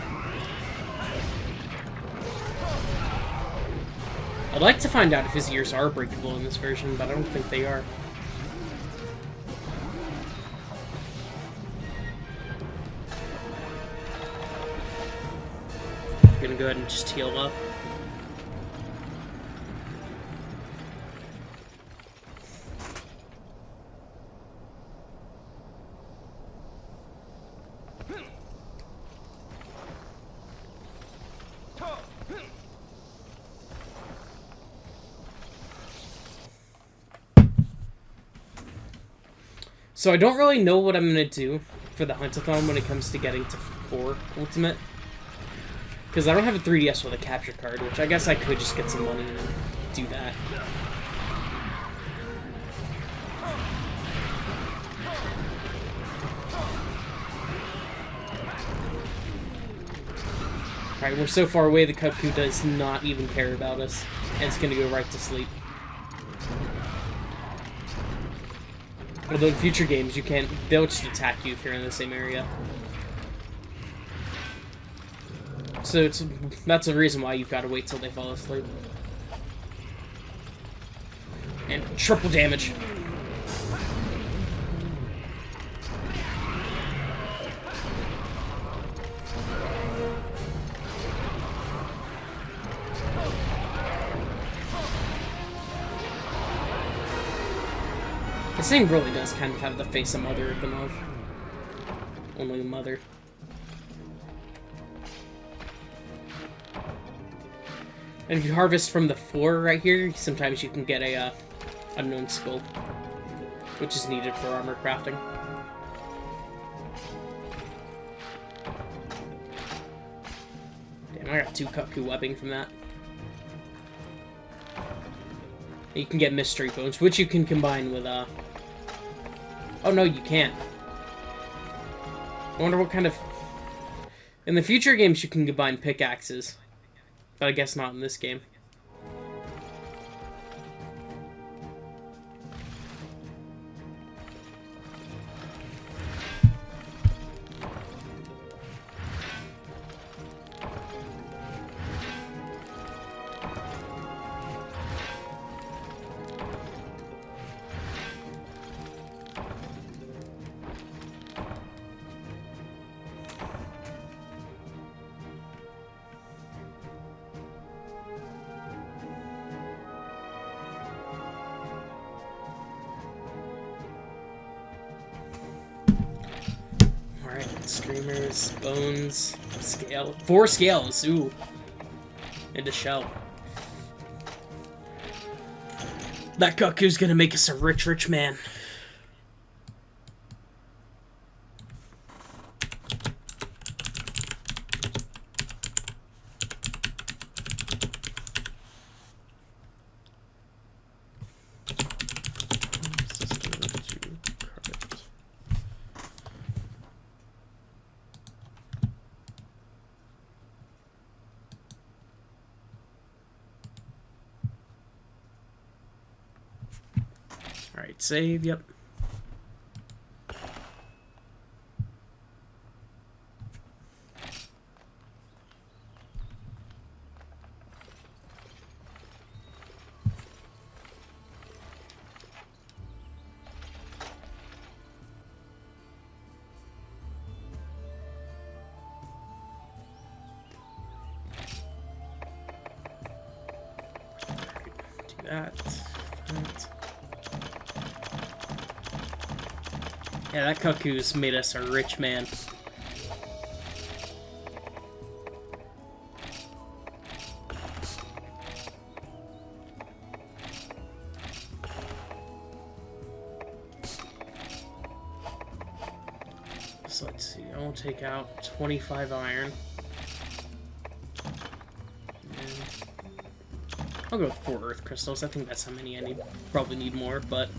I'd like to find out if his ears are breakable in this version, but I don't think they are. I'm gonna go ahead and just heal up. So I don't really know what I'm going to do for the Huntathon when it comes to getting to 4 Ultimate. Because I don't have a 3DS with a capture card, which I guess I could just get some money and do that. Alright, we're so far away the Cuckoo does not even care about us. And it's going to go right to sleep. Although in future games, you can't... They'll just attack you if you're in the same area. So that's a reason why you've got to wait till they fall asleep. And triple damage. This thing really does kind of have the face of Mother of them of. Only Mother. And if you harvest from the floor right here, sometimes you can get a unknown skull, which is needed for armor crafting. Damn, I got 2 Cuckoo webbing from that. You can get mystery bones, which you can combine with Oh no, you can't. I wonder what kind of... In the future games, you can combine pickaxes. But I guess not in this game. Streamers, bones, scale. 4 scales, ooh. And a shell. That Cuckoo's gonna make us a rich, rich man. Alright, save, yep. Do that. Yeah, that cuckoo's made us a rich man. So let's see, I will take out 25 iron. And I'll go with 4 earth crystals. I think that's how many I need. Probably need more, but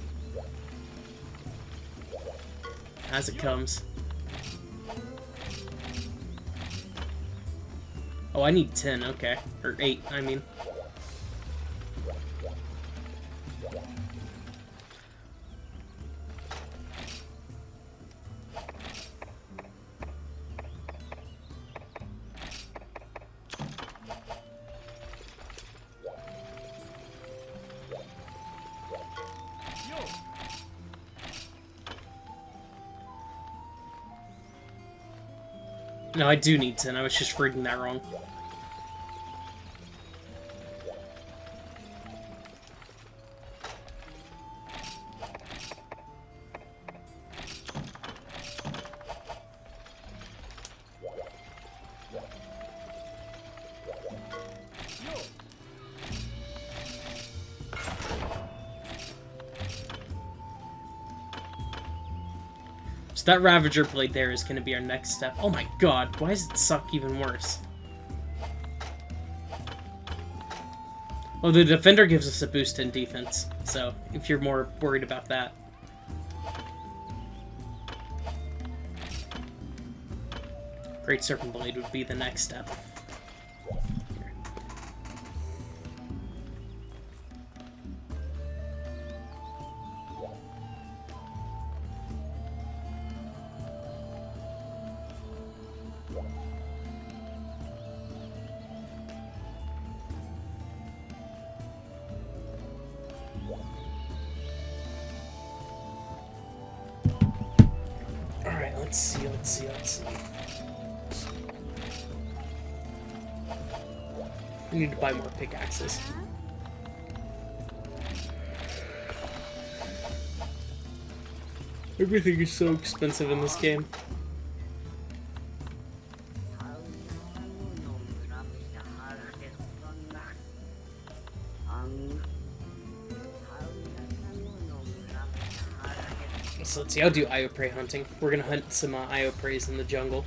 as it comes. Oh, I need 10, okay. Or 8, I mean. No, I do need 10. I was just reading that wrong. So that Ravager blade there is going to be our next step. Oh my god, why does it suck even worse? Well, the Defender gives us a boost in defense, so if you're more worried about that. Great Serpent Blade would be the next step. Let's see. We need to buy more pickaxes. Everything is so expensive in this game. So let's see, I'll do Io Prey hunting. We're gonna hunt some Io Preys in the jungle.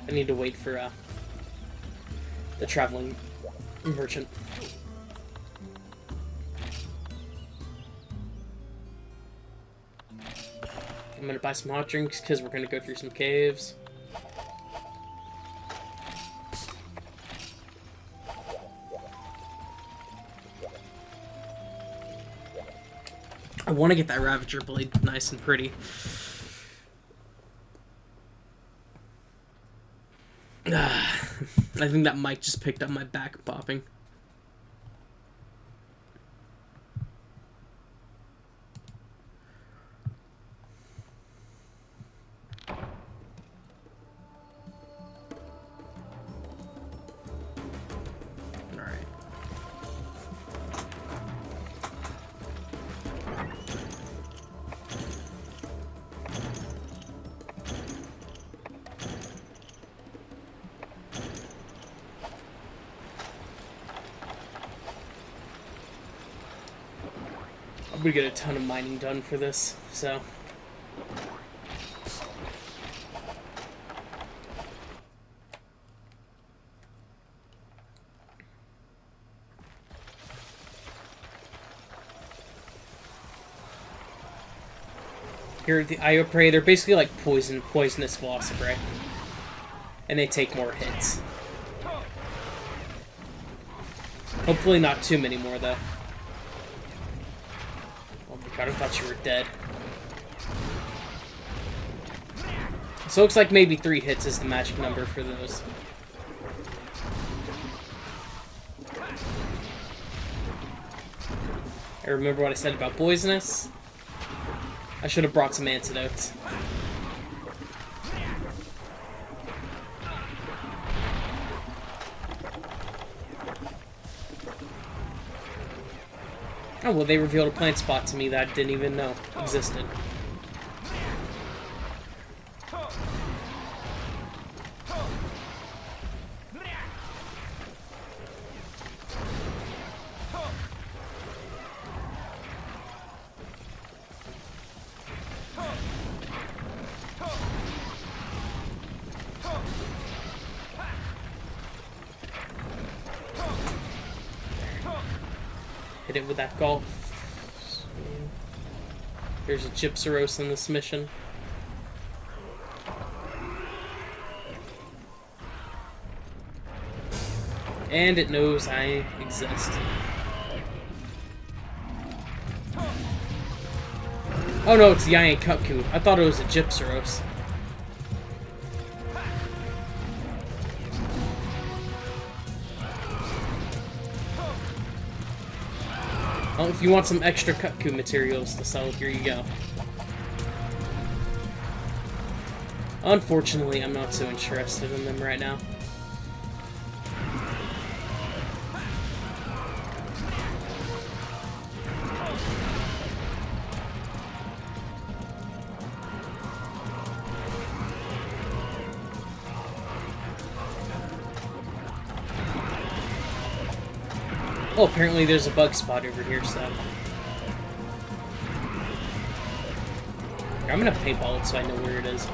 I need to wait for the traveling merchant. I'm gonna buy some hot drinks because we're gonna go through some caves. I want to get that Ravager blade nice and pretty. I think that mic just picked up my back popping. I'm gonna get a ton of mining done for this, so. Here are the Io Prey. They're basically like poisonous Velocipray. And they take more hits. Hopefully not too many more, though. Oh my god, I thought you were dead. So it looks like maybe 3 hits is the magic number for those. I remember what I said about poisonous. I should have brought some antidotes. Oh, well, they revealed a plant spot to me that I didn't even know existed. hit it with that golf. There's a Gypsaros in this mission. And it knows I exist. Oh no, it's Giant Kutku. I thought it was a Gypsaros. Well, if you want some extra Kutku materials to sell, here you go. Unfortunately, I'm not so interested in them right now. Oh, apparently there's a bug spot over here, so... I'm gonna paintball it so I know where it is.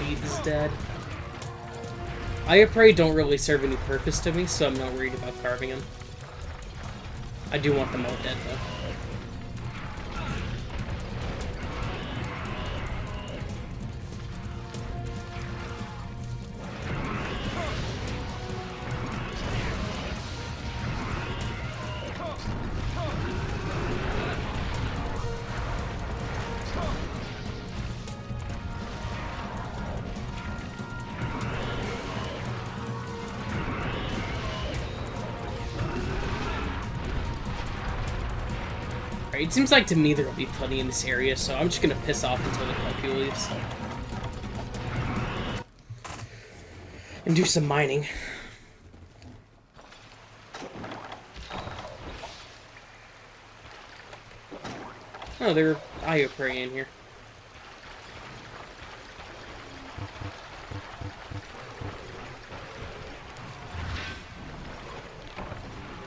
He's dead. Iapray don't really serve any purpose to me, so I'm not worried about carving them. I do want them all dead, though. It seems like to me there will be plenty in this area, so I'm just gonna piss off until the Kutku leaves. And do some mining. Oh, there are Iapray in here.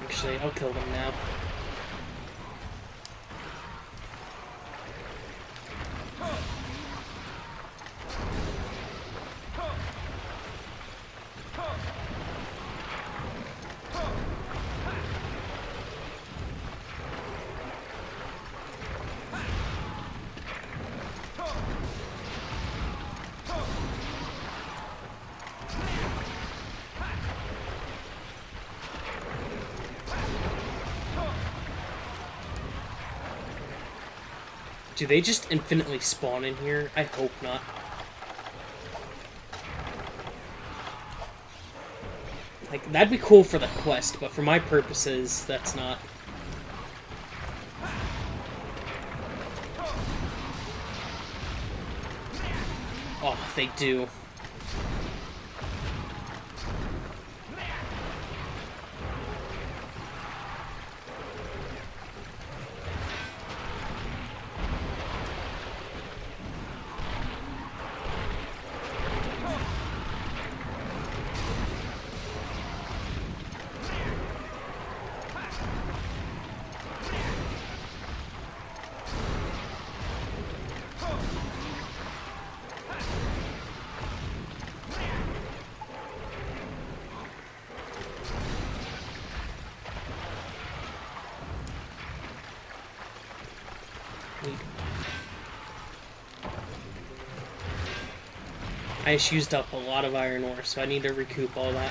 Actually, I'll kill them now. Do they just infinitely spawn in here? I hope not. Like, that'd be cool for the quest, but for my purposes, that's not. Oh, they do. I just used up a lot of iron ore, so I need to recoup all that.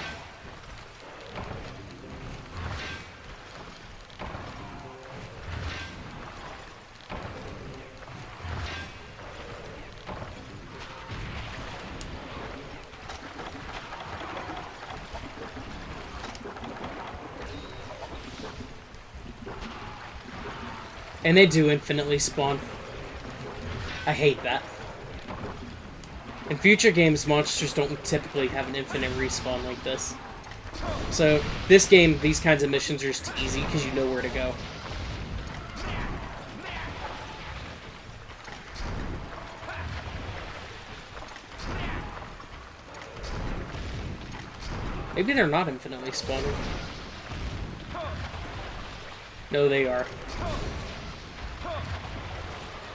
And they do infinitely spawn. I hate that. In future games, monsters don't typically have an infinite respawn like this. So, this game, these kinds of missions are just easy because you know where to go. Maybe they're not infinitely spawning. No, they are.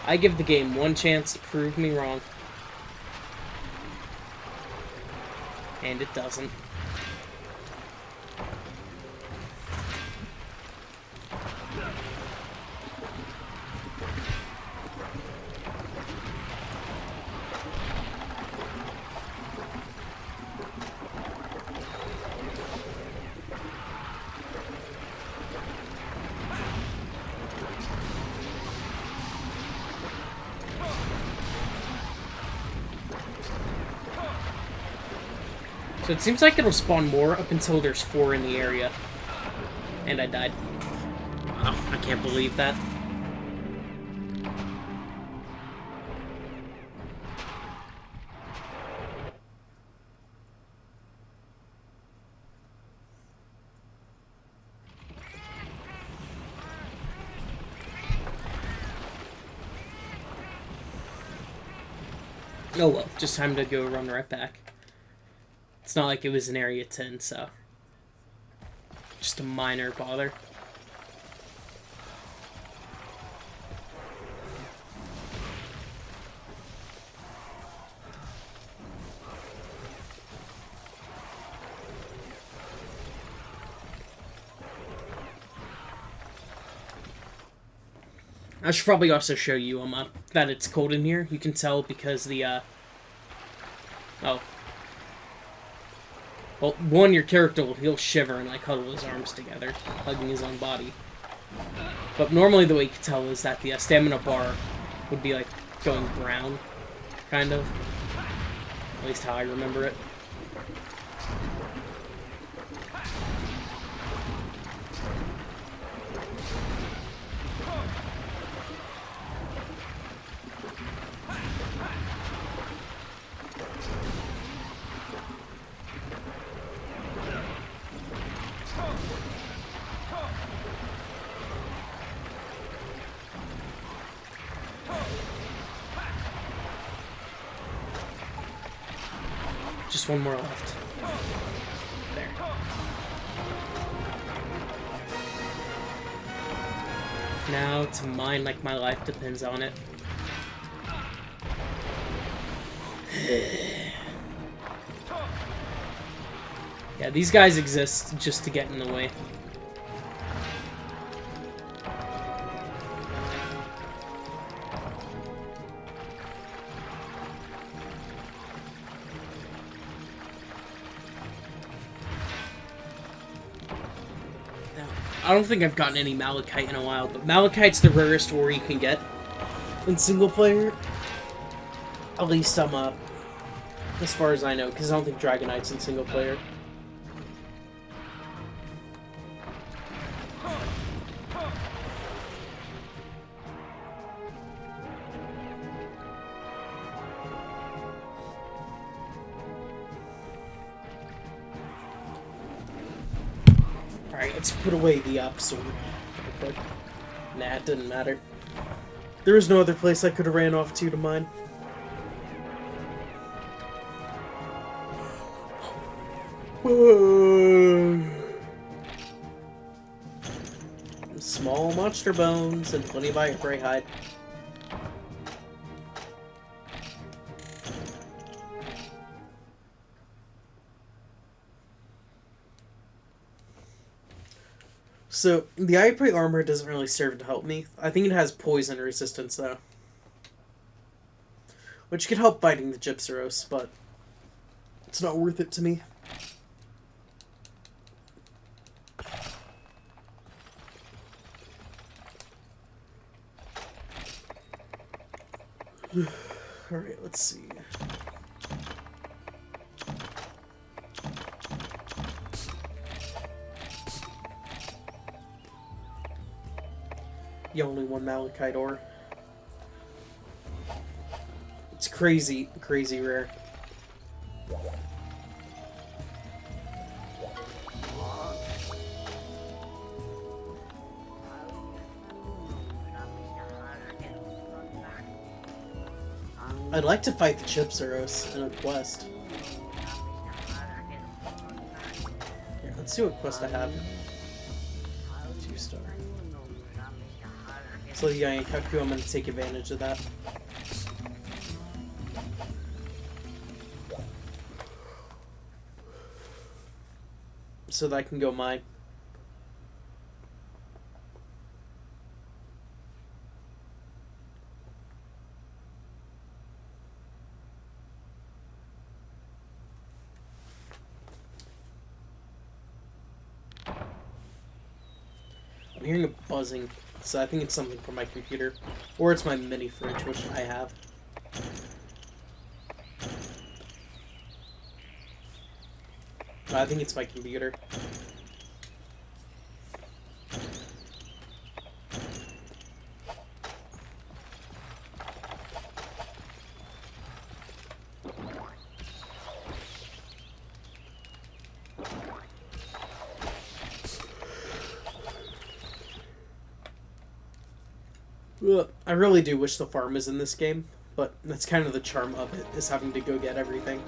I give the game one chance to prove me wrong. And it doesn't. So it seems like it'll spawn more up until there's 4 in the area. And I died. Wow, I can't believe that. Oh well, just time to go run right back. It's not like it was in Area 10, so... just a minor bother. I should probably also show you that it's cold in here. You can tell because the, oh. Well, one, your character he'll shiver and, like, huddle his arms together, hugging his own body. But normally the way you can tell is that the stamina bar would be, like, going brown, kind of. At least how I remember it. Just one more left. There. Now to mine like my life depends on it. Yeah, these guys exist just to get in the way. I don't think I've gotten any Malachite in a while, but Malachite's the rarest ore you can get in single player. At least I'm up, as far as I know, because I don't think Dragonite's in single player. Alright, let's put away the sword. Okay. Nah, it didn't matter. There was no other place I could have ran off to mine. Small monster bones and plenty of iron hide. So, the Iron armor doesn't really serve to help me. I think it has poison resistance, though. Which could help fighting the Gypsaros, but it's not worth it to me. Alright, let's see. Yeah, only one Malachite ore. It's crazy, crazy rare. I'd like to fight the Chipzeros in a quest. Here, let's see what quest I have. 2-star. So yeah, in Kaku, I'm gonna take advantage of that. So that I can go mine. I'm hearing a buzzing, so I think it's something from my computer. Or it's my mini fridge, which I have. I think it's my computer. Ugh, I really do wish the farm is in this game, but that's kind of the charm of it, is having to go get everything.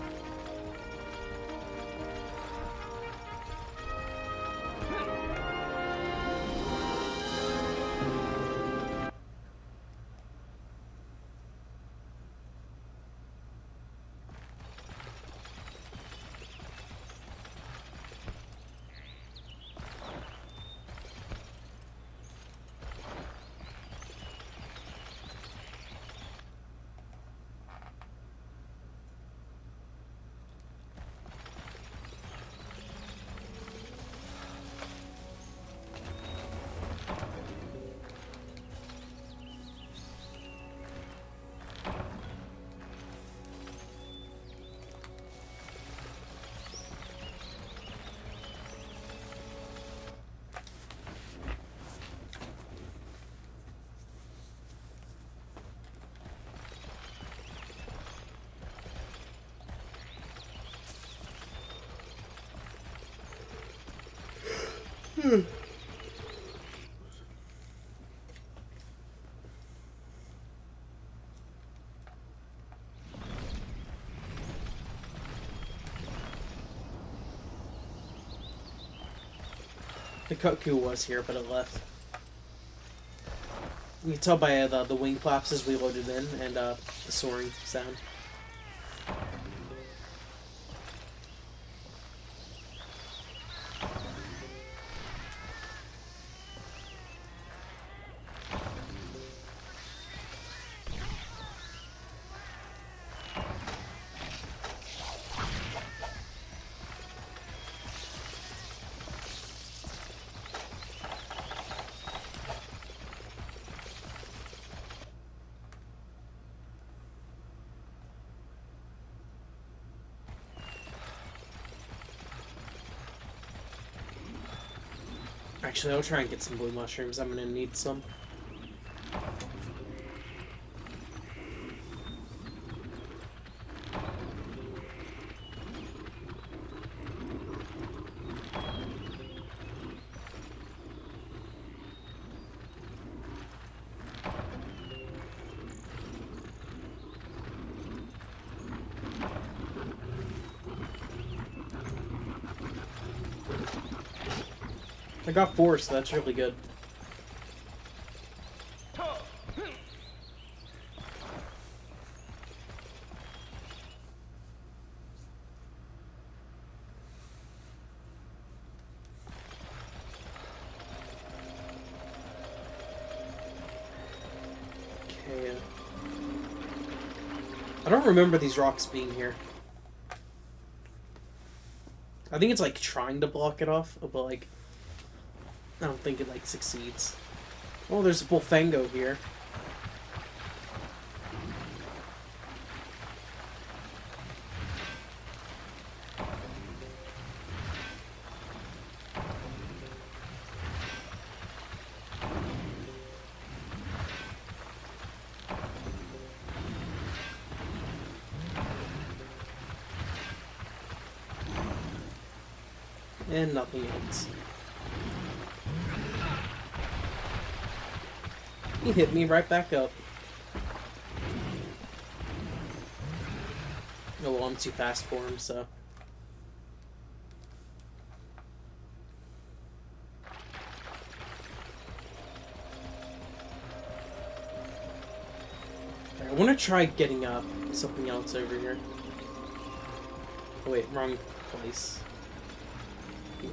The Cuckoo was here, but it left. You can tell by the wing flaps as we loaded in, and the soaring sound. Actually, I'll try and get some blue mushrooms. I'm gonna need some. I got 4, so that's really good. Okay. I don't remember these rocks being here. I think it's like trying to block it off, but like I don't think it like succeeds. Oh, there's a Bullfango here. And nothing else. He hit me right back up. Oh, well, I'm too fast for him, so... I want to try getting up something else over here. Oh wait, wrong place. Here.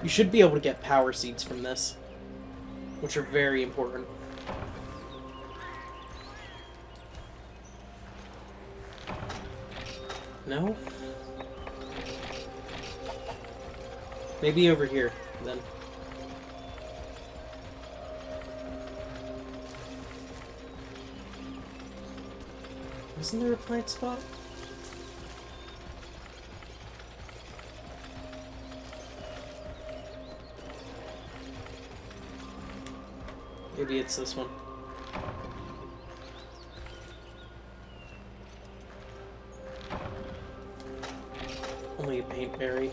You should be able to get power seeds from this, which are very important. No? Maybe over here, then. Isn't there a plant spot? Maybe it's this one. Only a paint berry.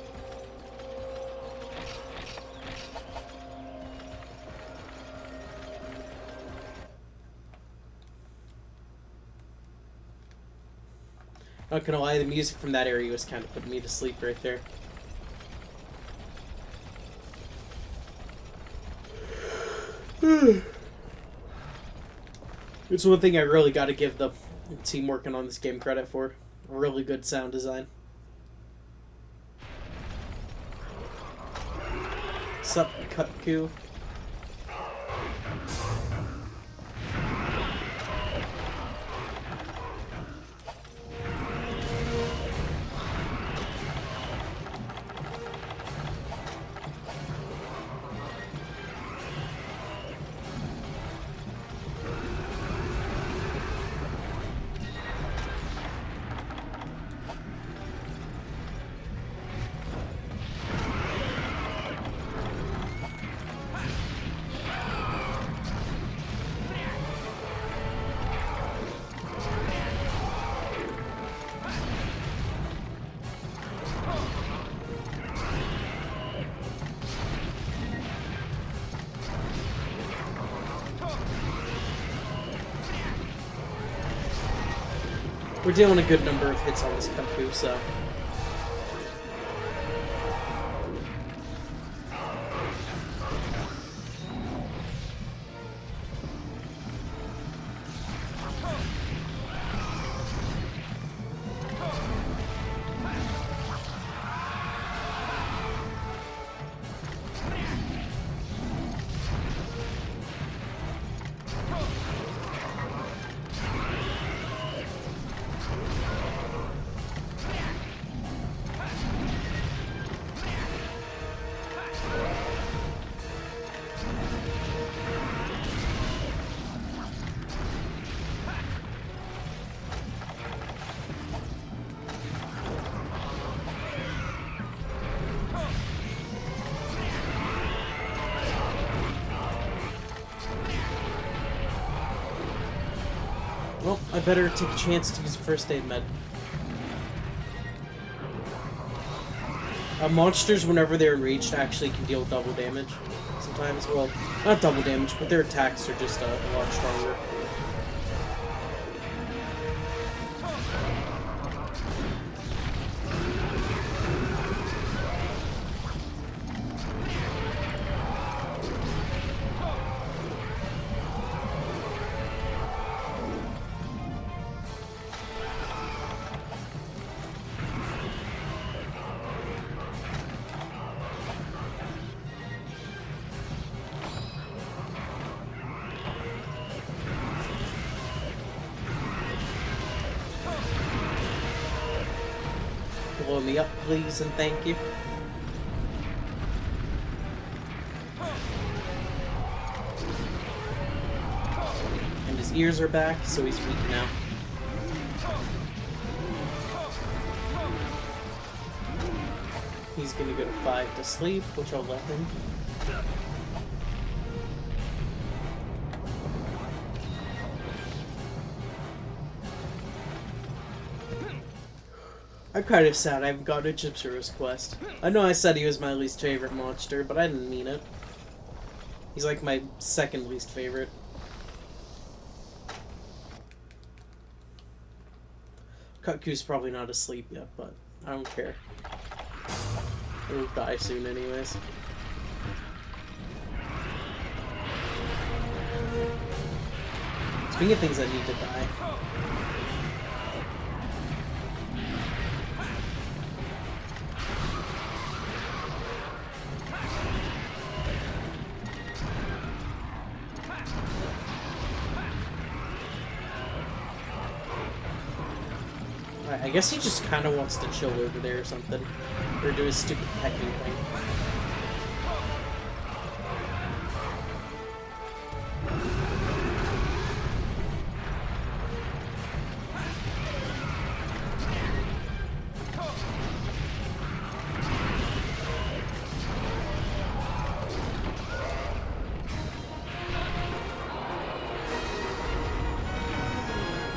Not gonna lie, the music from that area was kind of putting me to sleep right there. It's one thing I really gotta give the team working on this game credit for. Really good sound design. Sup, Cutku? We're dealing a good number of hits on this Cutku, so... Well, I better take a chance to use a first aid med. Monsters, whenever they're enraged, actually can deal double damage. Sometimes, well, not double damage, but their attacks are just a lot stronger. Blow me up, please, and thank you. And his ears are back, so he's weak now. He's gonna go to 5 to sleep, which I'll let him. I'm kind of sad I haven't got a Gypsyros quest. I know I said he was my least favorite monster, but I didn't mean it. He's like my second least favorite. Kutku's probably not asleep yet, but I don't care. He'll die soon anyways. Speaking of things that need to die. I guess he just kind of wants to chill over there or something. Or do his stupid pecking thing.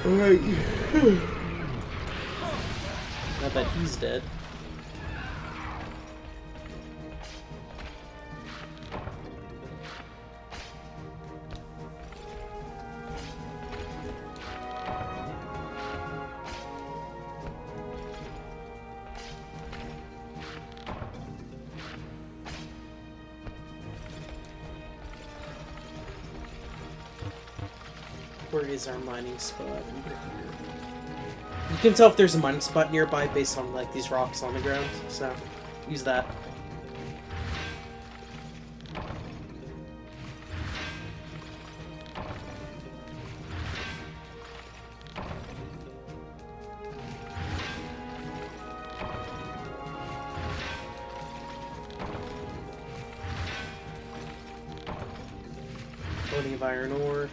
Alright. Not that he's dead. Where is our mining spot? You can tell if there's a mining spot nearby based on like these rocks on the ground, so use that. Plenty of iron ore.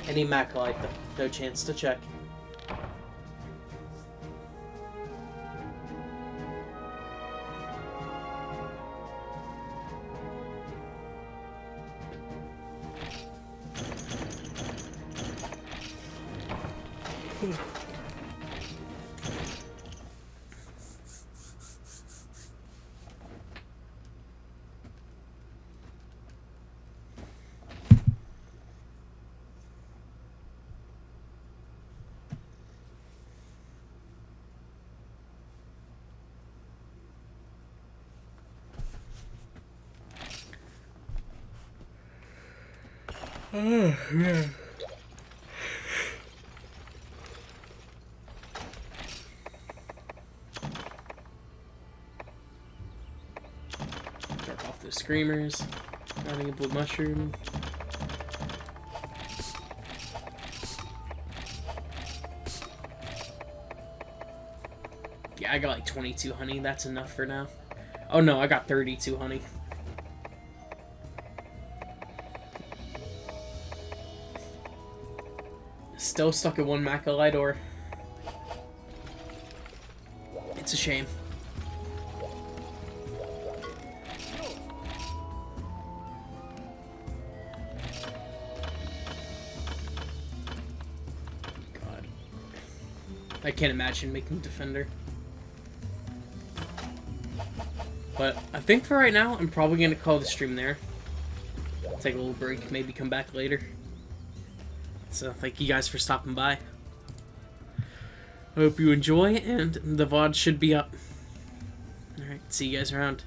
Any maclite, no chance to check. Oh, yeah. Drop off those screamers. Running a blue mushroom. Yeah, I got like 22 honey. That's enough for now. Oh no, I got 32 honey. Still stuck at one macalite ore. It's a shame. God. I can't imagine making Defender. But I think for right now, I'm probably going to call the stream there. Take a little break, maybe come back later. So, thank you guys for stopping by. I hope you enjoy, and the VOD should be up. Alright, see you guys around.